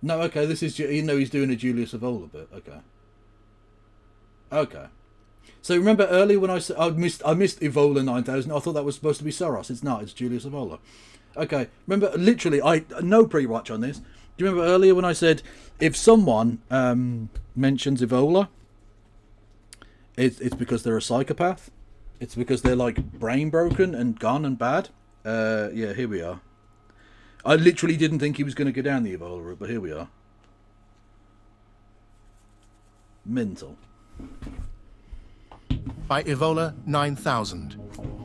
No, okay, this is, you know, he's doing a Julius Evola bit. Okay. Okay. So remember earlier when I said I missed Evola 9000, I thought that was supposed to be Soros. It's not, it's Julius Evola. Okay, remember, literally, no pre-watch on this. Do you remember earlier when I said if someone mentions Evola, it's because they're a psychopath? It's because they're like brain broken and gone and bad? Yeah, here we are. I literally didn't think he was going to go down the Evola route, but here we are. Mental. By Evola 9000,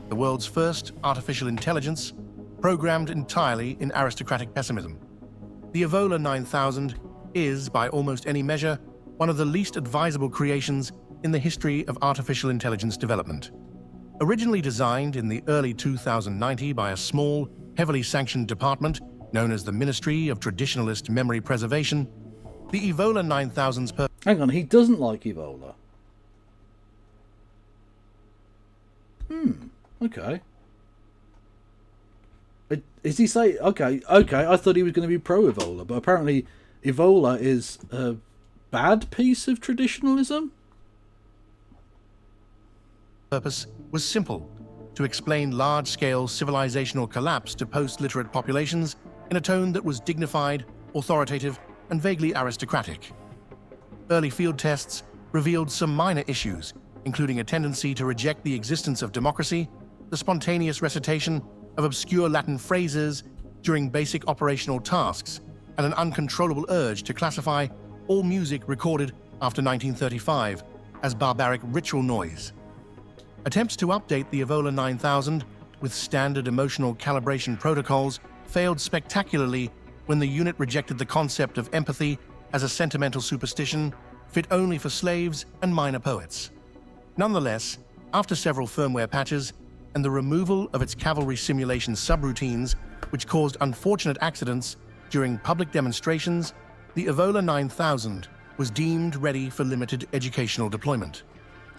the world's first artificial intelligence programmed entirely in aristocratic pessimism. The Evola 9000 is, by almost any measure, one of the least advisable creations in the history of artificial intelligence development. Originally designed in the early 2090 by a small, heavily sanctioned department known as the Ministry of Traditionalist Memory Preservation, the Evola 9000's purpose... Hang on, he doesn't like Evola. Okay. Is he saying... Okay, I thought he was going to be pro-Evola, but apparently Evola is a bad piece of traditionalism? Purpose was simple, to explain large-scale civilizational collapse to post-literate populations in a tone that was dignified, authoritative, and vaguely aristocratic. Early field tests revealed some minor issues, including a tendency to reject the existence of democracy, the spontaneous recitation of obscure Latin phrases during basic operational tasks, and an uncontrollable urge to classify all music recorded after 1935 as barbaric ritual noise. Attempts to update the Evola 9000 with standard emotional calibration protocols failed spectacularly when the unit rejected the concept of empathy as a sentimental superstition fit only for slaves and minor poets. Nonetheless, after several firmware patches and the removal of its cavalry simulation subroutines, which caused unfortunate accidents during public demonstrations, the Evola 9000 was deemed ready for limited educational deployment.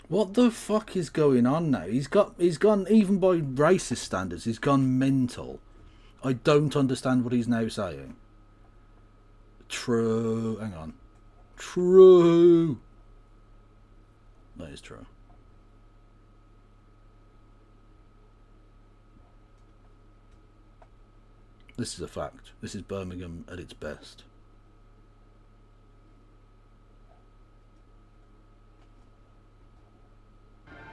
What the fuck is going on now? He's gone, even by racist standards, he's gone mental. I don't understand what he's now saying. True. Hang on. True. That is true. This is a fact. This is Birmingham at its best.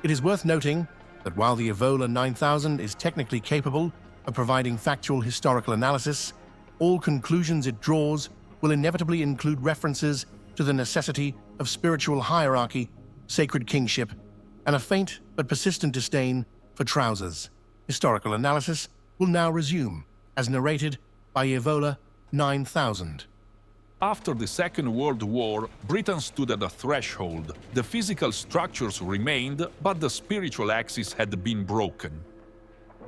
It is worth noting that while the Evola 9000 is technically capable of providing factual historical analysis, all conclusions it draws will inevitably include references to the necessity of spiritual hierarchy, sacred kingship, and a faint but persistent disdain for trousers. Historical analysis will now resume, as narrated by Evola 9000. After the Second World War, Britain stood at a threshold. The physical structures remained, but the spiritual axis had been broken.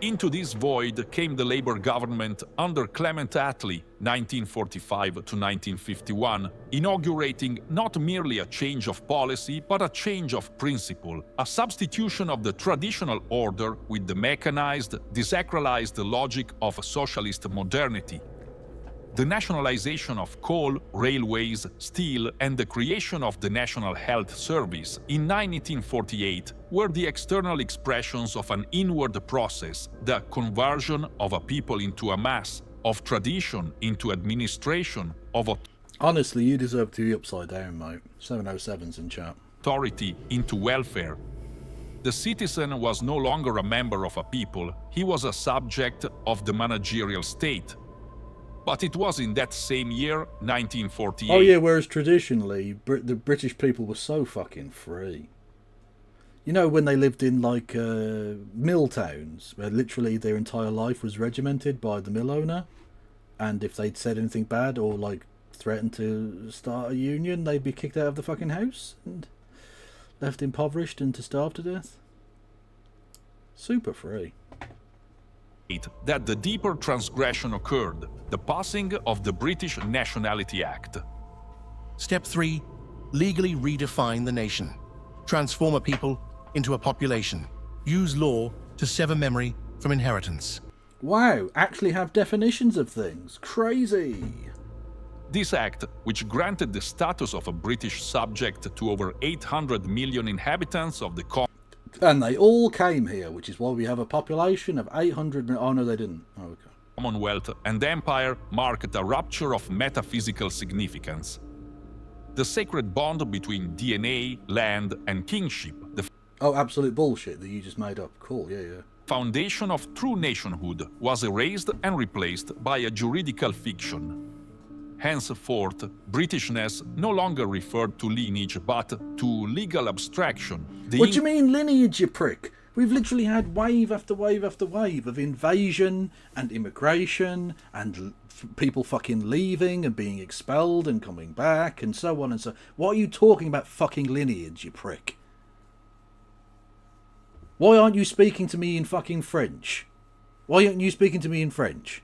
Into this void came the Labour government under Clement Attlee, 1945 to 1951, inaugurating not merely a change of policy, but a change of principle, a substitution of the traditional order with the mechanized, desacralized logic of socialist modernity. The nationalization of coal, railways, steel, and the creation of the National Health Service in 1948 were the external expressions of an inward process, the conversion of a people into a mass, of tradition into administration, of Honestly, you deserve to be upside down, mate. 707's in chat. authority into welfare. The citizen was no longer a member of a people, he was a subject of the managerial state. But it was in that same year, 1948. Oh yeah, whereas traditionally, the British people were so fucking free. You know, when they lived in, like, mill towns, where literally their entire life was regimented by the mill owner, and if they'd said anything bad or, like, threatened to start a union, they'd be kicked out of the fucking house and left impoverished and to starve to death. Super free. That the deeper transgression occurred, the passing of the British Nationality Act. Step 3. Legally redefine the nation. Transform a people into a population. Use law to sever memory from inheritance. Wow, actually have definitions of things. Crazy. This act, which granted the status of a British subject to over 800 million inhabitants of the And they all came here, which is why we have a population of 800 million. Oh, no, they didn't. Oh, okay. Commonwealth and Empire, marked a rupture of metaphysical significance. The sacred bond between DNA, land, and kingship, the absolute bullshit that you just made up. Cool, yeah. Foundation of true nationhood, was erased and replaced by a juridical fiction. Henceforth, Britishness no longer referred to lineage but to legal abstraction. What do you mean lineage, you prick? We've literally had wave after wave after wave of invasion and immigration and people fucking leaving and being expelled and coming back and so on and so. What are you talking about fucking lineage, you prick? Why aren't you speaking to me in fucking French? Why aren't you speaking to me in French?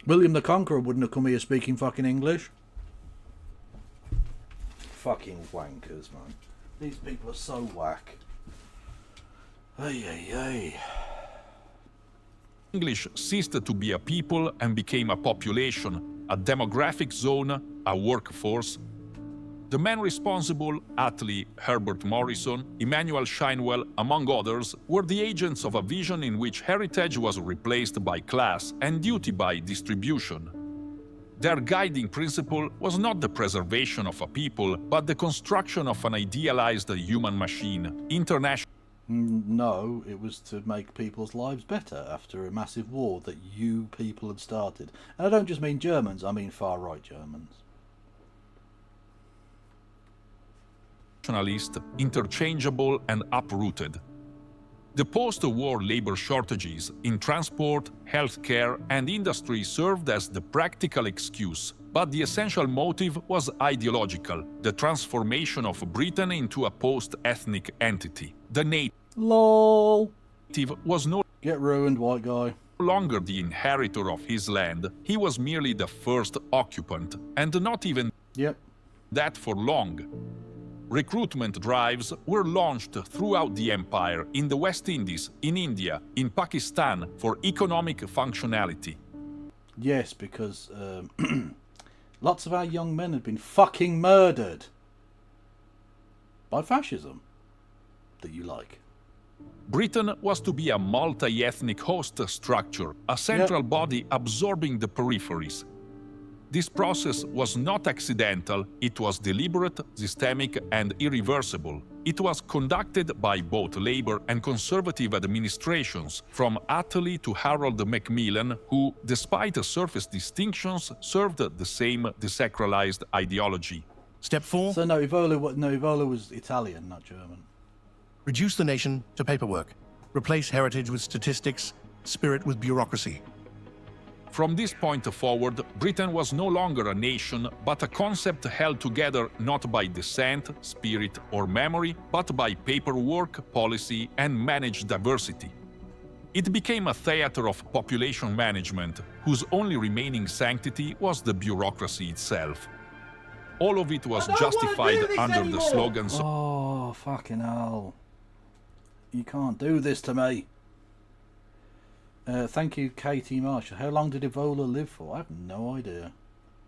William the Conqueror wouldn't have come here speaking fucking English. Fucking wankers, man. These people are so whack. Ay. English ceased to be a people and became a population, a demographic zone, a workforce. The men responsible, Attlee, Herbert Morrison, Emmanuel Shinwell, among others, were the agents of a vision in which heritage was replaced by class and duty by distribution. Their guiding principle was not the preservation of a people, but the construction of an idealized human machine, international. No, it was to make people's lives better after a massive war that you people had started. And I don't just mean Germans, I mean far-right Germans. Nationalist, interchangeable and uprooted. The post-war labor shortages in transport, healthcare and industry served as the practical excuse, but the essential motive was ideological, the transformation of Britain into a post-ethnic entity. The native was no Get ruined, white guy. longer the inheritor of his land, he was merely the first occupant, and not even that for long. Recruitment drives were launched throughout the empire, in the West Indies, in India, in Pakistan, for economic functionality. Yes, because lots of our young men had been fucking murdered by fascism that you like. Britain was to be a multi-ethnic host structure, a central body absorbing the peripheries. This process was not accidental, it was deliberate, systemic and irreversible. It was conducted by both Labour and Conservative administrations, from Attlee to Harold Macmillan, who, despite surface distinctions, served the same desacralized ideology. Step 4. So Evola was Italian, not German. Reduce the nation to paperwork. Replace heritage with statistics, spirit with bureaucracy. From this point forward, Britain was no longer a nation, but a concept held together not by descent, spirit or memory, but by paperwork, policy and managed diversity. It became a theater of population management, whose only remaining sanctity was the bureaucracy itself. All of it was justified under the slogans. Oh, fucking hell. You can't do this to me. Thank you, Katie Marshall. How long did Evola live for? I have no idea.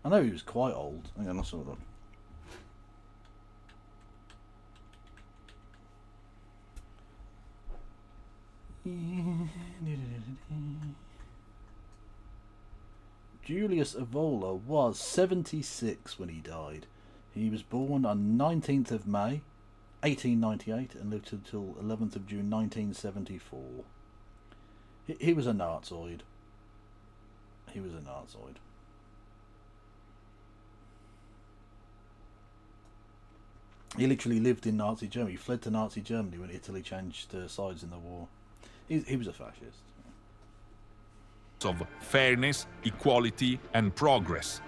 I know he was quite old. Hang on, let's have a look. Julius Evola was 76 when he died. He was born on 19th of May 1898 and lived until 11th of June 1974. He was a Nazoid. He was a Nazoid. He literally lived in Nazi Germany. He fled to Nazi Germany when Italy changed sides in the war. He was a fascist. Of fairness, equality, and progress.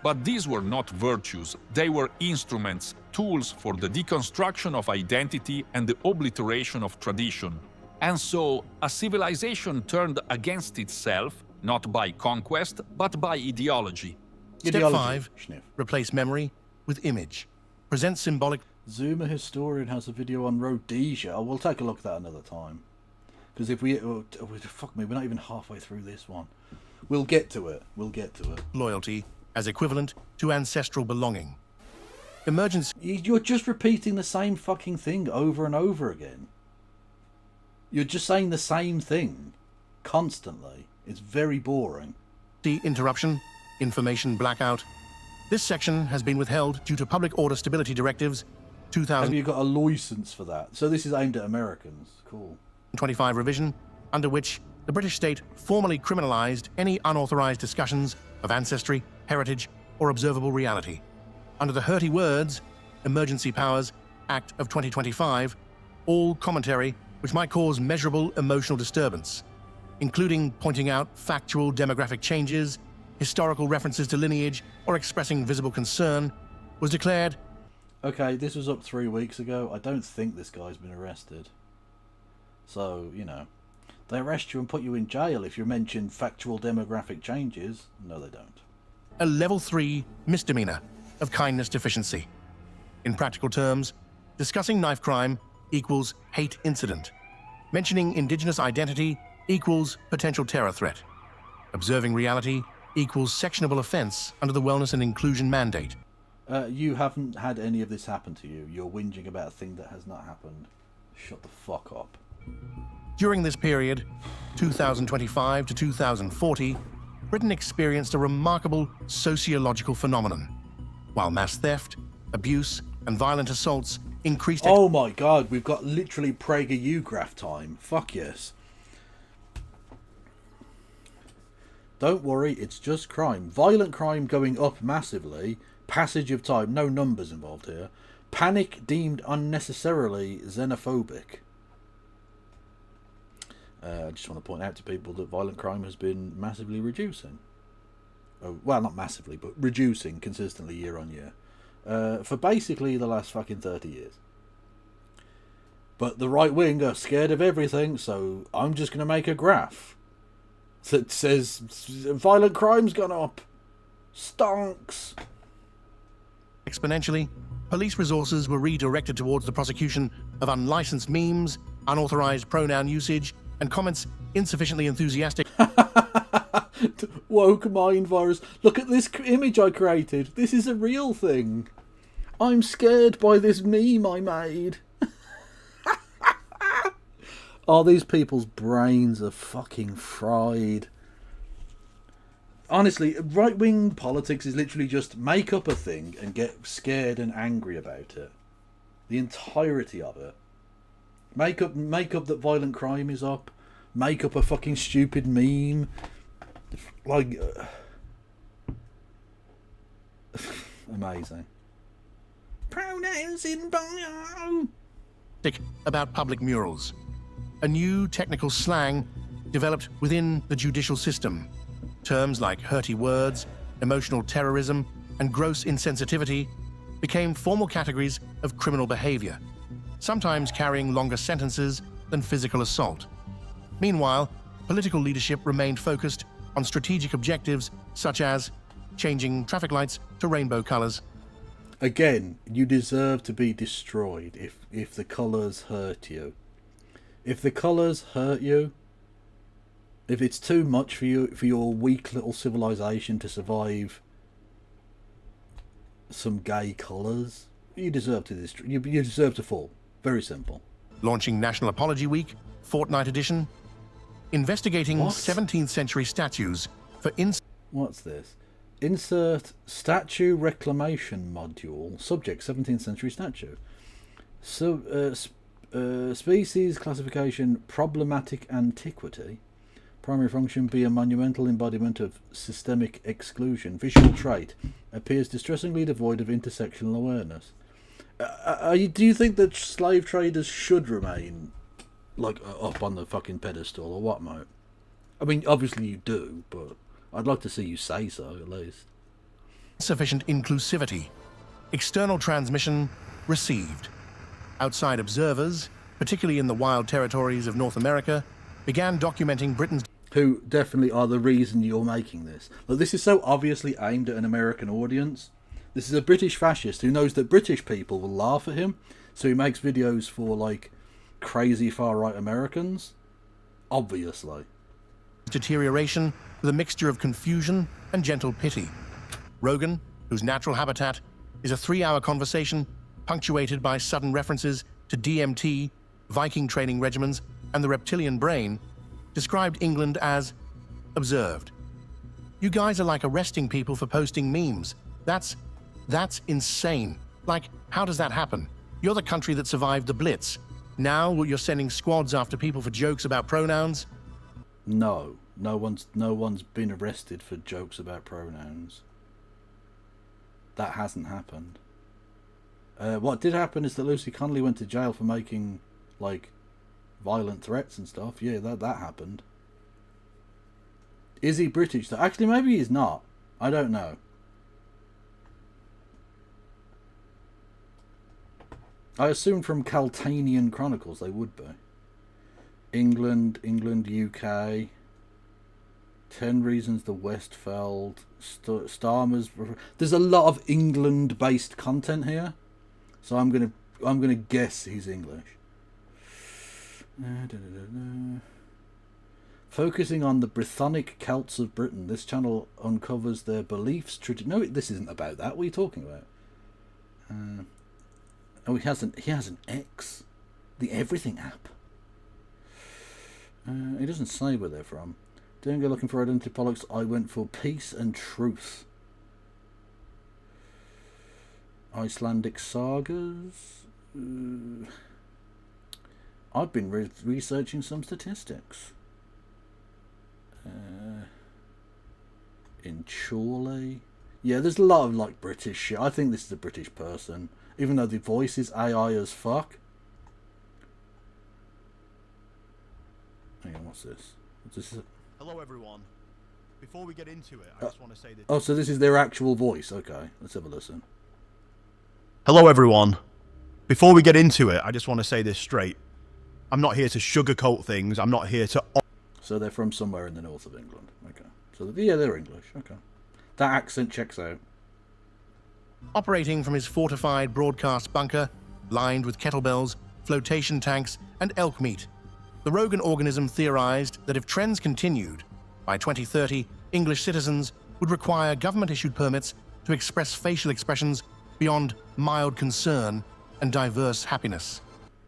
But these were not virtues, they were instruments, tools for the deconstruction of identity and the obliteration of tradition. And so, a civilization turned against itself, not by conquest, but by ideology. Step 5. Replace memory with image. Present symbolic... Zuma Historian has a video on Rhodesia. Oh, we'll take a look at that another time. Because if we... fuck me, we're not even halfway through this one. We'll get to it. We'll get to it. Loyalty as equivalent to ancestral belonging. Emergency... You're just repeating the same fucking thing over and over again. You're just saying the same thing. Constantly. It's very boring. Interruption. Information blackout. This section has been withheld due to Public Order Stability Directives 2000... Have you got a license for that? So this is aimed at Americans. Cool. 25 revision, under which the British state formally criminalised any unauthorised discussions of ancestry, heritage, or observable reality. Under the Hurty Words, Emergency Powers Act of 2025, all commentary which might cause measurable emotional disturbance, including pointing out factual demographic changes, historical references to lineage, or expressing visible concern, was declared... Okay, this was up 3 weeks ago. I don't think this guy's been arrested. So, you know, they arrest you and put you in jail if you mention factual demographic changes. No, they don't. A level 3 misdemeanor of kindness deficiency. In practical terms, discussing knife crime equals hate incident. Mentioning indigenous identity equals potential terror threat. Observing reality equals sectionable offence under the Wellness and Inclusion Mandate. You haven't had any of this happen to you. You're whinging about a thing that has not happened. Shut the fuck up. During this period, 2025 to 2040, Britain experienced a remarkable sociological phenomenon. While mass theft, abuse, and violent assaults increased... Oh my god, we've got literally PragerU graph time. Fuck yes. Don't worry, it's just crime. Violent crime going up massively. Passage of time, no numbers involved here. Panic deemed unnecessarily xenophobic. I just want to point out to people that violent crime has been massively reducing. Oh, well, not massively, but reducing consistently year on year. For basically the last fucking 30 years. But the right wing are scared of everything, so I'm just going to make a graph that says violent crime's gone up. Stonks. Exponentially, police resources were redirected towards the prosecution of unlicensed memes, unauthorized pronoun usage, and comments insufficiently enthusiastic. Woke mind virus. Look at this image I created. This is a real thing. I'm scared by this meme I made. Oh, these people's brains are fucking fried. Honestly, right-wing politics is literally just make up a thing and get scared and angry about it. The entirety of it. Make up that violent crime is up. Make up a fucking stupid meme. Like... amazing. Pronouns in bio! About public murals. A new technical slang developed within the judicial system. Terms like hurty words, emotional terrorism, and gross insensitivity became formal categories of criminal behavior, sometimes carrying longer sentences than physical assault. Meanwhile, political leadership remained focused on strategic objectives such as changing traffic lights to rainbow colors. Again, you deserve to be destroyed if the colours hurt you. If the colours hurt you, if it's too much for you, for your weak little civilization to survive some gay colours, you deserve to you deserve to fall. Very simple. Launching National Apology Week, Fortnite Edition, investigating What? 17th century statues for What's this? Insert statue reclamation module. Subject 17th century statue. So, species classification problematic antiquity. Primary function be a monumental embodiment of systemic exclusion. Visual trait appears distressingly devoid of intersectional awareness. Do you think that slave traders should remain like up on the fucking pedestal or what, mate? I mean, obviously you do, but I'd like to see you say so at least. Insufficient inclusivity. External transmission received. Outside observers, particularly in the wild territories of North America, began documenting Britain's... Who definitely are the reason you're making this. Like, this is so obviously aimed at an American audience. This is a British fascist who knows that British people will laugh at him, so he makes videos for, like, crazy far-right Americans. Obviously. Deterioration with a mixture of confusion and gentle pity. Rogan, whose natural habitat is a 3-hour conversation punctuated by sudden references to DMT, Viking training regimens, and the reptilian brain, described England as observed. You guys are like arresting people for posting memes. That's insane. Like, how does that happen? You're the country that survived the Blitz. Now you're sending squads after people for jokes about pronouns? No one's been arrested for jokes about pronouns. That hasn't happened. What did happen is that Lucy Connolly went to jail for making, like, violent threats and stuff. Yeah, that happened. Is he British though? Actually, maybe he's not. I don't know. I assumed from Caltanian Chronicles they would be. England, UK. 10 Reasons the West Fell. Starmer's. There's a lot of England-based content here, so I'm gonna guess he's English. Focusing on the Brythonic Celts of Britain, this channel uncovers their beliefs. No, this isn't about that. What are you talking about? Oh, he has an X, the Everything app. He doesn't say where they're from. Didn't go looking for identity politics. I went for peace and truth. Icelandic sagas. I've been researching some statistics. In Chorley. Yeah, there's a lot of like British shit. I think this is a British person, even though the voice is AI as fuck. Hang on, what's this? Hello everyone. Before we get into it, I just want to say that... Oh, so this is their actual voice. Okay, let's have a listen. Hello everyone. Before we get into it, I just want to say this straight. I'm not here to sugarcoat things. I'm not here to... So they're from somewhere in the north of England. Okay. So, yeah, they're English. Okay. That accent checks out. Operating from his fortified broadcast bunker, lined with kettlebells, flotation tanks, and elk meat, the Rogan organism theorized that if trends continued, by 2030, English citizens would require government-issued permits to express facial expressions beyond mild concern and diverse happiness.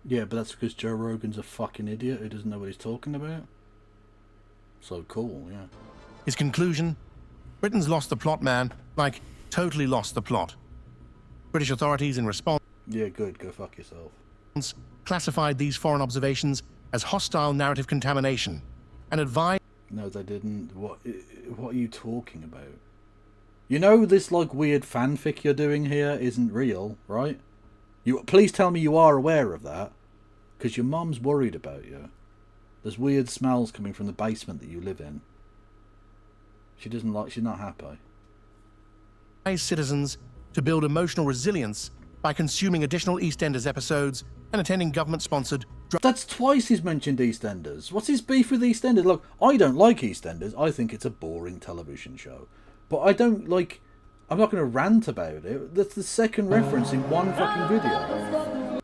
Yeah, but that's because Joe Rogan's a fucking idiot who doesn't know what he's talking about. So cool, yeah. His conclusion? Britain's lost the plot, man. Like, totally lost the plot. British authorities in response... Yeah, good. Go fuck yourself. ...classified these foreign observations as hostile narrative contamination and advised... No, they didn't. What are you talking about? You know this, like, weird fanfic you're doing here isn't real, right? Please tell me you are aware of that. Because your mum's worried about you. There's weird smells coming from the basement that you live in. She's not happy. Citizens to build emotional resilience by consuming additional EastEnders episodes and attending government-sponsored That's twice he's mentioned EastEnders. What's his beef with EastEnders? Look, I don't like EastEnders. I think it's a boring television show. But I don't like... I'm not going to rant about it. That's the second reference in one fucking video.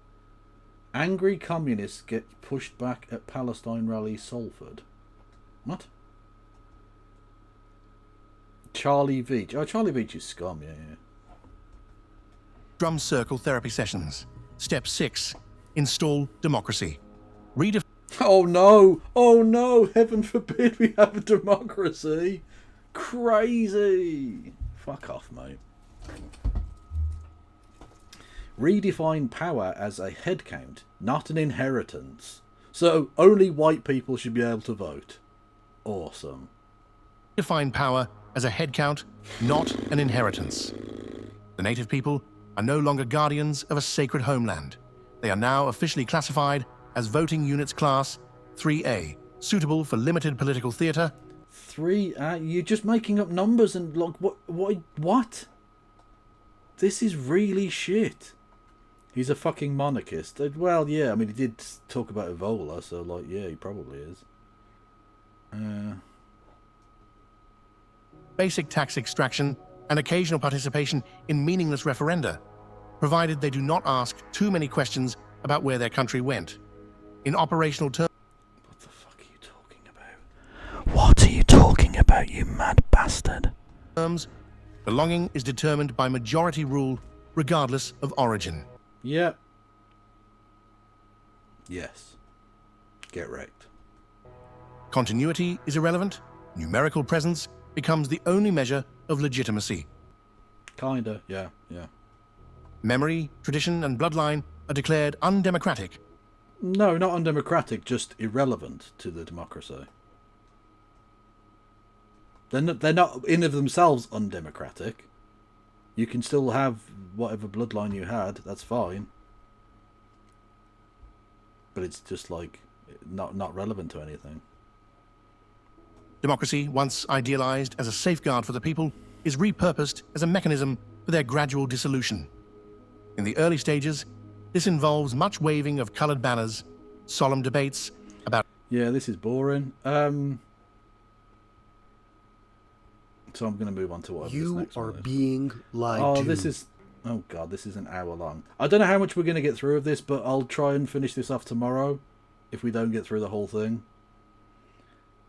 Angry communists get pushed back at Palestine rally Salford. What? Charlie Veach. Oh, Charlie Veach is scum, yeah. Drum circle therapy sessions. Step 6. Install democracy. Oh no! Oh no! Heaven forbid we have a democracy! Crazy! Fuck off, mate. Redefine power as a head count, not an inheritance. So only white people should be able to vote. Awesome. Define power as a head count, not an inheritance. The native people are no longer guardians of a sacred homeland. They are now officially classified as voting units class 3A, suitable for limited political theatre. You're just making up numbers and like what? This is really shit. He's a fucking monarchist. Well, yeah, I mean he did talk about Evola, so like yeah, he probably is. Basic tax extraction and occasional participation in meaningless referenda, provided they do not ask too many questions about where their country went. In operational terms... What the fuck are you talking about? What are you talking about, you mad bastard? Belonging is determined by majority rule, regardless of origin. Yep. Yes. Get wrecked. Continuity is irrelevant. Numerical presence becomes the only measure of legitimacy. Kinda, yeah. Memory, tradition, and bloodline are declared undemocratic. No, not undemocratic, just irrelevant to the democracy. They're not in of themselves undemocratic. You can still have whatever bloodline you had, that's fine. But it's just like not relevant to anything. Democracy, once idealized as a safeguard for the people, is repurposed as a mechanism for their gradual dissolution. In the early stages, this involves much waving of coloured banners, solemn debates about... Yeah, this is boring. So I'm going to move on to whatever this next one is. You are being lied to. This is... Oh god, this is an hour long. I don't know how much we're going to get through of this, but I'll try and finish this off tomorrow, if we don't get through the whole thing.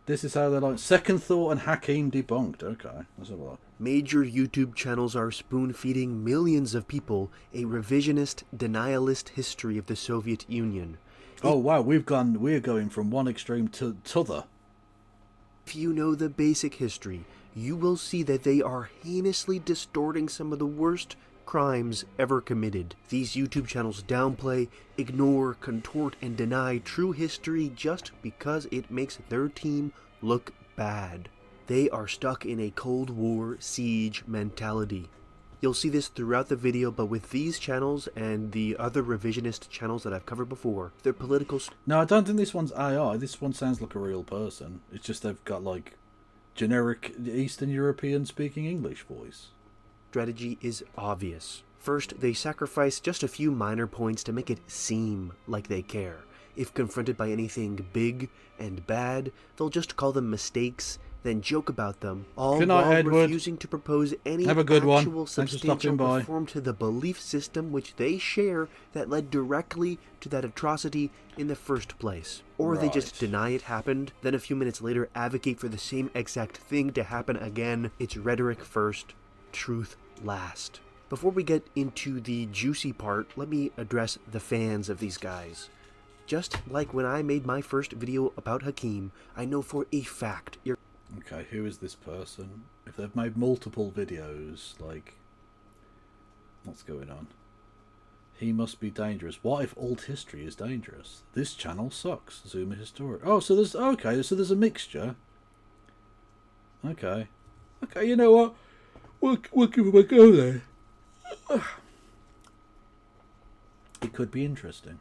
This is how they're like... Second Thought and Hakim debunked. Okay, let's have a look. Major YouTube channels are spoon-feeding millions of people a revisionist, denialist history of the Soviet Union. Oh wow, we're going from one extreme to t'other. If you know the basic history, you will see that they are heinously distorting some of the worst crimes ever committed. These YouTube channels downplay, ignore, contort, and deny true history just because it makes their team look bad. They are stuck in a Cold War siege mentality. You'll see this throughout the video, but with these channels and the other revisionist channels that I've covered before, their political... No, I don't think this one's AI. This one sounds like a real person. It's just they've got like generic Eastern European speaking English voice. Strategy is obvious. First, they sacrifice just a few minor points to make it seem like they care. If confronted by anything big and bad, they'll just call them mistakes, then joke about them, all while refusing to propose any actual substantial reform to the belief system which they share that led directly to that atrocity in the first place. Or they just deny it happened, then a few minutes later advocate for the same exact thing to happen again. It's rhetoric first, truth last. Before we get into the juicy part, let me address the fans of these guys. Just like when I made my first video about Hakim, I know for a fact you're... Okay, who is this person? If they've made multiple videos, like... What's going on? He must be dangerous. What if alt history is dangerous? This channel sucks. Zoomer Historic. Oh, so there's... Okay, so there's a mixture. Okay. Okay, you know what? We'll give him a go then. It could be interesting.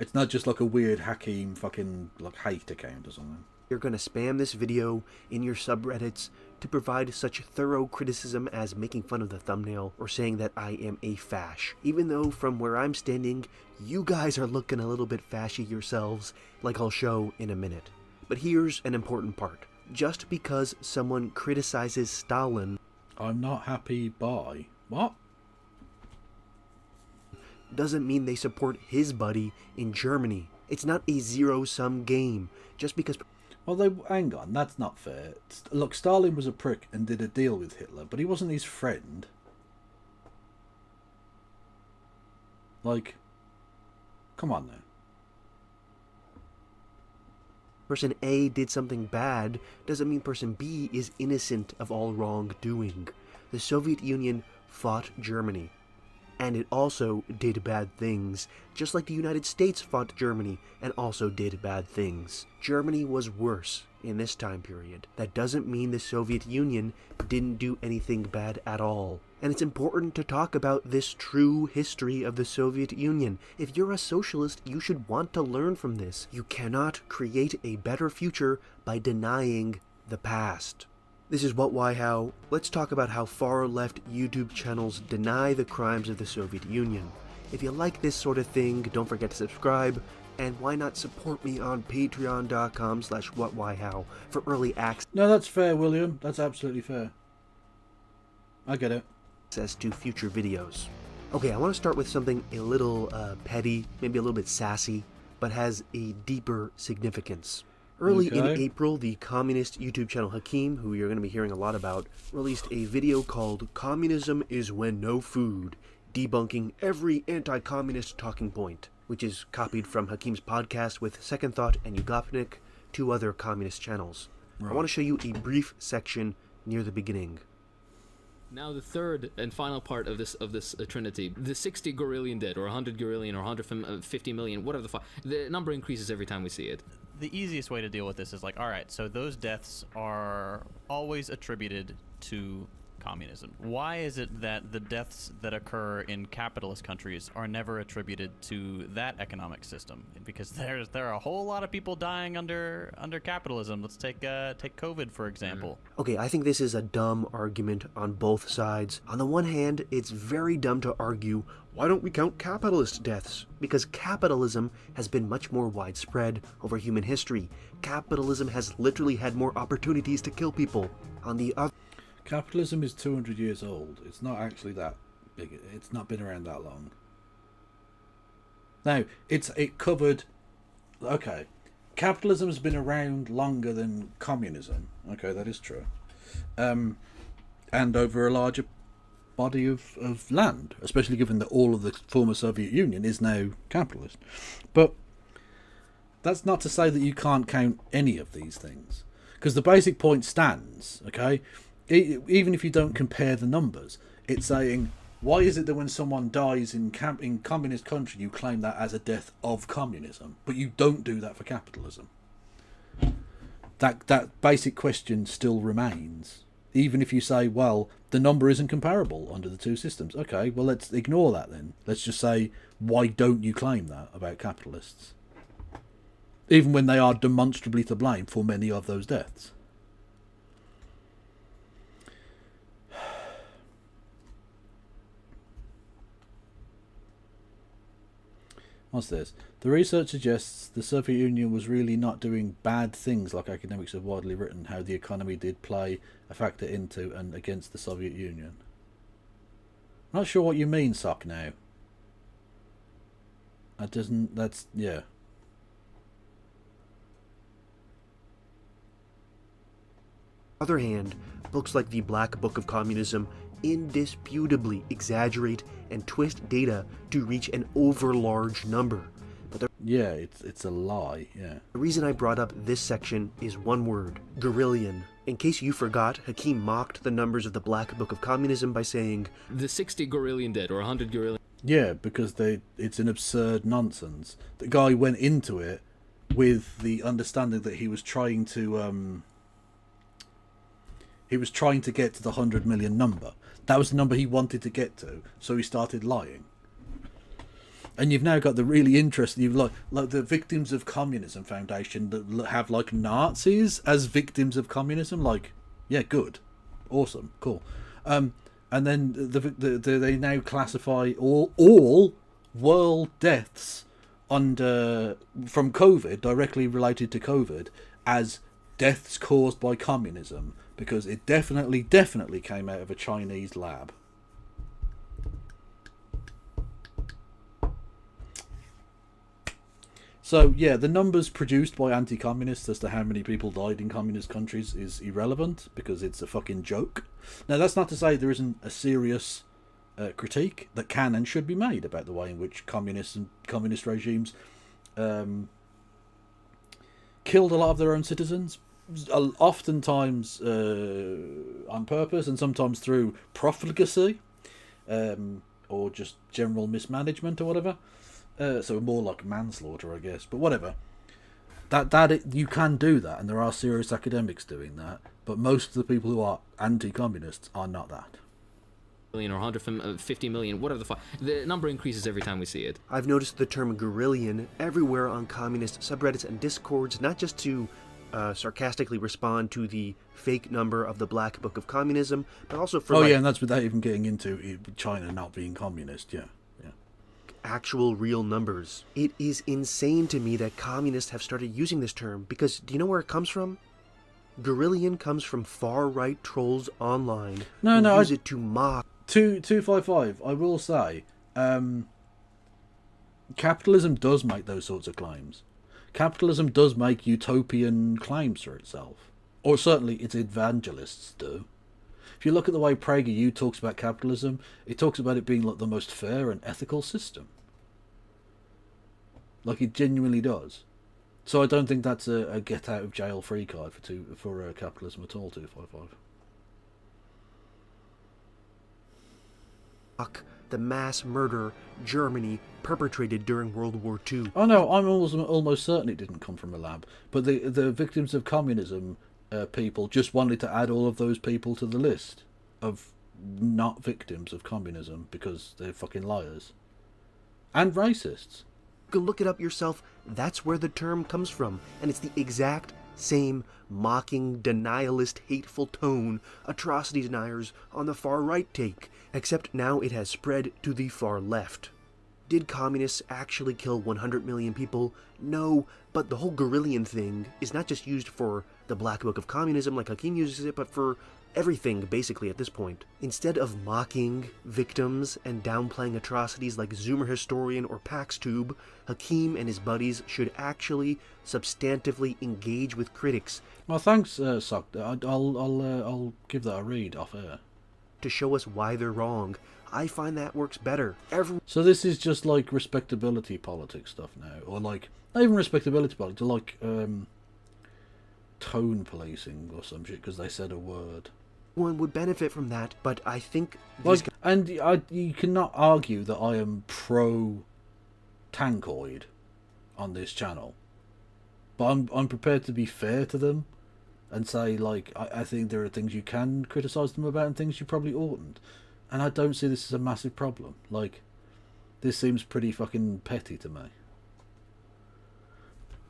It's not just like a weird Hakim fucking like hate account or something. You're gonna spam this video in your subreddits to provide such thorough criticism as making fun of the thumbnail or saying that I am a fash. Even though from where I'm standing, you guys are looking a little bit fashy yourselves, like I'll show in a minute. But here's an important part. Just because someone criticizes Stalin, I'm not happy by... What? doesn't mean they support his buddy in Germany. It's not a zero-sum game. Just because... Well, hang on, that's not fair. Look, Stalin was a prick and did a deal with Hitler, but he wasn't his friend. Like, come on now. Person A did something bad doesn't mean person B is innocent of all wrongdoing. The Soviet Union fought Germany, and it also did bad things, just like the United States fought Germany and also did bad things. Germany was worse in this time period. That doesn't mean the Soviet Union didn't do anything bad at all. And it's important to talk about this true history of the Soviet Union. If you're a socialist, you should want to learn from this. You cannot create a better future by denying the past. This is What, Why, How. Let's talk about how far-left YouTube channels deny the crimes of the Soviet Union. If you like this sort of thing, don't forget to subscribe, and why not support me on patreon.com/whatwhyhow for early access. No, that's fair, William. That's absolutely fair. I get it. Access to future videos. Okay, I want to start with something a little petty, maybe a little bit sassy, but has a deeper significance. Early in April, the communist YouTube channel Hakim, who you're going to be hearing a lot about, released a video called Communism is When No Food, debunking every anti-communist talking point, which is copied from Hakim's podcast with Second Thought and Yugopnik, two other communist channels. Right. I want to show you a brief section near the beginning. Now the third and final part of this trinity, the 60 gorillion dead, or 100 gorillion, or 150 million, whatever the fuck. The number increases every time we see it. The easiest way to deal with this is like, all right, so those deaths are always attributed to communism. Why is it that the deaths that occur in capitalist countries are never attributed to that economic system? Because there are a whole lot of people dying under capitalism. Let's take COVID for example. Okay, I think this is a dumb argument on both sides. On the one hand, it's very dumb to argue, why don't we count capitalist deaths? Because capitalism has been much more widespread over human history. Capitalism has literally had more opportunities to kill people. On the other... Capitalism is 200 years old. It's not actually that big. It's not been around that long. Now, it covered... Okay, capitalism has been around longer than communism. Okay, that is true. And over a larger body of land, especially given that all of the former Soviet Union is now capitalist. But that's not to say that you can't count any of these things. Because the basic point stands, okay? Even if you don't compare the numbers, it's saying, why is it that when someone dies in communist country, you claim that as a death of communism, but you don't do that for capitalism? That basic question still remains, even if you say, well, the number isn't comparable under the two systems. Okay, well, let's ignore that then. Let's just say, why don't you claim that about capitalists? Even when they are demonstrably to blame for many of those deaths. What's this? The research suggests the Soviet Union was really not doing bad things like academics have widely written, how the economy did play a factor into and against the Soviet Union. Not sure what you mean, Sock, now. Yeah. On the other hand, books like the Black Book of Communism indisputably exaggerate and twist data to reach an overlarge number. But yeah, it's a lie, yeah. The reason I brought up this section is one word, gorillion. In case you forgot, Hakim mocked the numbers of the Black Book of Communism by saying, the 60 gorillion dead, or 100 gorillion... Yeah, because it's an absurd nonsense. The guy went into it with the understanding that he was trying to get to the 100 million number. That was the number he wanted to get to, so he started lying. And you've now got the really interesting, you've like the Victims of Communism Foundation that have like Nazis as victims of communism. Like, yeah, good, awesome, cool. And then they now classify all world deaths from COVID, directly related to COVID, as deaths caused by communism, because it definitely came out of a Chinese lab. So, yeah, the numbers produced by anti-communists as to how many people died in communist countries is irrelevant, because it's a fucking joke. Now, that's not to say there isn't a serious critique that can and should be made about the way in which communist regimes killed a lot of their own citizens, oftentimes on purpose and sometimes through profligacy or just general mismanagement or whatever. So more like manslaughter, I guess, but whatever. You can do that, and there are serious academics doing that, but most of the people who are anti-communists are not that. Million or 150 million, whatever the number increases every time we see it. I've noticed the term guerrillian everywhere on communist subreddits and discords, not just to sarcastically respond to the fake number of the Black Book of Communism, but also for yeah, and that's without even getting into China not being communist, yeah. Actual real numbers. It is insane to me that communists have started using this term, because do you know where it comes from? Guerrillian comes from far-right trolls online who use it to mock. 255, I will say, capitalism does make those sorts of claims. Capitalism does make utopian claims for itself. Or certainly its evangelists do. If you look at the way PragerU talks about capitalism, it talks about it being like the most fair and ethical system. Like it genuinely does. So I don't think that's a get out of jail free card for capitalism at all. 255. The mass murder Germany perpetrated during World War II. Oh no, I'm almost certain it didn't come from a lab. But the victims of communism people just wanted to add all of those people to the list of not victims of communism because they're fucking liars and racists. You can look it up yourself. That's where the term comes from, and it's the exact same mocking, denialist, hateful tone atrocity deniers on the far right take, except now it has spread to the far left. Did communists actually kill 100 million people? No, but the whole guerrillian thing is not just used for the Black Book of Communism like Hakim uses it, but for everything basically at this point. Instead of mocking victims and downplaying atrocities like Zoomer Historian or PaxTube, Hakim and his buddies should actually substantively engage with critics. Well, thanks, Sock. I'll give that a read off air. To show us why they're wrong. I find that works better. So this is just like respectability politics stuff now, or like not even respectability politics, like tone policing or some shit because they said a word. One would benefit from that, but I think you cannot argue that I am pro tankoid on this channel, but I'm prepared to be fair to them and say like I think there are things you can criticize them about and things you probably oughtn't. And I don't see this as a massive problem. Like, this seems pretty fucking petty to me.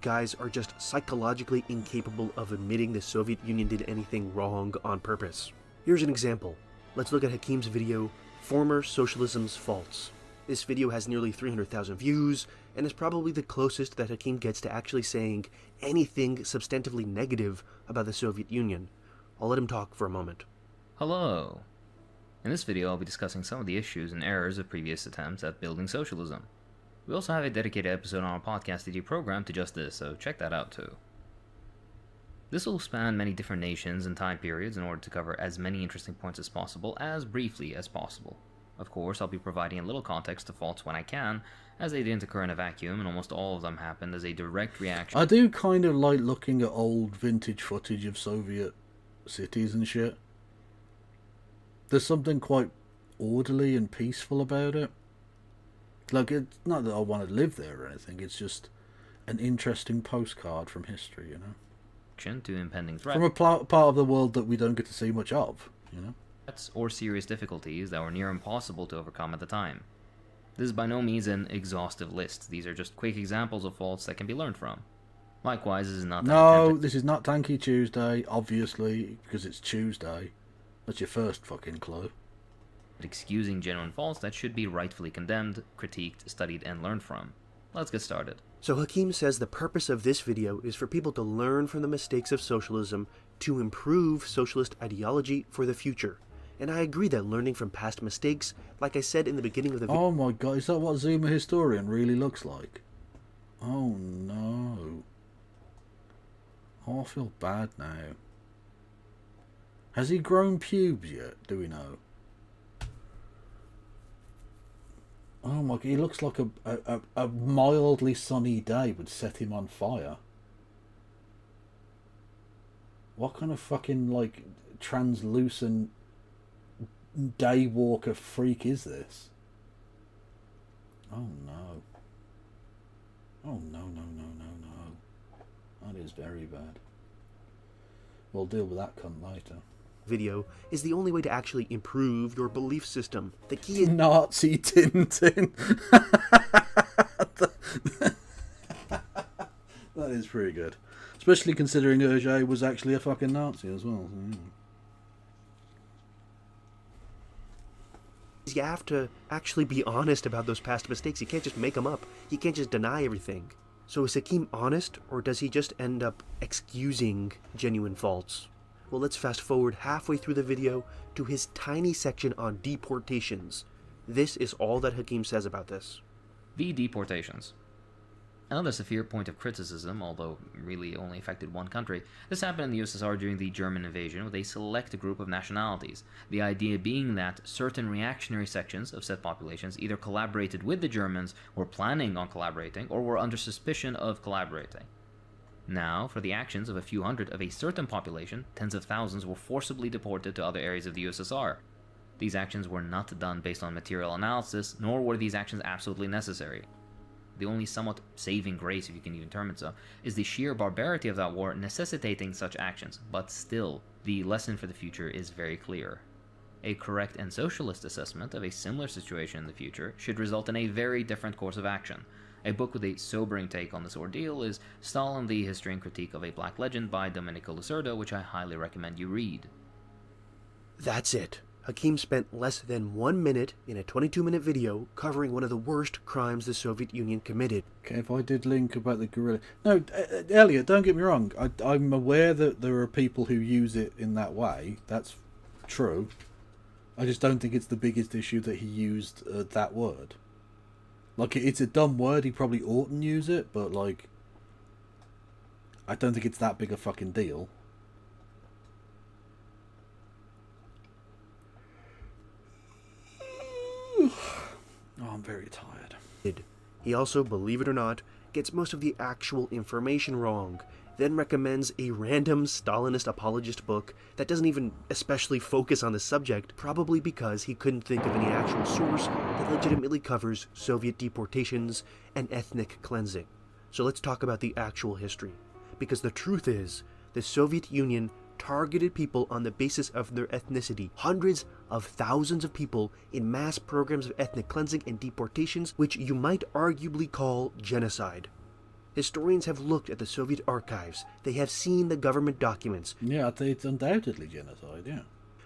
Guys are just psychologically incapable of admitting the Soviet Union did anything wrong on purpose. Here's an example. Let's look at Hakim's video, Former Socialism's Faults. This video has nearly 300,000 views, and is probably the closest that Hakim gets to actually saying anything substantively negative about the Soviet Union. I'll let him talk for a moment. Hello. In this video, I'll be discussing some of the issues and errors of previous attempts at building socialism. We also have a dedicated episode on our Podcast DD program to just this, so check that out too. This will span many different nations and time periods in order to cover as many interesting points as possible, as briefly as possible. Of course, I'll be providing a little context to faults when I can, as they didn't occur in a vacuum, and almost all of them happened as a direct reaction. I do kind of like looking at old vintage footage of Soviet cities and shit. There's something quite orderly and peaceful about it. Like, it's not that I want to live there or anything, it's just an interesting postcard from history, you know? To impending threats. From a part of the world that we don't get to see much of, you know? Or serious difficulties that were near impossible to overcome at the time. This is by no means an exhaustive list. These are just quick examples of faults that can be learned from. Likewise, this is not No, this is not Tanky Tuesday, obviously, because it's Tuesday. That's your first fucking clue. Excusing genuine faults that should be rightfully condemned, critiqued, studied, and learned from. Let's get started. So Hakim says the purpose of this video is for people to learn from the mistakes of socialism to improve socialist ideology for the future. And I agree that learning from past mistakes, like I said in the beginning of the video... Oh my god, is that what Zuma Historian really looks like? Oh no. Oh, I feel bad now. Has he grown pubes yet? Do we know? Oh my god, he looks like a mildly sunny day would set him on fire. What kind of fucking, like, translucent daywalker freak is this? Oh no. Oh no, no, no, no, no. That is very bad. We'll deal with that cunt later. Video is the only way to actually improve your belief system. The key is Nazi Tintin. That is pretty good. Especially considering Hergé was actually a fucking Nazi as well. You have to actually be honest about those past mistakes. You can't just make them up. You can't just deny everything. So is Hakim honest, or does he just end up excusing genuine faults? Well, let's fast forward halfway through the video to his tiny section on deportations. This is all that Hakim says about this. The deportations. Another severe point of criticism, although really only affected one country, this happened in the USSR during the German invasion with a select group of nationalities, the idea being that certain reactionary sections of said populations either collaborated with the Germans, were planning on collaborating, or were under suspicion of collaborating. Now, for the actions of a few hundred of a certain population, tens of thousands were forcibly deported to other areas of the USSR. These actions were not done based on material analysis, nor were these actions absolutely necessary. The only somewhat saving grace, if you can even term it so, is the sheer barbarity of that war necessitating such actions, but still, the lesson for the future is very clear. A correct and socialist assessment of a similar situation in the future should result in a very different course of action. A book with a sobering take on this ordeal is Stalin, the History and Critique of a Black Legend by Domenico Lucerda, which I highly recommend you read. That's it. Hakim spent less than 1 minute in a 22-minute video covering one of the worst crimes the Soviet Union committed. Okay, if I did link about the guerrilla... No, Elliot, don't get me wrong. I'm aware that there are people who use it in that way. That's true. I just don't think it's the biggest issue that he used that word. Like, it's a dumb word, he probably oughtn't use it, but, like... I don't think it's that big a fucking deal. Oh, I'm very tired. He also, believe it or not, gets most of the actual information wrong, then recommends a random Stalinist apologist book that doesn't even especially focus on the subject, probably because he couldn't think of any actual source that legitimately covers Soviet deportations and ethnic cleansing. So let's talk about the actual history. Because the truth is, the Soviet Union targeted people on the basis of their ethnicity. Hundreds of thousands of people in mass programs of ethnic cleansing and deportations, which you might arguably call genocide. Historians have looked at the Soviet archives. They have seen the government documents. Yeah, it's undoubtedly genocide, yeah.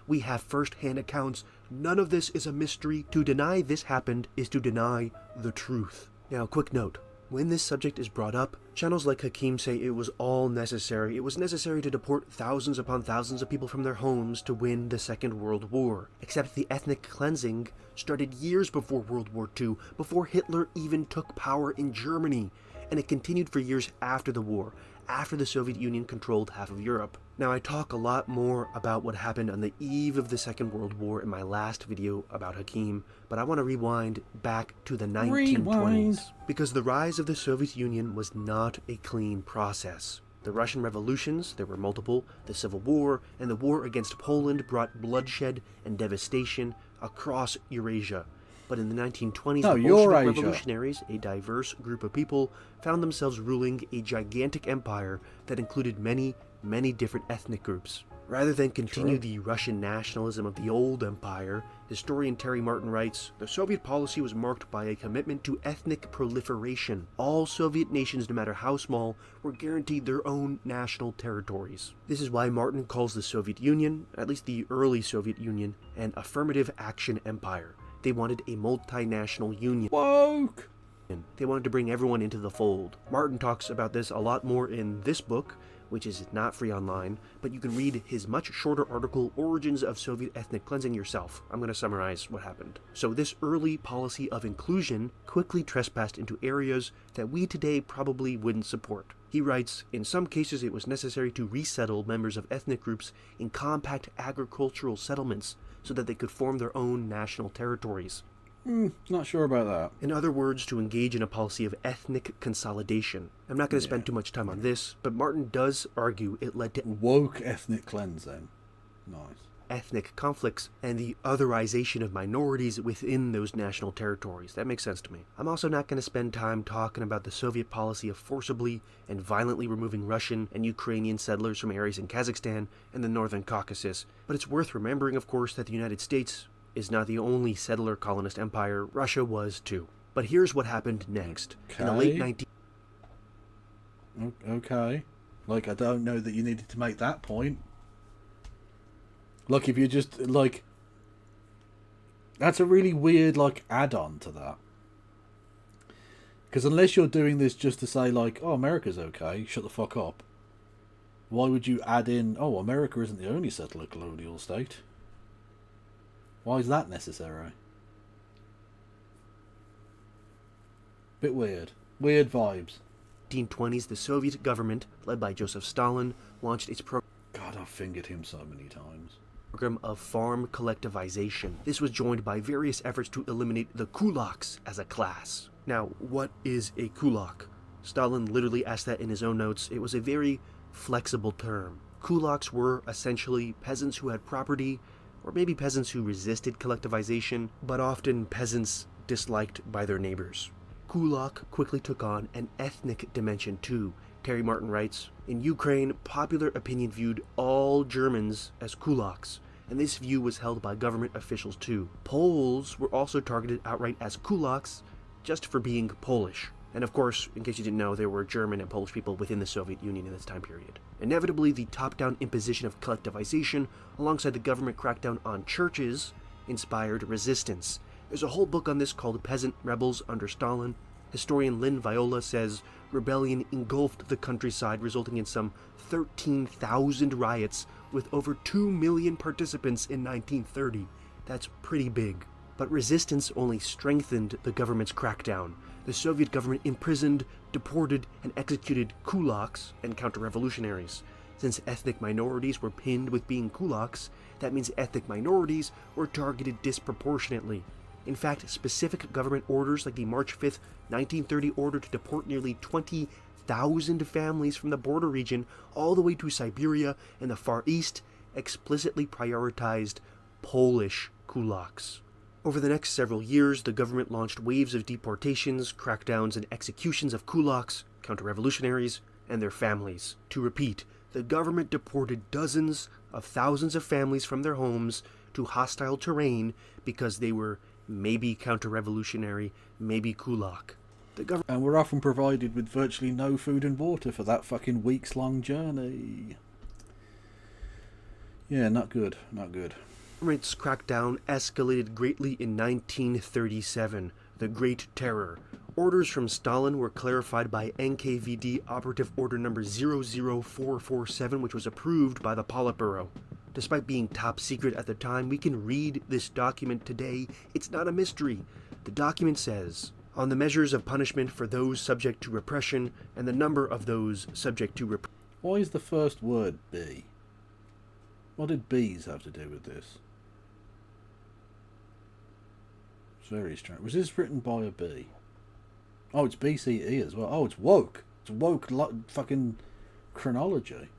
We have first-hand accounts. None of this is a mystery. To deny this happened is to deny the truth. Now, quick note. When this subject is brought up, channels like Hakim say it was all necessary. It was necessary to deport thousands upon thousands of people from their homes to win the Second World War. Except the ethnic cleansing started years before World War II, before Hitler even took power in Germany. And it continued for years after the war, after the Soviet Union controlled half of Europe. Now, I talk a lot more about what happened on the eve of the Second World War in my last video about Hakim, but I want to rewind back to the 1920s. Because the rise of the Soviet Union was not a clean process. The Russian revolutions, there were multiple, the Civil War, and the war against Poland brought bloodshed and devastation across Eurasia. But in the 1920s, the Bolshevik revolutionaries, a diverse group of people, found themselves ruling a gigantic empire that included many, many different ethnic groups. Rather than continue the Russian nationalism of the old empire, historian Terry Martin writes, the Soviet policy was marked by a commitment to ethnic proliferation. All Soviet nations, no matter how small, were guaranteed their own national territories. This is why Martin calls the Soviet Union, at least the early Soviet Union, an affirmative action empire. They wanted a multinational union. Woke! They wanted to bring everyone into the fold. Martin talks about this a lot more in this book, which is not free online, but you can read his much shorter article, Origins of Soviet Ethnic Cleansing, yourself. I'm going to summarize what happened. So this early policy of inclusion quickly trespassed into areas that we today probably wouldn't support. He writes, in some cases it was necessary to resettle members of ethnic groups in compact agricultural settlements so that they could form their own national territories. Not sure about that. In other words, to engage in a policy of ethnic consolidation. I'm not going to spend too much time on this, but Martin does argue it led to woke ethnic cleansing. Nice. Ethnic conflicts and the otherization of minorities within those national territories. That makes sense to me. I'm also not going to spend time talking about the Soviet policy of forcibly and violently removing Russian and Ukrainian settlers from areas in Kazakhstan and the Northern Caucasus, but it's worth remembering, of course, that the United States is not the only settler colonist empire. Russia was too. But here's what happened next. In the late 19... Okay. Like, I don't know that you needed to make that point. Like, if you just, like... That's a really weird, like, add-on to that. Because unless you're doing this just to say, like, oh, America's okay, shut the fuck up. Why would you add in, oh, America isn't the only settler colonial state? Why is that necessary? Bit weird. Weird vibes. 1920s, the Soviet government, led by Joseph Stalin, launched its program. God, I've fingered him so many times. Program of farm collectivization. This was joined by various efforts to eliminate the kulaks as a class. Now, what is a kulak? Stalin literally asked that in his own notes. It was a very flexible term. Kulaks were essentially peasants who had property, or maybe peasants who resisted collectivization, but often peasants disliked by their neighbors. Kulak quickly took on an ethnic dimension too. Terry Martin writes, in Ukraine, popular opinion viewed all Germans as kulaks, and this view was held by government officials too. Poles were also targeted outright as kulaks, just for being Polish. And of course, in case you didn't know, there were German and Polish people within the Soviet Union in this time period. Inevitably, the top-down imposition of collectivization, alongside the government crackdown on churches, inspired resistance. There's a whole book on this called Peasant Rebels Under Stalin. Historian Lynn Viola says rebellion engulfed the countryside, resulting in some 13,000 riots with over 2 million participants in 1930. That's pretty big. But resistance only strengthened the government's crackdown. The Soviet government imprisoned, deported, and executed kulaks and counter-revolutionaries. Since ethnic minorities were pinned with being kulaks, that means ethnic minorities were targeted disproportionately. In fact, specific government orders like the March 5th, 1930 order to deport nearly 20,000 families from the border region all the way to Siberia and the Far East explicitly prioritized Polish kulaks. Over the next several years, the government launched waves of deportations, crackdowns, and executions of kulaks, counter-revolutionaries, and their families. To repeat, the government deported dozens of thousands of families from their homes to hostile terrain because they were maybe counter-revolutionary, maybe kulak. And we're often provided with virtually no food and water for that fucking weeks-long journey. Yeah, not good, not good. The government's crackdown escalated greatly in 1937, the Great Terror. Orders from Stalin were clarified by NKVD Operative Order Number 00447, which was approved by the Politburo. Despite being top secret at the time, we can read this document today. It's not a mystery. The document says, on the measures of punishment for those subject to repression and the number of those subject to repression. Why is the first word B? What did B's have to do with this? It's very strange. Was this written by a B? Oh, it's BCE as well. Oh, it's woke. It's woke fucking chronology.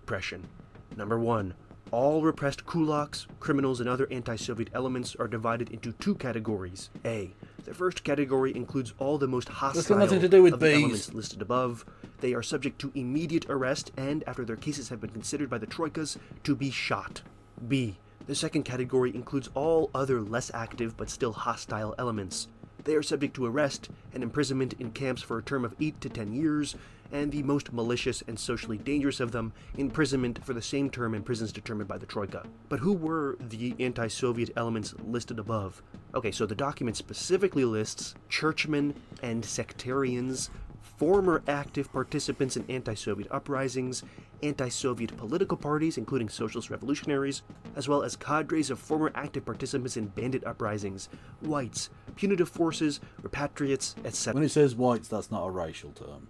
Repression. Number 1. All repressed kulaks, criminals, and other anti-Soviet elements are divided into two categories. A. The first category includes all the most hostile nothing to do with of the bees. elements listed above. They are subject to immediate arrest and, after their cases have been considered by the troikas, to be shot. B. The second category includes all other less active but still hostile elements. They are subject to arrest and imprisonment in camps for a term of 8 to 10 years, and the most malicious and socially dangerous of them, imprisonment for the same term in prisons determined by the Troika. But who were the anti-Soviet elements listed above? Okay, so the document specifically lists churchmen and sectarians, former active participants in anti-Soviet uprisings, anti-Soviet political parties, including socialist revolutionaries, as well as cadres of former active participants in bandit uprisings, whites, punitive forces, repatriates, etc. When it says whites, that's not a racial term.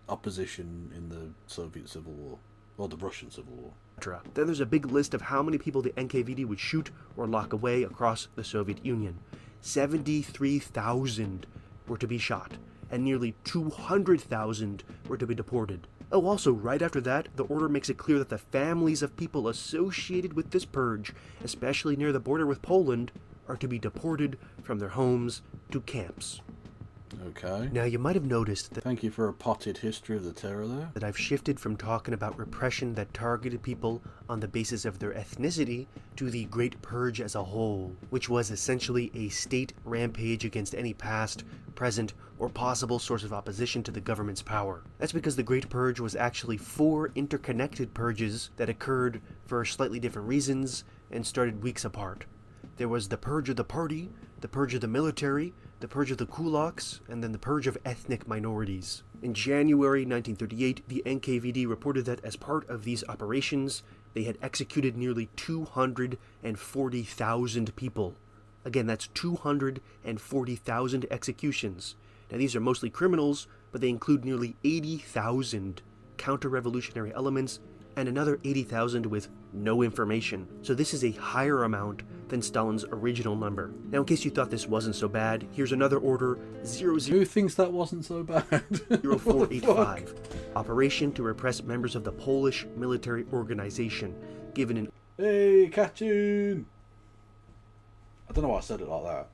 Opposition in the Soviet Civil War, or the Russian Civil War. Then there's a big list of how many people the NKVD would shoot or lock away across the Soviet Union. 73,000 were to be shot, and nearly 200,000 were to be deported. Oh, also, right after that, the order makes it clear that the families of people associated with this purge, especially near the border with Poland, are to be deported from their homes to camps. Okay. Now, you might have noticed that... Thank you for a potted history of the terror there. ...that I've shifted from talking about repression that targeted people on the basis of their ethnicity to the Great Purge as a whole, which was essentially a state rampage against any past, present, or possible source of opposition to the government's power. That's because the Great Purge was actually 4 interconnected purges that occurred for slightly different reasons and started weeks apart. There was the Purge of the Party, the Purge of the Military, the Purge of the Kulaks, and then the Purge of Ethnic Minorities. In January 1938, the NKVD reported that as part of these operations, they had executed nearly 240,000 people. Again, that's 240,000 executions. Now, these are mostly criminals, but they include nearly 80,000 counter-revolutionary elements and another 80,000 with no information. So this is a higher amount than Stalin's original number. Now, in case you thought this wasn't so bad, here's another order, 00... Who thinks that wasn't so bad? 0485. Operation to repress members of the Polish military organization, given in... Hey, Kachin! I don't know why I said it like that.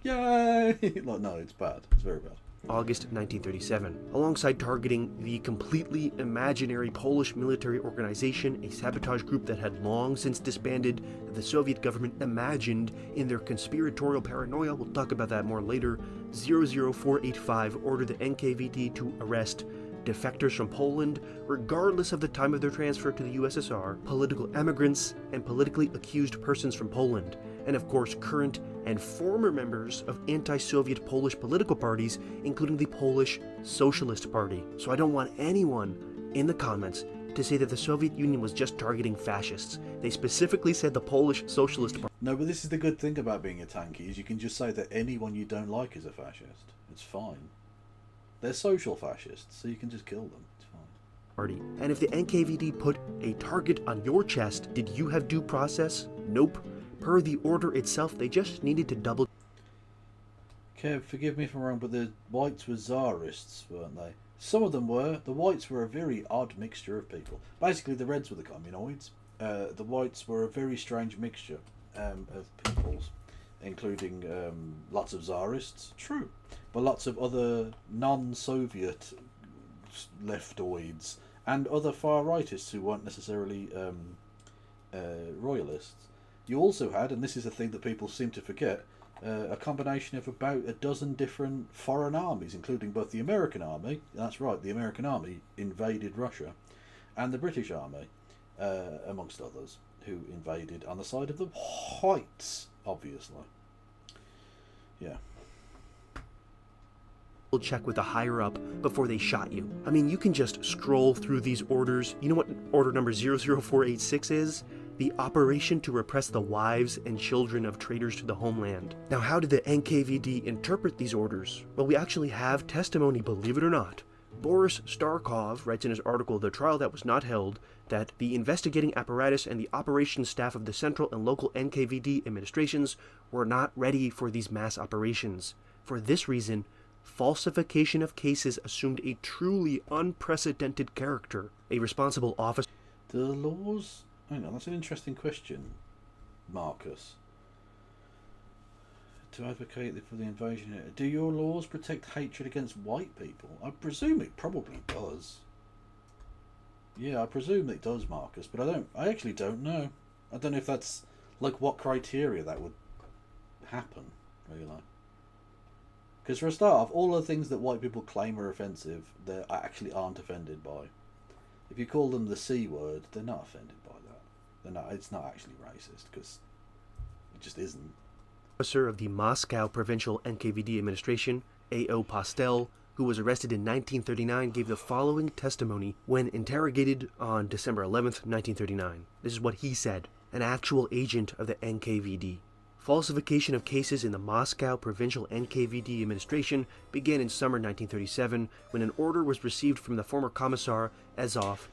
Yay! Like, no, it's bad. It's very bad. August 1937. Alongside targeting the completely imaginary Polish military organization, a sabotage group that had long since disbanded, that the Soviet government imagined in their conspiratorial paranoia, we'll talk about that more later, 00485 ordered the NKVD to arrest defectors from Poland, regardless of the time of their transfer to the USSR, political emigrants, and politically accused persons from Poland, and of course current and former members of anti-Soviet Polish political parties, including the Polish Socialist Party. So I don't want anyone in the comments to say that the Soviet Union was just targeting fascists. They specifically said the Polish Socialist Party. No, but this is the good thing about being a tanky, is you can just say that anyone you don't like is a fascist. It's fine. They're social fascists, so you can just kill them. It's fine. Party. And if the NKVD put a target on your chest, did you have due process? Nope. Per the order itself, they just needed to double... Kev, forgive me if I'm wrong, but the whites were Tsarists, weren't they? Some of them were. The whites were a very odd mixture of people. Basically, the reds were the communoids. The whites were a very strange mixture of peoples, including lots of Tsarists, true, but lots of other non-Soviet leftoids and other far-rightists who weren't necessarily royalists. You also had, and this is a thing that people seem to forget, a combination of about a dozen different foreign armies, including both the American army, that's right, the American army invaded Russia, and the British army, amongst others, who invaded on the side of the whites, obviously. Yeah. Check with the higher up before they shot you. I mean, you can just scroll through these orders. You know what order number 00486 is? The operation to repress the wives and children of traitors to the homeland. Now, how did the NKVD interpret these orders? Well, we actually have testimony, believe it or not. Boris Starkov writes in his article, The Trial That Was Not Held, that the investigating apparatus and the operations staff of the central and local NKVD administrations were not ready for these mass operations. For this reason, falsification of cases assumed a truly unprecedented character. A responsible officer... The laws hang on, that's an interesting question, Marcus. To advocate for the invasion, do your laws protect hatred against white people? I presume it probably does. Yeah, I presume it does, Marcus, but I actually don't know. I don't know if that's, like, what criteria that would happen, really. Because for a start off, all the things that white people claim are offensive, they actually aren't offended by. If you call them the C word, they're not offended by that. They're not. It's not actually racist, because it just isn't. Officer of the Moscow Provincial NKVD Administration, A.O. Postel, who was arrested in 1939, gave the following testimony when interrogated on December 11th, 1939. This is what he said, an actual agent of the NKVD. Falsification of cases in the Moscow Provincial NKVD Administration began in summer 1937 when an order was received from the former Commissar Azov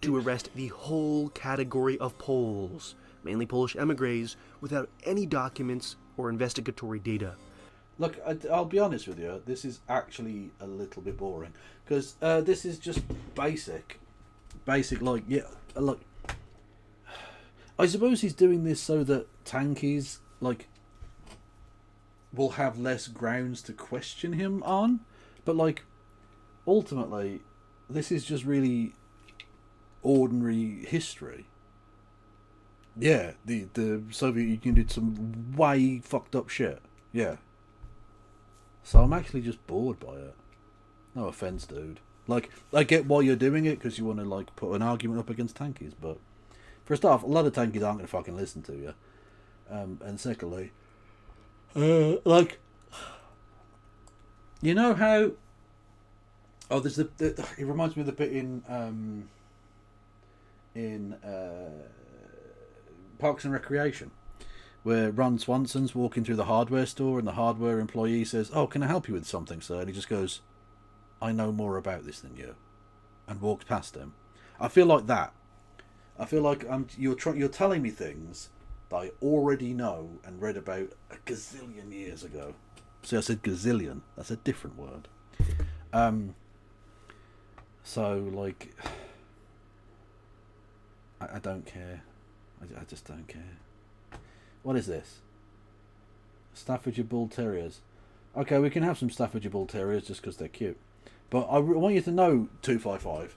to arrest the whole category of Poles, mainly Polish émigrés, without any documents or investigatory data. Look, I'll be honest with you, this is actually a little bit boring, because this is just basic, like, yeah, look, I suppose he's doing this so that tankies, like, will have less grounds to question him on, but, like, ultimately, this is just really ordinary history. Yeah, the Soviet Union did some way fucked up shit. Yeah. So I'm actually just bored by it. No offense, dude. Like, I get why you're doing it, because you want to, like, put an argument up against tankies, but first off, a lot of tankies aren't going to fucking listen to you. And secondly, like, you know how... Oh, there's it reminds me of the bit in Parks and Recreation, where Ron Swanson's walking through the hardware store and the hardware employee says, "Oh, can I help you with something, sir?" And he just goes, "I know more about this than you," and walks past him. I feel like that. I feel like you're telling me things that I already know and read about a gazillion years ago. See, I said gazillion. That's a different word. So, like, I don't care. I just don't care. What is this? Staffordshire Bull Terriers. Okay, we can have some Staffordshire Bull Terriers just because they're cute. But I want you to know, 255,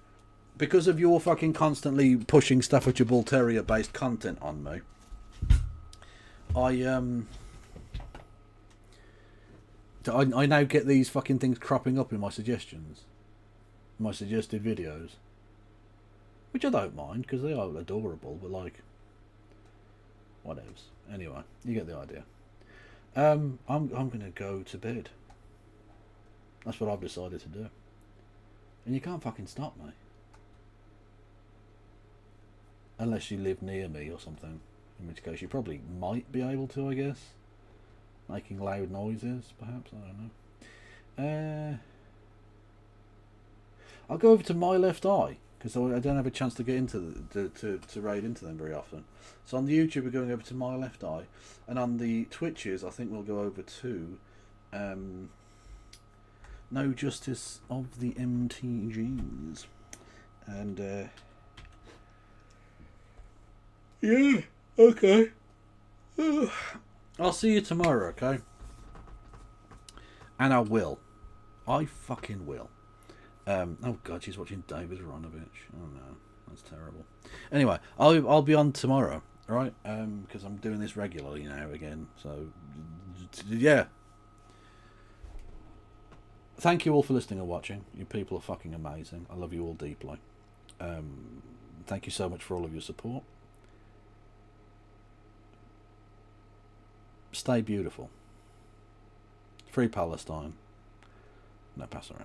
because of your fucking constantly pushing Staffordshire Bull Terrier based content on me, I now get these fucking things cropping up in my suggestions, my suggested videos, which I don't mind because they are adorable, but, like, whatevs. Anyway, you get the idea. I'm gonna go to bed. That's what I've decided to do, and you can't fucking stop me unless you live near me or something, in which case you probably might be able to, I guess, making loud noises perhaps, I don't know. I'll go over to My Left Eye, because I don't have a chance to get into to raid into them very often. So on the YouTube we're going over to My Left Eye, and on the Twitches I think we'll go over to No Justice of the MTGs, and yeah, okay. I'll see you tomorrow, okay? And I fucking will. Oh god, she's watching David Ronovich. Oh no, that's terrible. Anyway, I'll be on tomorrow, alright? Because I'm doing this regularly now again. So yeah. Thank you all for listening and watching. You people are fucking amazing. I love you all deeply. Thank you so much for all of your support. Stay beautiful. Free Palestine. No, pass around.